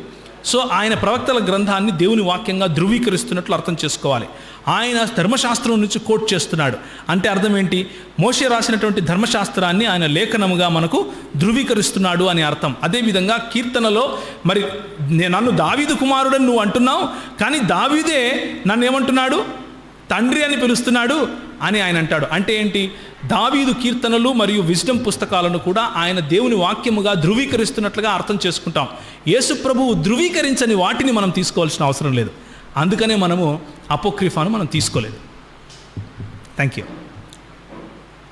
సో ఆయన ప్రవక్తల గ్రంథాన్ని దేవుని వాక్యంగా ధృవీకరిస్తున్నట్లు అర్థం చేసుకోవాలి. ఆయన ధర్మశాస్త్రం నుంచి కోట్ చేస్తున్నాడు అంటే అర్థం ఏంటి? మోషే రాసినటువంటి ధర్మశాస్త్రాన్ని ఆయన లేఖనముగా మనకు ధృవీకరిస్తున్నాడు అని అర్థం. అదేవిధంగా కీర్తనలో మరి నన్ను దావీదు కుమారుడని నువ్వు అంటున్నావు, కానీ దావీదే నన్ను ఏమంటున్నాడు? తండ్రి అని పిలుస్తున్నాడు అని ఆయన అంటాడు. అంటే ఏంటి? దావీదు కీర్తనలు మరియు విజ్డమ్ పుస్తకాలను కూడా ఆయన దేవుని వాక్యముగా ధృవీకరిస్తున్నట్లుగా అర్థం చేసుకుంటాం. యేసు ప్రభువు ధృవీకరించని వాటిని మనం తీసుకోవాల్సిన అవసరం లేదు. అందుకనే మనము అపోక్రిఫాను మనం తీసుకోలేదు. Thank you.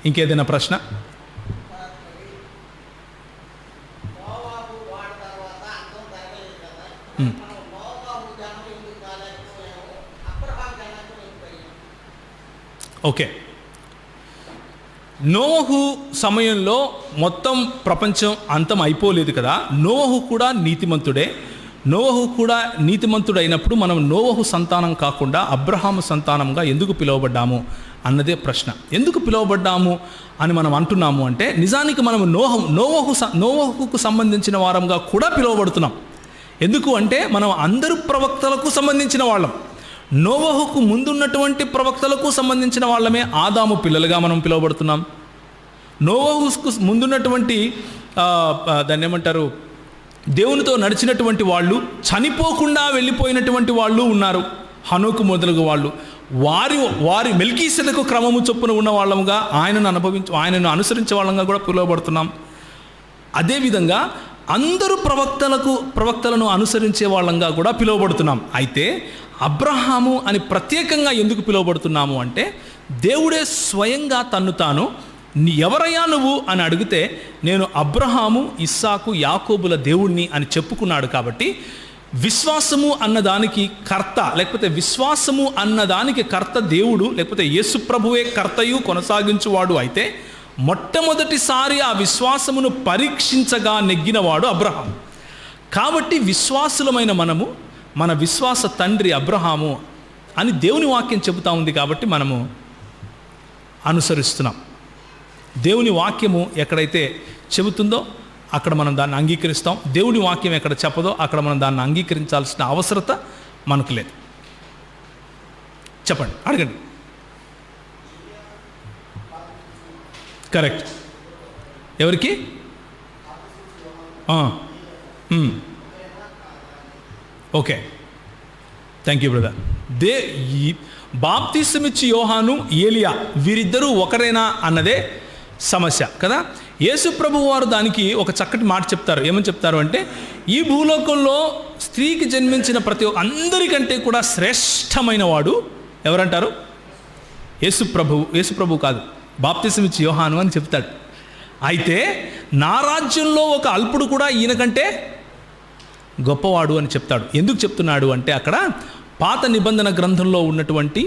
ఇంకేదైనా ప్రశ్న? ఓకే. నోవహు సమయంలో మొత్తం ప్రపంచం అంతం అయిపోలేదు కదా. నోవహు కూడా నీతిమంతుడే. నోవహు కూడా నీతిమంతుడైనప్పుడు మనం నోవహు సంతానం కాకుండా అబ్రహాము సంతానంగా ఎందుకు పిలువబడ్డాము అన్నదే ప్రశ్న. ఎందుకు పిలువబడ్డాము అని మనం అంటున్నాము అంటే, నిజానికి మనం నోవహుకు సంబంధించిన వారంగా కూడా పిలువబడుతున్నాం. ఎందుకు అంటే మనం అందరు ప్రవక్తలకు సంబంధించిన వాళ్ళం. నోవహుకు ముందున్నటువంటి ప్రవక్తలకు సంబంధించిన వాళ్ళమే ఆదాము పిల్లలుగా మనం పిలువబడుతున్నాం. నోవహుకు ముందున్నటువంటి దాన్ని ఏమంటారు, దేవునితో నడిచినటువంటి వాళ్ళు, చనిపోకుండా వెళ్ళిపోయినటువంటి వాళ్ళు ఉన్నారు, హనోకు మొదలగు వాళ్ళు. వారి మెల్కీసెదకు క్రమము చొప్పున ఉన్న వాళ్ళముగా ఆయనను అనుసరించే వాళ్ళంగా కూడా పిలువబడుతున్నాం. అదేవిధంగా అందరూ ప్రవక్తలను అనుసరించే వాళ్ళంగా కూడా పిలువబడుతున్నాం. అయితే అబ్రహాము అని ప్రత్యేకంగా ఎందుకు పిలువబడుతున్నాము అంటే, దేవుడే స్వయంగా తన్ను తాను ఎవరయ్యా నువ్వు అని అడిగితే నేను అబ్రహాము, ఇస్సాకు, యాకోబుల దేవుణ్ణి అని చెప్పుకున్నాడు. కాబట్టి విశ్వాసము అన్నదానికి కర్త, లేకపోతే విశ్వాసము అన్నదానికి కర్త దేవుడు, లేకపోతే యేసు ప్రభువే కర్తయు కొనసాగించువాడు అయితే మొట్టమొదటిసారి ఆ విశ్వాసమును పరీక్షించగా నెగ్గినవాడు అబ్రహాం. కాబట్టి విశ్వాసులమైన మనము మన విశ్వాస తండ్రి అబ్రహాము అని దేవుని వాక్యం చెబుతా ఉంది. కాబట్టి మనము అనుసరిస్తున్నాం. దేవుని వాక్యము ఎక్కడైతే చెబుతుందో అక్కడ మనం దాన్ని అంగీకరిస్తాం. దేవుని వాక్యం ఎక్కడ చెప్పదో అక్కడ మనం దాన్ని అంగీకరించాల్సిన అవసరత మనకు లేదు. చెప్పండి, అడగండి. కరెక్ట్. ఎవరికి? Okay, thank you brother. బాప్తిసమిచ్చి యోహాను, ఏలియా వీరిద్దరూ ఒకరేనా అన్నదే సమస్య కదా. యేసు ప్రభువు వారు దానికి ఒక చక్కటి మాట చెప్తారు. ఏమని చెప్తారు అంటే, ఈ భూలోకంలో స్త్రీకి జన్మించిన ప్రతి అందరికంటే కూడా శ్రేష్టమైన వాడు ఎవరంటారు? యేసు ప్రభువు కాదు, బాప్తిసమిచ్చి యోహాను అని చెప్తాడు. అయితే నా రాజ్యంలో ఒక అల్పుడు కూడా ఈయనకంటే గొప్పవాడు అని చెప్తాడు. ఎందుకు చెప్తున్నాడు అంటే, అక్కడ పాత నిబంధన గ్రంథంలో ఉన్నటువంటి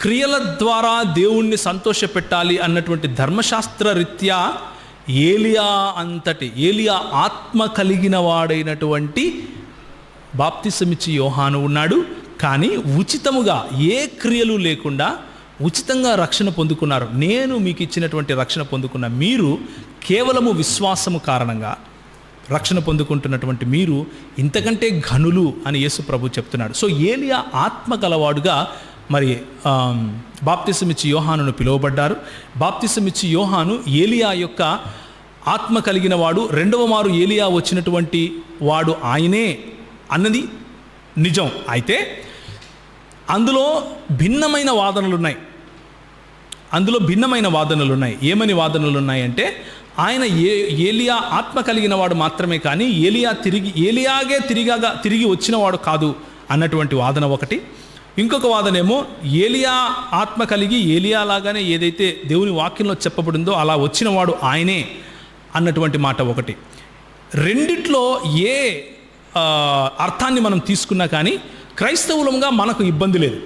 క్రియల ద్వారా దేవుణ్ణి సంతోషపెట్టాలి అన్నటువంటి ధర్మశాస్త్ర రీత్యా ఏలియా ఆత్మ కలిగిన వాడైనటువంటి బాప్తిసమిచ్చి యోహాను ఉన్నాడు. కానీ ఉచితముగా ఏ క్రియలు లేకుండా ఉచితంగా రక్షణ పొందుకున్నారు. నేను మీకు ఇచ్చినటువంటి రక్షణ పొందుకున్న మీరు కేవలము విశ్వాసము కారణంగా రక్షణ పొందుకుంటున్నటువంటి మీరు ఇంతకంటే ఘనులు అని యేసు ప్రభు చెప్తున్నాడు. సో ఏలియా ఆత్మ గలవాడుగా మరి బాప్తిసమిచ్చి యోహానును పిలువబడ్డారు. బాప్తిసమిచ్చి యోహాను ఏలియా యొక్క ఆత్మ కలిగిన వాడు. రెండవ మారు ఏలియా వచ్చినటువంటి వాడు ఆయనే అన్నది నిజం. అయితే అందులో భిన్నమైన వాదనలు ఉన్నాయి. ఏమని వాదనలు ఉన్నాయంటే, ఆయన ఏలియా ఆత్మ కలిగిన వాడు మాత్రమే కానీ ఏలియాగే తిరిగి వచ్చినవాడు కాదు అన్నటువంటి వాదన ఒకటి. ఇంకొక వాదనేమో ఏలియా ఆత్మ కలిగి ఏలియా లాగానే ఏదైతే దేవుని వాక్యంలో చెప్పబడిందో అలా వచ్చినవాడు ఆయనే అన్నటువంటి మాట ఒకటి. రెండిట్లో ఏ అర్థాన్ని మనం తీసుకున్నా కానీ క్రైస్తవులంగా మనకు ఇబ్బంది లేదు.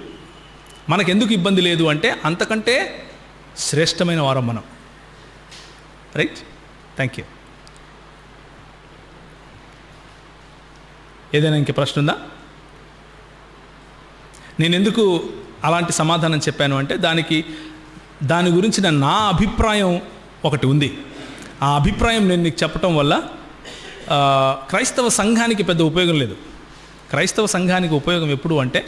మనకెందుకు ఇబ్బంది లేదు అంటే, అంతకంటే శ్రేష్టమైన వారం మనం. Right, thank you. ఏదైనా ఇంక ప్రశ్న ఉందా? నేను ఎందుకు అలాంటి సమాధానం చెప్పాను అంటే, దాని గురించిన నా అభిప్రాయం ఒకటి ఉంది. ఆ అభిప్రాయం నేను నీకు చెప్పటం వల్ల క్రైస్తవ సంఘానికి పెద్ద ఉపయోగం లేదు. క్రైస్తవ సంఘానికి ఉపయోగం ఎప్పుడు అంటే,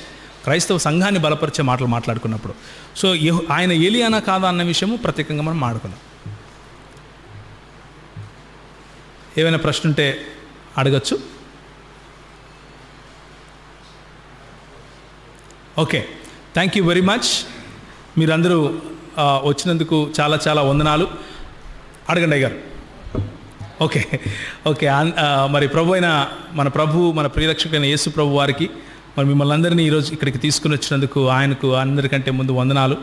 క్రైస్తవ సంఘాన్ని బలపరిచే మాటలు మాట్లాడుకున్నప్పుడు. సో ఆయన ఏలియానా కాదా అన్న విషయము ప్రత్యేకంగా మనం మాట్లాడుకుందాం. ఏమైనా ప్రశ్న ఉంటే అడగచ్చు. Okay, thank you very much. మీరందరూ వచ్చినందుకు చాలా చాలా వందనాలు. అడగండి అయ్యారు. ఓకే. మరి మన ప్రియరక్షకుడైన యేసు ప్రభు వారికి మరి మిమ్మల్ని అందరినీ ఈరోజు ఇక్కడికి తీసుకుని వచ్చినందుకు ఆయనకు అందరికంటే ముందు వందనాలు.